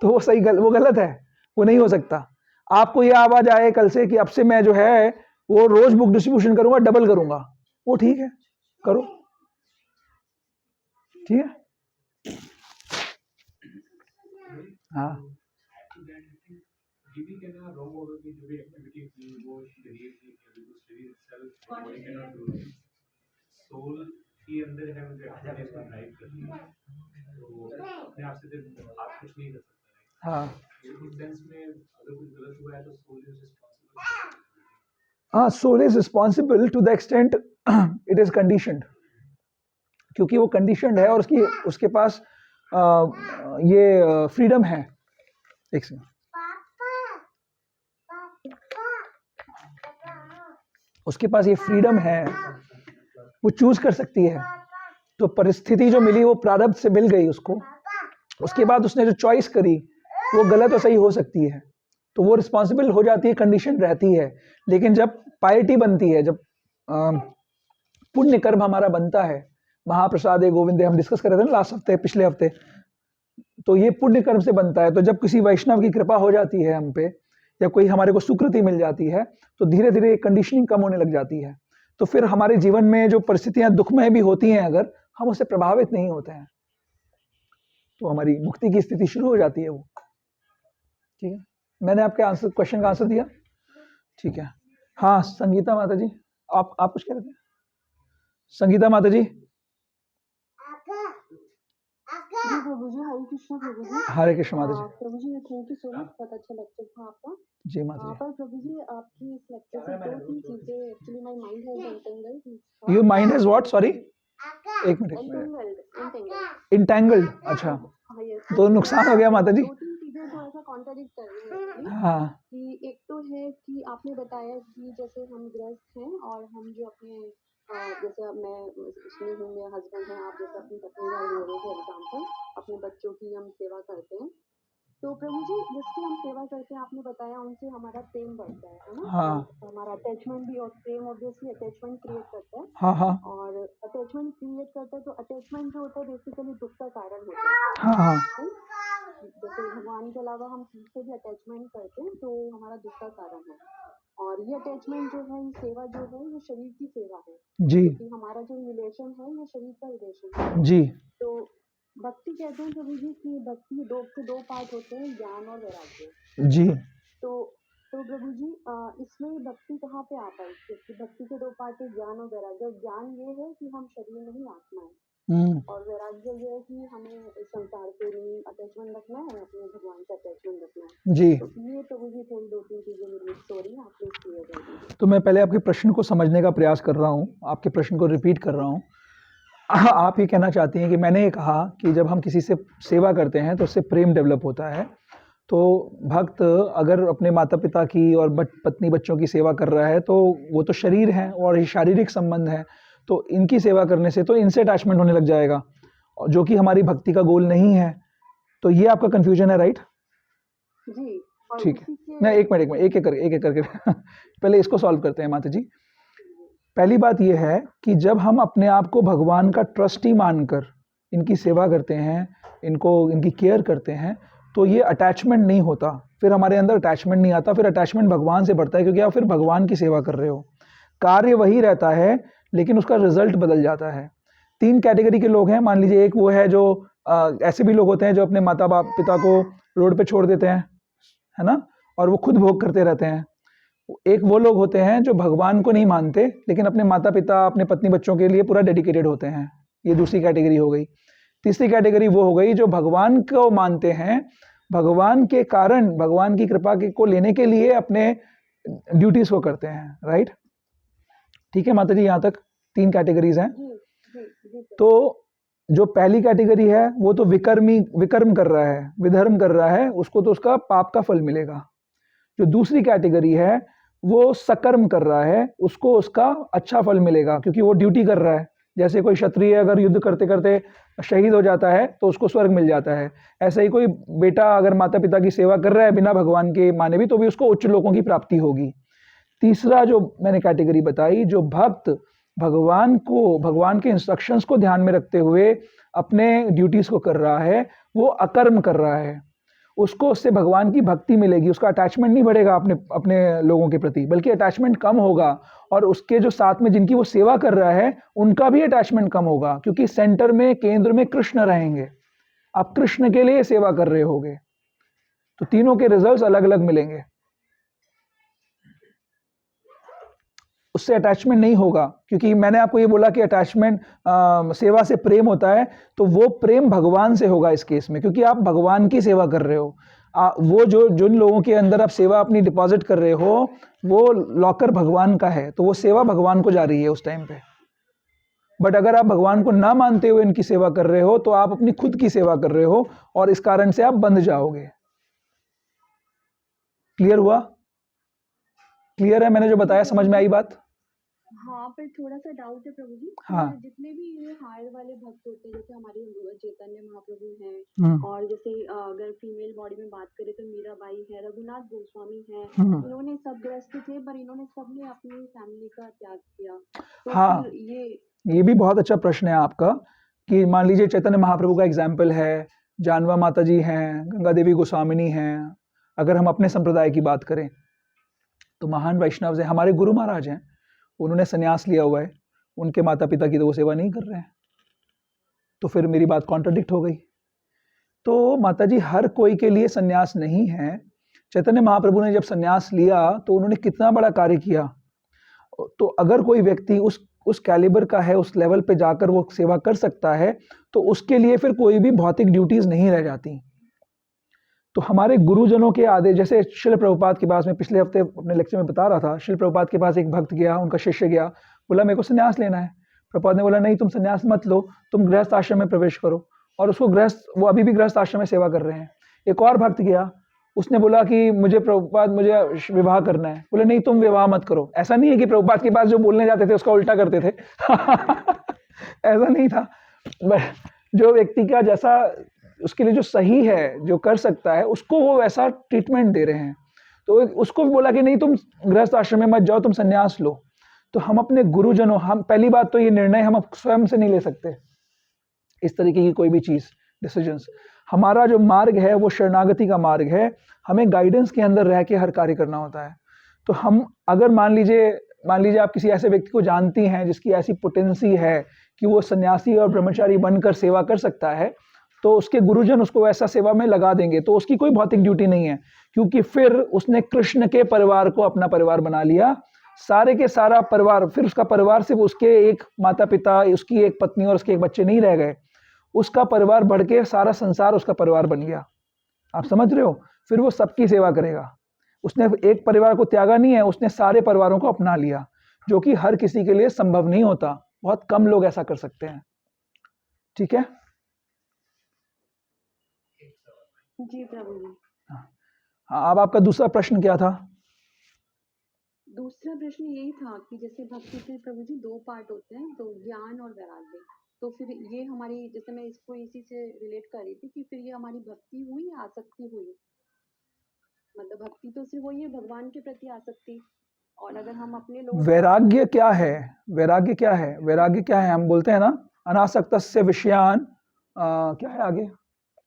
तो वो सही वो गलत है, वो नहीं हो सकता। आपको ये आवाज आए कल से कि अब से मैं जो है वो रोज बुक डिस्ट्रीब्यूशन करूंगा, डबल करूंगा, वो ठीक है, करो, ठीक है। हाँ ये भी कहना रॉन्ग होगा कि जो भी एक्टिविटी की वो शरीर की बिल्कुल शरीर self body can not do, soul के अंदर है मुझे एक्टिविटीज को ड्राइव करनी है, तो अपने आप से तो आप कुछ नहीं कर सकते। हाँ इस सेंस में अगर कुछ गलत हुआ है तो सोल इज रिस्पांसिबल। हाँ, soul is responsible to the extent it is conditioned, क्योंकि वो कंडीशनड है और उसके पास ये फ्रीडम है। एक सेकंड, उसके पास ये फ्रीडम है, वो चूज कर सकती है। तो परिस्थिति जो मिली वो प्रारब्ध से मिल गई उसको, उसके बाद उसने जो चॉइस करी वो गलत और सही हो सकती है, तो वो रिस्पॉन्सिबल हो जाती है, कंडीशन रहती है। लेकिन जब पायटी बनती है, जब पुण्य कर्म हमारा बनता है, महाप्रसादे गोविंदे हम डिस्कस कर रहे थे ना लास्ट हफ्ते, पिछले हफ्ते, तो ये पुण्य कर्म से बनता है। तो जब किसी वैष्णव की कृपा हो जाती है हम पे, या कोई हमारे को सुकृति मिल जाती है, तो धीरे धीरे कंडीशनिंग कम होने लग जाती है। तो फिर हमारे जीवन में जो परिस्थितियां दुखमय भी होती हैं, अगर हम उससे प्रभावित नहीं होते हैं, तो हमारी मुक्ति की स्थिति शुरू हो जाती है वो। ठीक है, मैंने आपके क्वेश्चन का आंसर दिया? ठीक है। हाँ संगीता माता जी, आप कुछ कह रहे थे? संगीता माता जी। प्रभु जी, हरे कृष्ण प्रभु जी। हरे कृष्ण माता जी। प्रभु जी थैंक यू सो मच, बहुत अच्छा लेक्चर था आपका। जी माता जी। पर प्रभु जी आपकी इस लेक्चर से दो तीन चीजें, actually my mind has entangled. Your mind has what? Sorry, एक मिनट। इंटेंगल्ड, अच्छा, तो नुकसान हो गया माता जी। दो तीन चीजें तो ऐसा कॉन्ट्राडिक्ट कर रही है हाँ कि एक तो है कि आपने बताया कि जैसे हम गृहस्थ हैं और हम जो अपने जैसे अब मैं उसमें हूँ, मेरे हस्बैंड हैं, आप जैसे अपनी पत्नी का ले रहे थे एग्जाम्पल, अपने बच्चों की हम सेवा करते हैं, तो प्रभु जी जिसकी हम सेवा करते हैं, आपने बताया उनसे हमारा प्रेम बढ़ता है ना। हाँ हमारा अटैचमेंट भी, और प्रेम ऑब्वियसली अटैचमेंट क्रिएट करता है। हाँ हाँ और अटैचमेंट क्रिएट करता है, तो अटैचमेंट जो होता है बेसिकली दुख का कारण होता है। हाँ हाँ जैसे भगवान के अलावा हम किससे भी अटैचमेंट करते हैं तो हमारा दुख का कारण है। और ये अटैचमेंट जो है, ये सेवा जो है, ये शरीर की सेवा है, जी क्योंकि हमारा जो रिलेशन है ये शरीर का रिलेशन है। जी तो भक्ति कहते हैं प्रभु जी कि भक्ति दो पार्ट होते हैं, ज्ञान और वैराग्य। जी। तो प्रभु जी इसमें भक्ति कहाँ पे आता है? क्योंकि भक्ति के दो पार्ट है, ज्ञान और वैराग्य। ज्ञान ये है कि हम शरीर नहीं आत्मा है, और वैराग्य ये है कि हमें संसार से नहीं अटैचमेंट रखना है, अपने भगवान से अटैचमेंट रखना है। जी। तो ये प्रभु जी थोड़ी दो तीन चीजें मेरी मिक्स हो रही है, आप प्लीज क्लियर कर दीजिए। तो मैं पहले आपके प्रश्न को समझने का प्रयास कर रहा हूँ, आपके प्रश्न को रिपीट कर रहा हूँ। आप ये कहना चाहती हैं कि मैंने ये कहा कि जब हम किसी से सेवा करते हैं तो उससे प्रेम डेवलप होता है। तो भक्त अगर अपने माता पिता की और पत्नी बच्चों की सेवा कर रहा है तो वो तो शरीर है और ये शारीरिक संबंध है, तो इनकी सेवा करने से तो इनसे अटैचमेंट होने लग जाएगा, जो कि हमारी भक्ति का गोल नहीं है। तो ये आपका कंफ्यूजन है, राइट? जी। और ठीक है, उसी के नहीं एक मिनट एक एक करके पहले इसको सॉल्व करते हैं माता जी। पहली बात यह है कि जब हम अपने आप को भगवान का ट्रस्टी मानकर इनकी सेवा करते हैं, इनको इनकी केयर करते हैं, तो ये अटैचमेंट नहीं होता, फिर हमारे अंदर अटैचमेंट नहीं आता, फिर अटैचमेंट भगवान से बढ़ता है, क्योंकि आप फिर भगवान की सेवा कर रहे हो। कार्य वही रहता है लेकिन उसका रिजल्ट बदल जाता है। 3 कैटेगरी के लोग हैं, मान लीजिए एक वो है जो ऐसे भी लोग होते हैं जो अपने माता बाप पिता को रोड पे छोड़ देते हैं, है ना, और वो खुद भोग करते रहते हैं। एक वो लोग होते हैं जो भगवान को नहीं मानते लेकिन अपने माता पिता अपने पत्नी बच्चों के लिए पूरा डेडिकेटेड होते हैं, ये दूसरी कैटेगरी हो गई। तीसरी कैटेगरी वो हो गई जो भगवान को मानते हैं, भगवान के कारण भगवान की कृपा को लेने के लिए अपने ड्यूटीज को करते हैं, राइट। ठीक है माता जी, यहाँ तक 3 कैटेगरीज हैं। जी जी सर। तो जो पहली कैटेगरी है वो तो विकर्म कर रहा है, विधर्म कर रहा है, उसको तो उसका पाप का फल मिलेगा। जो दूसरी कैटेगरी है वो सकर्म कर रहा है, उसको उसका अच्छा फल मिलेगा क्योंकि वो ड्यूटी कर रहा है। जैसे कोई क्षत्रिय अगर युद्ध करते करते शहीद हो जाता है तो उसको स्वर्ग मिल जाता है, ऐसे ही कोई बेटा अगर माता पिता की सेवा कर रहा है बिना भगवान के माने भी, तो भी उसको उच्च लोकों की प्राप्ति होगी। तीसरा जो मैंने कैटेगरी बताई, जो भक्त भगवान के इंस्ट्रक्शंस को ध्यान में रखते हुए अपने ड्यूटीज को कर रहा है, वो अकर्म कर रहा है, उसको उससे भगवान की भक्ति मिलेगी, उसका अटैचमेंट नहीं बढ़ेगा अपने अपने लोगों के प्रति, बल्कि अटैचमेंट कम होगा, और उसके जो साथ में जिनकी वो सेवा कर रहा है उनका भी अटैचमेंट कम होगा, क्योंकि सेंटर में केंद्र में कृष्ण रहेंगे, आप कृष्ण के लिए सेवा कर रहे होगे, तो तीनों के रिजल्ट्स अलग अलग मिलेंगे। उससे अटैचमेंट नहीं होगा, क्योंकि मैंने आपको ये बोला कि अटैचमेंट सेवा से प्रेम होता है, तो वो प्रेम भगवान से होगा इस केस में, क्योंकि आप भगवान की सेवा कर रहे हो। वो जो जिन लोगों के अंदर आप सेवा अपनी डिपॉजिट कर रहे हो वो लॉकर भगवान का है, तो वो सेवा भगवान को जा रही है उस टाइम पे। बट अगर आप भगवान को ना मानते हुए इनकी सेवा कर रहे हो तो आप अपनी खुद की सेवा कर रहे हो और इस कारण से आप बंध जाओगे। क्लियर हुआ? क्लियर है मैंने जो बताया, समझ में आई बात? हाँ, पर थोड़ा सा डाउट है प्रभु जी। हाँ। जितने भी ये हायर वाले भक्त होते हैं, जैसे हमारे चैतन्य महाप्रभु हैं, हम्म, और जैसे अगर फीमेल बॉडी में बात करें तो मीराबाई है, रघुनाथ गोस्वामी है, हम्म। इन्होंने सब गृहस्थ थे पर इन्होंने सबने अपनी फैमिली का त्याग किया। तो हाँ, फिर ये भी बहुत अच्छा प्रश्न है आपका, कि मान लीजिए चैतन्य महाप्रभु का एग्जाम्पल है, जानवा माता जी हैं, गंगा देवी गोस्वामिनी हैं। अगर हम अपने संप्रदाय की बात करें तो महान वैष्णव हैं, हमारे गुरु महाराज हैं, उन्होंने संन्यास लिया हुआ है, उनके माता पिता की तो वो सेवा नहीं कर रहे हैं, तो फिर मेरी बात कॉन्ट्रडिक्ट हो गई। तो माता जी हर कोई के लिए संन्यास नहीं है। चैतन्य महाप्रभु ने जब संन्यास लिया तो उन्होंने कितना बड़ा कार्य किया। तो अगर कोई व्यक्ति उस कैलिबर का है, उस लेवल पे जाकर वो सेवा कर सकता है, तो उसके लिए फिर कोई भी भौतिक ड्यूटीज नहीं रह जाती। तो हमारे गुरुजनों के आदेश, जैसे शिल प्रभुपाद के पास, में पिछले हफ्ते अपने लेक्चर में बता रहा था, शिल प्रभुपाद के पास एक भक्त गया, उनका शिष्य गया, बोला मेरे को संन्यास लेना है। प्रभुपाद ने बोला नहीं, तुम संन्यास मत लो, तुम गृहस्थ आश्रम में प्रवेश करो, और उसको वो अभी भी गृहस्थ आश्रम में सेवा कर रहे हैं। एक और भक्त गया, उसने बोला कि मुझे प्रभुपाद मुझे विवाह करना है, बोले नहीं तुम विवाह मत करो। ऐसा नहीं है कि प्रभुपाद के पास जो बोलने जाते थे उसका उल्टा करते थे ऐसा नहीं था, बट जो व्यक्ति का जैसा उसके लिए जो सही है, जो कर सकता है, उसको वो वैसा ट्रीटमेंट दे रहे हैं। तो उसको भी बोला कि नहीं तुम गृहस्थ आश्रम में मत जाओ, तुम संन्यास लो। तो हम अपने गुरुजनों, हम पहली बात तो ये निर्णय हम स्वयं से नहीं ले सकते, इस तरीके की कोई भी चीज डिसीजंस। हमारा जो मार्ग है वो शरणागति का मार्ग है, हमें गाइडेंस के अंदर रह के हर कार्य करना होता है। तो हम अगर मान लीजिए आप किसी ऐसे व्यक्ति को जानती हैं जिसकी ऐसी पोटेंसी है कि वो सन्यासी और ब्रह्मचारी बनकर सेवा कर सकता है, तो उसके गुरुजन उसको ऐसा सेवा में लगा देंगे, तो उसकी कोई भौतिक ड्यूटी नहीं है, क्योंकि फिर उसने कृष्ण के परिवार को अपना परिवार बना लिया। सारे के सारा परिवार, फिर उसका परिवार सिर्फ उसके एक माता पिता, उसकी एक पत्नी और उसके एक बच्चे नहीं रह गए, उसका परिवार बढ़ के सारा संसार उसका परिवार बन गया। आप समझ रहे हो? फिर वो सबकी सेवा करेगा। उसने एक परिवार को त्यागा नहीं है, उसने सारे परिवारों को अपना लिया, जो कि हर किसी के लिए संभव नहीं होता, बहुत कम लोग ऐसा कर सकते हैं। ठीक है? जी प्रभु जी। हाँ, अब आपका दूसरा प्रश्न क्या था? दूसरा प्रश्न यही था कि जैसे भक्ति के प्रभु जी 2 पार्ट होते हैं, तो ज्ञान और वैराग्य। तो फिर ये हमारी, जैसे मैं इसको इसी से रिलेट कर रही थी कि फिर ये हमारी भक्ति हुई या आसक्ति हुई? मतलब भक्ति तो सिर्फ वही है, भगवान के प्रति आसक्ति। और अगर हम अपने लोगों वैराग्य क्या है? वैराग्य क्या है? वैराग्य क्या है? हम बोलते हैं ना, अनासक्तस्य विषयान, क्या है आगे,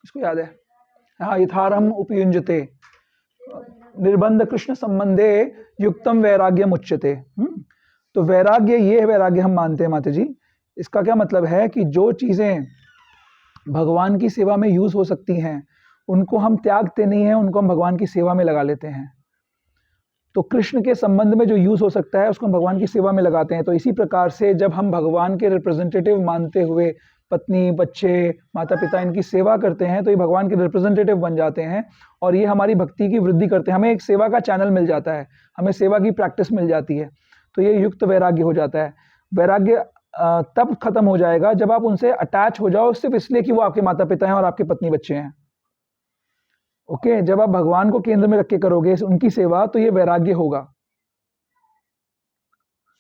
इसको याद है? हाँ, यथारम उपयुंजते निर्बंध कृष्ण संबंधे युक्तम वैराग्यम उच्यते। तो वैराग्य, ये वैराग्य हम मानते हैं माता जी। इसका क्या मतलब है कि जो चीजें भगवान की सेवा में यूज हो सकती हैं उनको हम त्यागते नहीं हैं, उनको हम भगवान की सेवा में लगा लेते हैं। तो कृष्ण के संबंध में जो यूज हो सकता है उसको हम भगवान की सेवा में लगाते हैं। तो इसी प्रकार से जब हम भगवान के रिप्रेजेंटेटिव मानते हुए पत्नी, बच्चे, माता पिता इनकी सेवा करते हैं तो ये भगवान के रिप्रेजेंटेटिव बन जाते हैं और ये हमारी भक्ति की वृद्धि करते हैं। हमें एक सेवा का चैनल मिल जाता है, हमें सेवा की प्रैक्टिस मिल जाती है। तो ये युक्त वैराग्य हो जाता है। वैराग्य तब खत्म हो जाएगा जब आप उनसे अटैच हो जाओ सिर्फ इसलिए कि वो आपके माता पिता हैं और आपके पत्नी बच्चे हैं। ओके, जब आप भगवान को केंद्र में रख के करोगे उनकी सेवा तो ये वैराग्य होगा।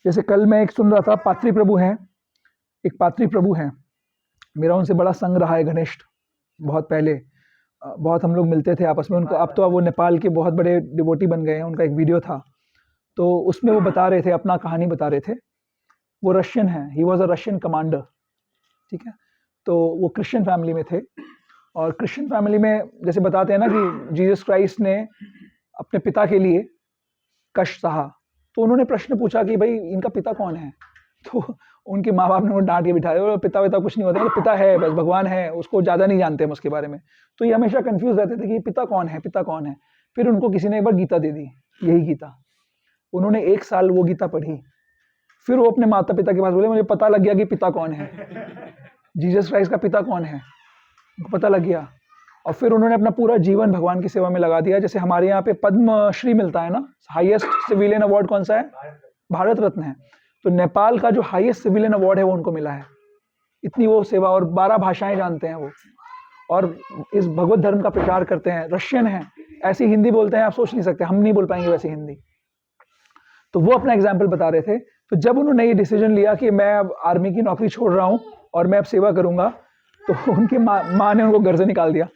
जैसे कल मैं एक सुन रहा था, पात्री प्रभु हैं, एक पात्री प्रभु हैं, मेरा उनसे बड़ा संग रहा है घनिष्ठ। बहुत पहले बहुत हम लोग मिलते थे आपस में। उनका अब तो वो नेपाल के बहुत बड़े डिवोटी बन गए हैं। उनका एक वीडियो था तो उसमें वो बता रहे थे, अपना कहानी बता रहे थे। वो रशियन है, he was a Russian commander, ठीक है। तो वो क्रिश्चियन फैमिली में थे और क्रिश्चियन फैमिली में जैसे बताते हैं ना कि जीसस क्राइस्ट ने अपने पिता के लिए कष्ट सहा, तो उन्होंने प्रश्न पूछा कि भाई इनका पिता कौन है। तो उनके माँ बाप ने उन्हें डांट के बिठाया, और पिता कुछ नहीं होता, मतलब पिता है बस, भगवान है, उसको ज़्यादा नहीं जानते हम उसके बारे में। तो ये हमेशा कंफ्यूज रहते थे कि पिता कौन है, पिता कौन है। फिर उनको किसी ने एक बार गीता दे दी, यही गीता। उन्होंने 1 साल वो गीता पढ़ी, फिर वो अपने माता पिता के पास बोले मुझे पता लग गया कि पिता कौन है, जीसस क्राइस्ट का पिता कौन है, उनको पता लग गया। और फिर उन्होंने अपना पूरा जीवन भगवान की सेवा में लगा दिया। जैसे हमारे यहाँ पे पद्म श्री मिलता है ना, हाईएस्ट सिविलियन अवार्ड कौन सा है? भारत रत्न है। तो नेपाल का जो हाईएस्ट सिविलियन अवार्ड है वो उनको मिला है। इतनी वो सेवा, और 12 भाषाएं जानते हैं वो, और इस भगवत धर्म का प्रचार करते हैं। रशियन है, ऐसी हिंदी बोलते हैं आप सोच नहीं सकते, हम नहीं बोल पाएंगे वैसी हिंदी। तो वो अपना एग्जाम्पल बता रहे थे। तो जब उन्होंने ये डिसीजन लिया कि मैं अब आर्मी की नौकरी छोड़ रहा हूँ और मैं अब सेवा करूंगा, तो उनकी माँ ने उनको घर से निकाल दिया।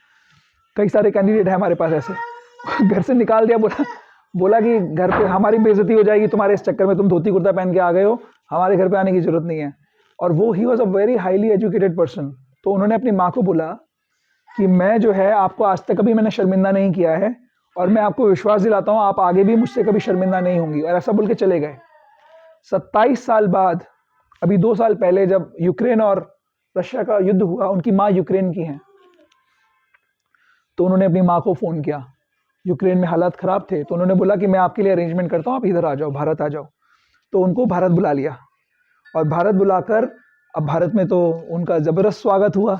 कई सारे कैंडिडेट हैं हमारे पास ऐसे, घर से निकाल दिया। बोला कि घर पे हमारी बेइज्जती हो जाएगी तुम्हारे इस चक्कर में, तुम धोती कुर्ता पहन के आ गए हो, हमारे घर पे आने की जरूरत नहीं है। और वो he was a very highly educated person. तो उन्होंने अपनी माँ को बोला कि मैं जो है आपको आज तक कभी मैंने शर्मिंदा नहीं किया है, और मैं आपको विश्वास दिलाता हूँ आप आगे भी मुझसे कभी शर्मिंदा नहीं होंगी। और ऐसा बोल के चले गए। 27 साल बाद, अभी 2 साल पहले जब यूक्रेन और रशिया का युद्ध हुआ, उनकी माँ यूक्रेन की हैं, तो उन्होंने अपनी माँ को फ़ोन किया। यूक्रेन में हालात ख़राब थे, तो उन्होंने बोला कि मैं आपके लिए अरेंजमेंट करता हूँ, आप इधर आ जाओ, भारत आ जाओ। तो उनको भारत बुला लिया, और भारत बुलाकर अब भारत में तो उनका ज़बरदस्त स्वागत हुआ।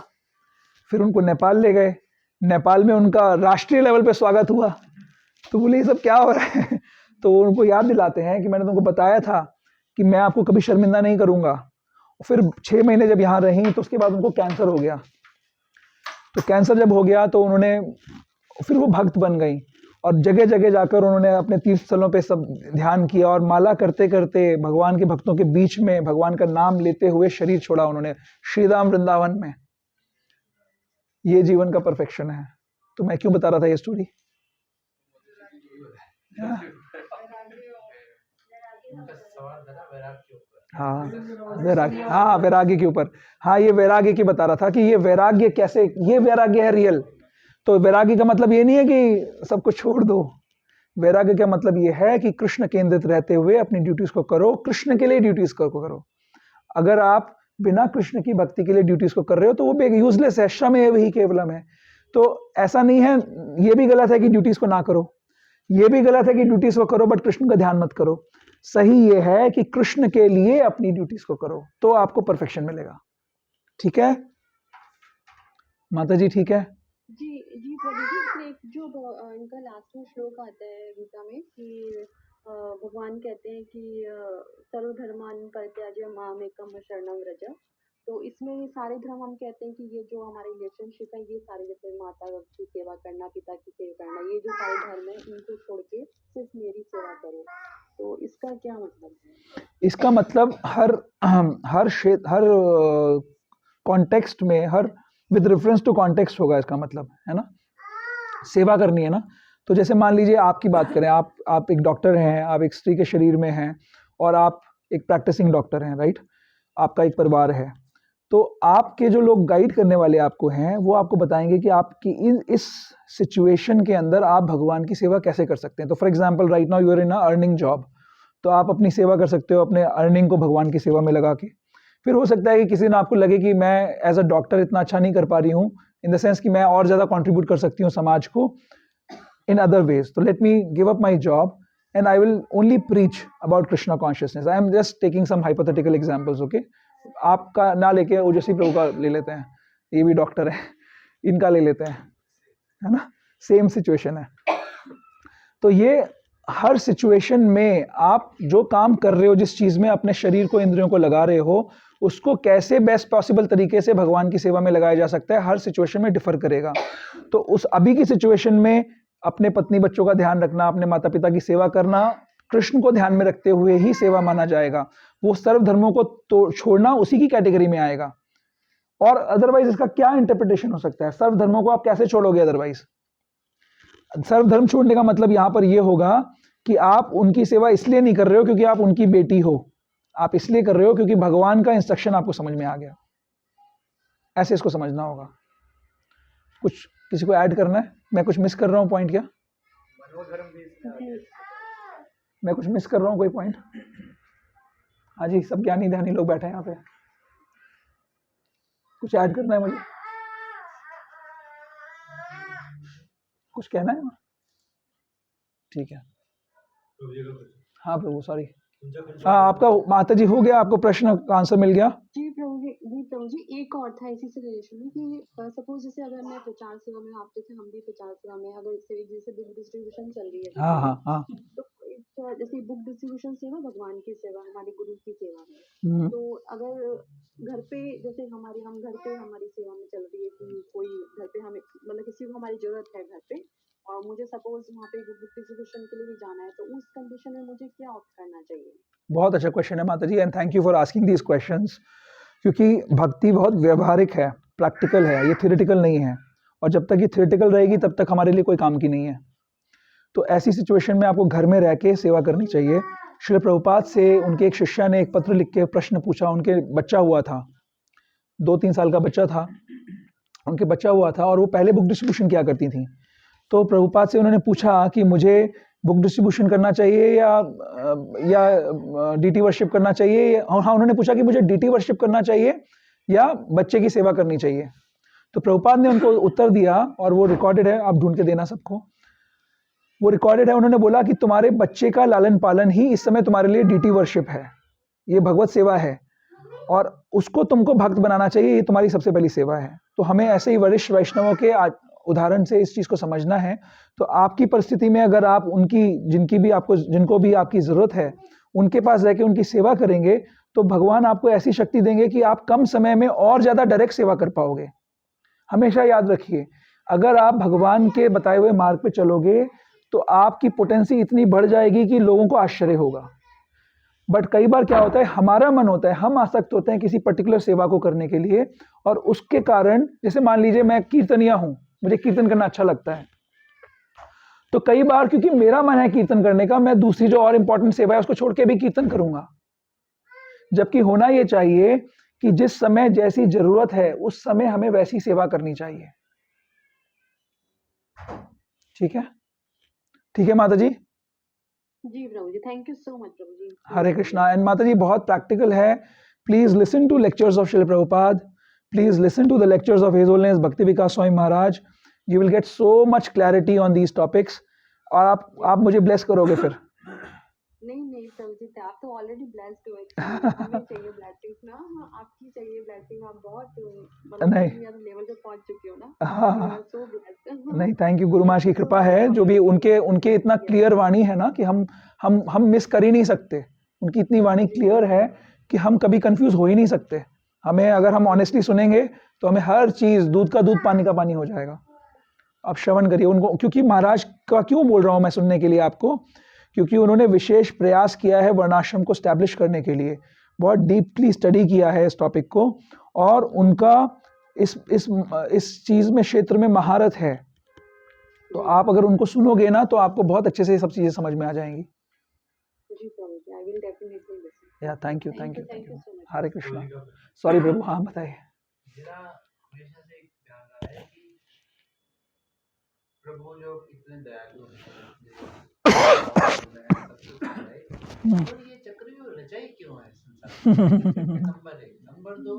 फिर उनको नेपाल ले गए, नेपाल में उनका राष्ट्रीय लेवल पे स्वागत हुआ। तो बोले ये सब क्या हो रहा है? तो उनको याद दिलाते हैं कि मैंने तुमको बताया था कि मैं आपको कभी शर्मिंदा नहीं करूँगा। फिर 6 महीने जब यहाँ रहीं तो उसके बाद उनको कैंसर हो गया। तो कैंसर जब हो गया तो उन्होंने, फिर वो भक्त बन गई, और जगह जगह जाकर उन्होंने अपने तीर्थ स्थलों पे सब ध्यान किया, और माला करते करते भगवान के भक्तों के बीच में भगवान का नाम लेते हुए शरीर छोड़ा उन्होंने श्रीधाम वृंदावन में। ये जीवन का परफेक्शन है। तो मैं क्यों बता रहा था ये स्टोरी? हाँ, वैराग्य, हाँ वैराग्य के ऊपर, हाँ ये वैराग्य की बता रहा था कि ये वैराग्य कैसे, ये वैराग्य है रियल। तो वैराग्य का मतलब ये नहीं है कि सब कुछ छोड़ दो। वैराग्य का मतलब ये है कि कृष्ण केंद्रित रहते हुए अपनी ड्यूटीज को करो, कृष्ण के लिए ड्यूटीज को करो। अगर आप बिना कृष्ण की भक्ति के लिए ड्यूटीज को कर रहे हो तो वो यूजलेस है, श्रम है, वही केवलम है। तो ऐसा नहीं है, ये भी गलत है कि ड्यूटीज को ना करो, ये भी गलत है कि ड्यूटीज को करो बट कृष्ण का ध्यान मत करो। सही ये है कि कृष्ण के लिए अपनी ड्यूटीज को करो, तो आपको परफेक्शन मिलेगा। ठीक है माता जी? ठीक है जी जी प्रभु जी, इसमें एक जो इनका लास्ट में श्लोक आता है गीता में कि भगवान कहते हैं कि सर्वधर्मान् परित्याज्य मामेकं शरणं व्रज। तो इसमें ये सारे धर्म हम कहते हैं कि ये जो हमारे रिलेशनशिप है, ये सारे जैसे माता की सेवा करना, पिता की सेवा करना, ये जो सारे धर्म है इनको छोड़ के सिर्फ मेरी सेवा करो। तो इसका क्या मतलब है? इसका मतलब हर क्षेत्र, हर कॉन्टेक्स्ट में, हर विद रेफरेंस टू कॉन्टेक्स्ट होगा इसका मतलब, है ना। सेवा करनी है ना, तो जैसे मान लीजिए आपकी बात करें, आप एक डॉक्टर हैं, आप एक स्त्री के शरीर में हैं और आप एक प्रैक्टिसिंग डॉक्टर हैं, राइट? आपका एक परिवार है, तो आपके जो लोग गाइड करने वाले आपको हैं वो आपको बताएंगे कि आपकी इस सिचुएशन के अंदर आप भगवान की सेवा कैसे कर सकते हैं। तो for example right now you are in a earning job, तो आप अपनी सेवा कर सकते हो अपने अर्निंग को भगवान की सेवा में लगा के। फिर हो सकता है कि किसी दिन आपको लगे कि मैं एज अ डॉक्टर इतना अच्छा नहीं कर पा रही हूँ, इन द सेंस कि मैं और ज़्यादा कंट्रीब्यूट कर सकती हूँ समाज को in other ways. So let me give up my job and I will only preach about Krishna consciousness. I am just taking some hypothetical examples, okay? आपका ना लेके ओजस्वी प्रभु का ले लेते हैं, ये भी डॉक्टर है, इनका ले लेते हैं, है ना? सेम सिचुएशन है। तो ये हर सिचुएशन में आप जो काम कर रहे हो, जिस चीज़ में अपने शरीर को, इंद्रियों को लगा रहे हो, उसको कैसे बेस्ट पॉसिबल तरीके से भगवान की सेवा में लगाया जा सकता है, हर सिचुएशन में डिफर करेगा। तो उस अभी की सिचुएशन में अपने पत्नी बच्चों का ध्यान रखना, अपने माता पिता की सेवा करना, कृष्ण को ध्यान में रखते हुए ही सेवा माना जाएगा। वो सर्व धर्मों को तो छोड़ना उसी की कैटेगरी में आएगा। और अदरवाइज इसका क्या इंटरप्रिटेशन हो सकता है? सर्व धर्मों को आप कैसे छोड़ोगे? अदरवाइज सर्व धर्म छोड़ने का मतलब यहां पर यह होगा कि आप उनकी सेवा इसलिए नहीं कर रहे हो क्योंकि आप उनकी बेटी हो, आप इसलिए कर रहे हो क्योंकि भगवान का इंस्ट्रक्शन आपको समझ में आ गया। ऐसे इसको समझना होगा। कुछ किसी को ऐड करना है? मैं कुछ मिस कर रहा हूँ पॉइंट क्या? मैं कुछ मिस कर रहा हूँ कोई पॉइंट? हाँ जी, सब ज्ञानी ध्यानी लोग बैठे हैं यहाँ पे। कुछ ऐड करना है मुझे? कुछ कहना है? ठीक है। हाँ प्रभु, सॉरी। हाँ, आपका माता जी हो गया, आपको प्रश्न का आंसर मिल गया? जी प्रभु जी, एक और था इसी से रिलेशन में कि सपोज जैसे अगर मैं प्रचार सेवा में, आप जैसे हम भी प्रचार सेवा में, अगर जैसे बुक डिस्ट्रीब्यूशन चल रही है, हाँ हाँ हाँ। तो जैसे बुक डिस्ट्रीब्यूशन सेवा भगवान की सेवा, हमारे गुरु की सेवा है। तो अगर घर पे जैसे हम घर पे हमारी सेवा में चल रही है कि कोई घर पे हमें मतलब किसी को हमारी जरूरत है घर पे, और मुझे सपोज वहाँ पे बुक डिस्ट्रीब्यूशन के लिए भी जाना है, तो उस कंडीशन में मुझे क्या ऑप्ट करना चाहिए? बहुत अच्छा क्वेश्चन है माता जी, and thank you for asking these questions. क्योंकि भक्ति बहुत व्यवहारिक है, प्रैक्टिकल है, ये थ्योरेटिकल नहीं है, और जब तक ये थ्योरेटिकल रहेगी तब तक हमारे लिए कोई काम की नहीं है। तो ऐसी सिचुएशन में आपको घर में रह के सेवा करनी चाहिए। श्री प्रभुपाद से उनके एक शिष्य ने एक पत्र लिख के प्रश्न पूछा। उनके बच्चा हुआ था, 2-3 साल का बच्चा था, उनके बच्चा हुआ था, और वो पहले बुक डिस्ट्रीब्यूशन किया करती थी। तो प्रभुपाद से उन्होंने पूछा कि मुझे बुक डिस्ट्रीब्यूशन करना चाहिए या डीटी वर्शिप करना चाहिए। हाँ, उन्होंने पूछा कि मुझे डीटी वर्शिप करना चाहिए या बच्चे की सेवा करनी चाहिए। तो प्रभुपाद ने उनको उत्तर दिया, और वो रिकॉर्डेड है, आप ढूंढ के देना सबको, वो रिकॉर्डेड है। उन्होंने बोला कि तुम्हारे बच्चे का लालन पालन ही इस समय तुम्हारे लिए डीटी वर्शिप है, ये भगवत सेवा है, और उसको तुमको भक्त बनाना चाहिए, ये तुम्हारी सबसे पहली सेवा है। तो हमें ऐसे ही वरिष्ठ वैष्णवों के उदाहरण से इस चीज़ को समझना है। तो आपकी परिस्थिति में अगर आप जिनको भी आपकी ज़रूरत है, उनके पास जाके उनकी सेवा करेंगे, तो भगवान आपको ऐसी शक्ति देंगे कि आप कम समय में और ज़्यादा डायरेक्ट सेवा कर पाओगे। हमेशा याद रखिए, अगर आप भगवान के बताए हुए मार्ग पे चलोगे तो आपकी पोटेंसी इतनी बढ़ जाएगी कि लोगों को आश्चर्य होगा। बट कई बार क्या होता है, हमारा मन होता है, हम आसक्त होते हैं किसी पर्टिकुलर सेवा को करने के लिए, और उसके कारण, जैसे मान लीजिए मैं कीर्तनिया हूं, मुझे कीर्तन करना अच्छा लगता है, तो कई बार क्योंकि मेरा मन है कीर्तन करने का, मैं दूसरी जो और इंपॉर्टेंट सेवा है उसको छोड़ के भी कीर्तन करूंगा। जबकि होना यह चाहिए कि जिस समय जैसी जरूरत है उस समय हमें वैसी सेवा करनी चाहिए। ठीक है? ठीक है माता जी? जी प्रभु जी, थैंक यू सो मच प्रभु जी। हरे कृष्णा। एंड माता जी बहुत प्रैक्टिकल है, please listen to lectures of Srila Prabhupada, please listen to the lectures of his holiness Bhakti Vikas Swami Maharaj, you will get so much clarity on these topics. और आप मुझे ब्लेस करोगे फिर। नहीं प्रभु जी, आप तो ऑलरेडी ब्लेस्ड हो, हमें चाहिए ब्लेसिंग्स ना, आपकी चाहिए ब्लेसिंग, आप बहुत मतलब लेवल पे पहुंच चुके हो ना। हाँ, सो ब्लेस्ड। नहीं, थैंक यू, गुरु महाराज की कृपा है, जो भी उनके इतना क्लियर वाणी है ना कि हम मिस कर ही नहीं सकते। उनकी इतनी वाणी क्लियर है कि हम कभी कंफ्यूज हो ही नहीं सकते। हमें अगर हम ऑनेस्टली सुनेंगे तो हमें हर चीज दूध का दूध पानी का पानी हो जाएगा। आप श्रवण करिए उनको, क्योंकि महाराज का क्यों बोल रहा हूं मैं सुनने के लिए आपको, क्योंकि उन्होंने विशेष प्रयास किया है वर्णाश्रम को स्टैब्लिश करने के लिए, बहुत डीपली स्टडी किया है इस टॉपिक को, और उनका इस चीज में क्षेत्र में महारत है। तो आप अगर उनको सुनोगे ना तो आपको बहुत अच्छे से ये सब चीज़ें समझ में आ जाएंगी। जी प्रभु जी, आई विल डेफिनेटली लिसन। या thank you thank you so much. हरे कृष्णा। सॉरी प्रभु, हाँ बताइए। मेरा हमेशा से एक ध्यान रहा है कि प्रभु जो इतने दयालु हैं, और ये चक्रव्यूह रचाई क्यों है संसार में? नंबर 1। नंबर 2,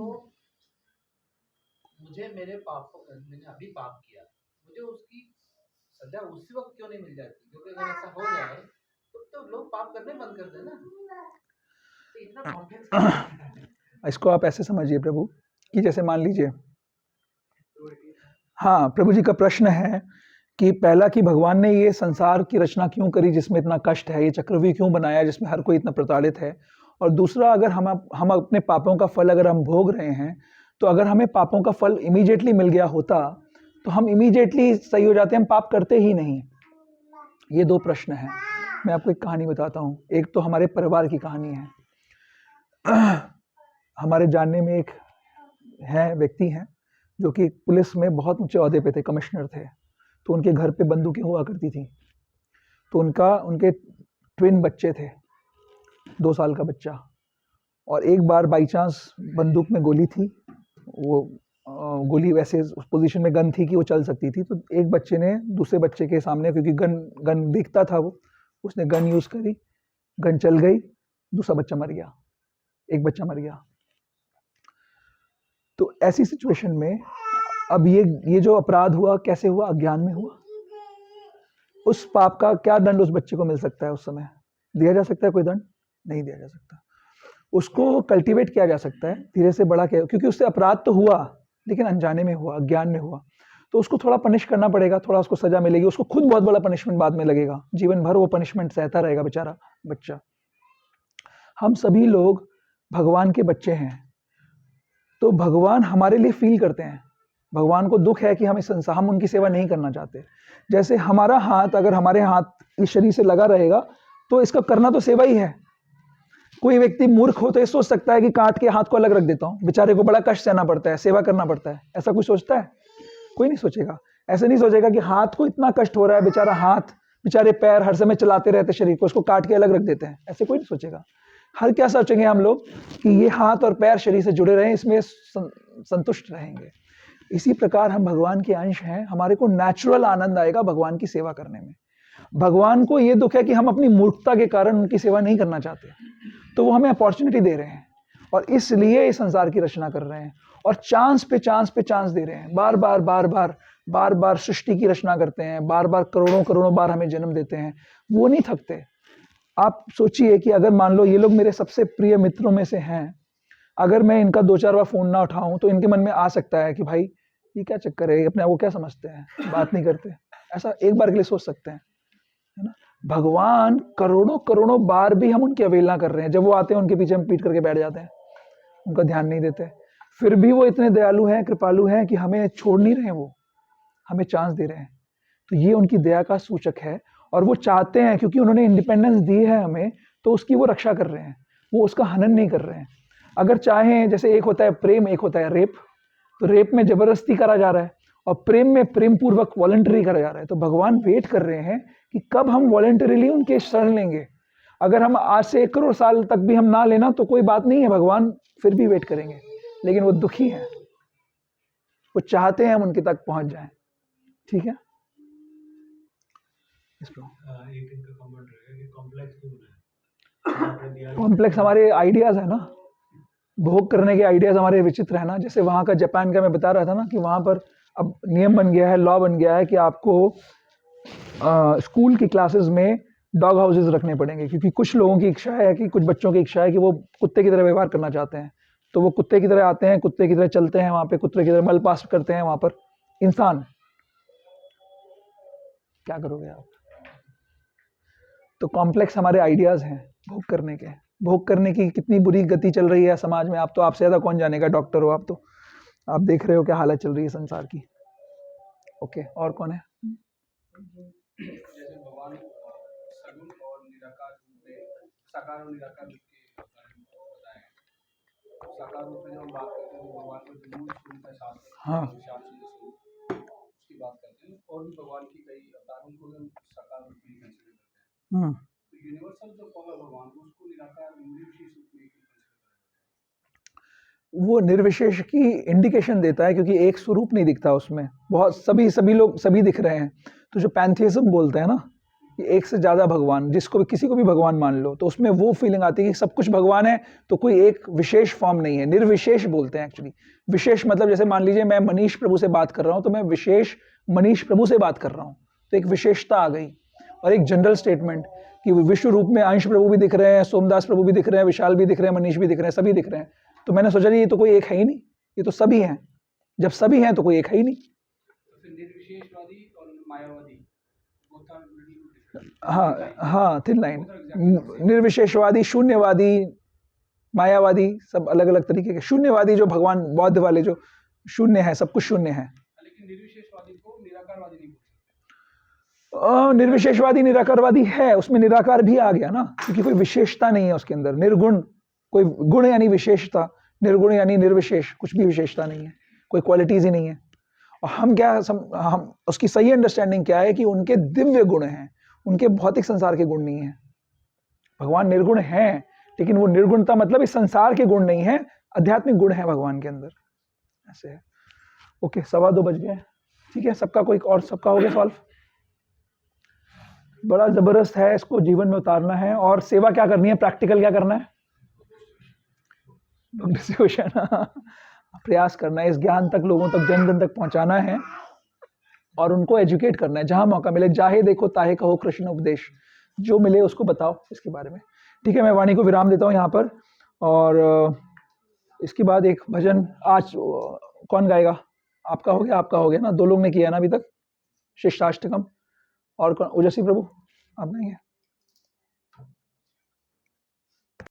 मुझे मेरे मैंने अभी पाप किया, मुझे उसकी सजा उसी वक्त क्यों नहीं मिल जाती? क्योंकि अगर ऐसा हो जाए तो लोग पाप करने बंद कर देना। तो इतना कॉम्प्लेक्स इसको आप ऐसे समझिए प्रभु कि जैसे मान लीजिए, हाँ प्रभु जी का प्रश्न है कि पहला कि भगवान ने ये संसार की रचना क्यों करी जिसमें इतना कष्ट है, ये चक्रव्यूह क्यों बनाया जिसमें हर कोई इतना प्रताड़ित है। और दूसरा, अगर हम अपने पापों का फल अगर हम भोग रहे हैं, तो अगर हमें पापों का फल इमीडिएटली मिल गया होता तो हम इमीडिएटली सही हो जाते, हम पाप करते ही नहीं। ये 2 प्रश्न हैं। मैं आपको एक कहानी बताता हूँ। एक तो हमारे परिवार की कहानी है। हमारे जानने में एक व्यक्ति हैं जो कि पुलिस में बहुत ऊंचे ओहदे पे थे, कमिश्नर थे। तो उनके घर पे बंदूकें हुआ करती थी। तो उनके ट्विन बच्चे थे, 2 साल का बच्चा। और एक बार बाई चांस बंदूक में गोली थी, वो गोली वैसे उस पोजीशन में गन थी कि वो चल सकती थी। तो एक बच्चे ने दूसरे बच्चे के सामने, क्योंकि गन देखता था वो, उसने गन यूज़ करी, गन चल गई, दूसरा बच्चा मर गया, एक बच्चा मर गया। तो ऐसी सिचुएशन में अब ये जो अपराध हुआ कैसे हुआ? अज्ञान में हुआ। उस पाप का क्या दंड उस बच्चे को मिल सकता है? उस समय दिया जा सकता है कोई दंड? नहीं दिया जा सकता। उसको कल्टीवेट किया जा सकता है, धीरे से बड़ा किया, क्योंकि उससे अपराध तो हुआ लेकिन अनजाने में हुआ, अज्ञान में हुआ। तो उसको थोड़ा पनिश करना पड़ेगा, थोड़ा उसको सजा मिलेगी, उसको खुद बहुत बड़ा पनिशमेंट बाद में लगेगा, जीवन भर वो पनिशमेंट सहता रहेगा बेचारा बच्चा। हम सभी लोग भगवान के बच्चे हैं, तो भगवान हमारे लिए फील करते हैं। भगवान को दुख है कि हम उनकी सेवा नहीं करना चाहते। जैसे हमारा हाथ, अगर हमारे हाथ इस शरीर से लगा रहेगा तो इसका करना तो सेवा ही है। कोई व्यक्ति मूर्ख हो तो ये सोच सकता है कि काट के हाथ को अलग रख देता हूँ, बेचारे को बड़ा कष्ट सहना पड़ता है, सेवा करना पड़ता है। ऐसा कोई सोचता है? कोई नहीं सोचेगा। ऐसे नहीं सोचेगा कि हाथ को इतना कष्ट हो रहा है, बेचारा हाथ, बेचारे पैर हर समय चलाते रहते शरीर को, उसको काट के अलग रख देते हैं। ऐसे कोई नहीं सोचेगा। हर क्या सोचेंगे हम लोग कि ये हाथ और पैर शरीर से जुड़े रहें, इसमें संतुष्ट रहेंगे। इसी प्रकार हम भगवान के अंश हैं, हमारे को नेचुरल आनंद आएगा भगवान की सेवा करने में। भगवान को ये दुख है कि हम अपनी मूर्खता के कारण उनकी सेवा नहीं करना चाहते, तो वो हमें अपॉर्चुनिटी दे रहे हैं और इसलिए इस संसार की रचना कर रहे हैं और चांस पे चांस दे रहे हैं। बार बार सृष्टि की रचना करते हैं, बार बार करोड़ों बार हमें जन्म देते हैं, वो नहीं थकते। आप सोचिए कि अगर मान लो ये लोग मेरे सबसे प्रिय मित्रों में से हैं, अगर मैं इनका 2-4 बार फोन ना उठाऊं तो इनके मन में आ सकता है कि भाई ये क्या चक्कर है, अपने आप को क्या समझते हैं, बात नहीं करते। ऐसा एक बार के लिए सोच सकते हैं, है ना। भगवान करोड़ों बार भी हम उनकी अवहेलना कर रहे हैं। जब वो आते हैं उनके पीछे हम पीट करके बैठ जाते हैं, उनका ध्यान नहीं देते। फिर भी वो इतने दयालु हैं, कृपालु हैं कि हमें छोड़ नहीं रहे, वो हमें चांस दे रहे हैं। तो ये उनकी दया का सूचक है और वो चाहते हैं, क्योंकि उन्होंने इंडिपेंडेंस दी है हमें, तो उसकी वो रक्षा कर रहे हैं, वो उसका हनन नहीं कर रहे हैं। अगर चाहें, जैसे एक होता है प्रेम, एक होता है रेप, तो रेप में जबरदस्ती करा जा रहा है और प्रेम में प्रेम पूर्वक वॉलंटरी करा जा रहा है। तो भगवान वेट कर रहे हैं कि कब हम वॉलंटरीली उनके शरण लेंगे। अगर हम आज से 1 करोड़ साल तक भी हम ना लेना तो कोई बात नहीं है, भगवान फिर भी वेट करेंगे, लेकिन वो दुखी हैं, वो चाहते हैं हम उनके तक पहुंच जाएं। ठीक है, एक इनका कमेंट रहेगा कि कॉम्प्लेक्स क्यों है? कॉम्प्लेक्स हमारे आइडियाज है ना, भोग करने के आइडियाज हमारे विचित्र है ना। जैसे वहाँ का जापान का मैं बता रहा था ना कि वहाँ पर अब नियम बन गया है, लॉ बन गया है कि आपको स्कूल की क्लासेस में डॉग हाउसेस रखने पड़ेंगे, क्योंकि कुछ लोगों की इच्छा है कि कुछ बच्चों की इच्छा है कि वो कुत्ते की तरह व्यवहार करना चाहते हैं। तो वो कुत्ते की तरह आते हैं, कुत्ते की तरह चलते हैं, वहाँ पे कुत्ते की तरह मल पास करते हैं वहाँ पर। इंसान क्या करोगे आप? तो कॉम्प्लेक्स हमारे आइडियाज हैं भोग करने के। भोग करने की कितनी बुरी गति चल रही है समाज में, आप तो, आपसे ज़्यादा कौन जानेगा, डॉक्टर हो आप तो, आप देख रहे हो क्या हालत चल रही है संसार की। ओके, और कौन है? जैसे भगवान सगुण और निराकार रूप में, साकार और निराकार रूप के बारे में बताएं। साकार रूप में जब हम बात करते हैं तो भगवान को जो मूल स्वरूप है, शास्त्र हाँ, उसकी बात करते हैं। और भी भगवान की कई अवतारों को हम साकार रूप में कंसीडर करते हैं, तो यूनिवर्सल जो फॉर्म है भगवान को उसको निराकार निर्विशेष रूप में कंसीडर करते वो निर्विशेष की इंडिकेशन देता है क्योंकि एक स्वरूप नहीं दिखता उसमें, बहुत सभी लोग सभी दिख रहे हैं। तो जो पैंथियज्म बोलते हैं ना कि एक से ज़्यादा भगवान, जिसको भी किसी को भी भगवान मान लो, तो उसमें वो फीलिंग आती है कि सब कुछ भगवान है तो कोई एक विशेष फॉर्म नहीं है। निर्विशेष बोलते हैं एक्चुअली। विशेष मतलब जैसे मान लीजिए मैं मनीष प्रभु से बात कर रहा हूँ तो मैं विशेष मनीष प्रभु से बात कर रहा हूँ, तो एक विशेषता आ गई। और एक जनरल स्टेटमेंट कि विश्व रूप में अंश प्रभु भी दिख रहे हैं, सोमदास प्रभु भी दिख रहे हैं, विशाल भी दिख रहे हैं, मनीष भी दिख रहे हैं, सभी दिख रहे हैं। तो मैंने सोचा ये तो कोई एक है ही नहीं, ये तो सभी हैं। जब सभी हैं तो कोई एक है ही नहीं। तो फिर निर्विशेषवादी और मायावादी both are little different. हाँ, थिन लाइन। निर्विशेषवादी, शून्यवादी, मायावादी सब अलग अलग तरीके के। शून्यवादी जो भगवान बौद्ध वाले जो शून्य है, सब कुछ शून्य है। लेकिन निर्विशेषवादी को निराकारवादी नहीं बोल सकते। निर्विशेषवादी निराकारवादी है, उसमें निराकार भी आ गया ना, क्योंकि कोई विशेषता नहीं है उसके अंदर। निर्गुण, कोई गुण यानी विशेषता, निर्गुण यानी निर्विशेष, कुछ भी विशेषता नहीं है, कोई क्वालिटीज ही नहीं है। और हम उसकी सही अंडरस्टैंडिंग क्या है कि उनके दिव्य गुण हैं, उनके भौतिक संसार के गुण नहीं है। भगवान निर्गुण हैं, लेकिन वो निर्गुणता मतलब इस संसार के गुण नहीं है, आध्यात्मिक गुण है भगवान के अंदर। ऐसे है। ओके, 2:15 बज गए। ठीक है, सबका कोई और सबका हो गया सॉल्व। बड़ा जबरदस्त है, इसको जीवन में उतारना है। और सेवा क्या करनी है, प्रैक्टिकल क्या करना है, प्रयास करना है, इस ज्ञान तक लोगों तक जन जन तक पहुंचाना है और उनको एजुकेट करना है। जहां मौका मिले, चाहे देखो ताहे कहो कृष्ण उपदेश, जो मिले उसको बताओ इसके बारे में। ठीक है, मैं वाणी को विराम देता हूं यहाँ पर। और इसके बाद एक भजन आज कौन गाएगा? आपका हो गया, आपका हो गया ना, 2 लोग ने किया ना अभी तक, शिष्टाष्टकम। और कौन? ओजस्वी प्रभु आप गाएंगे?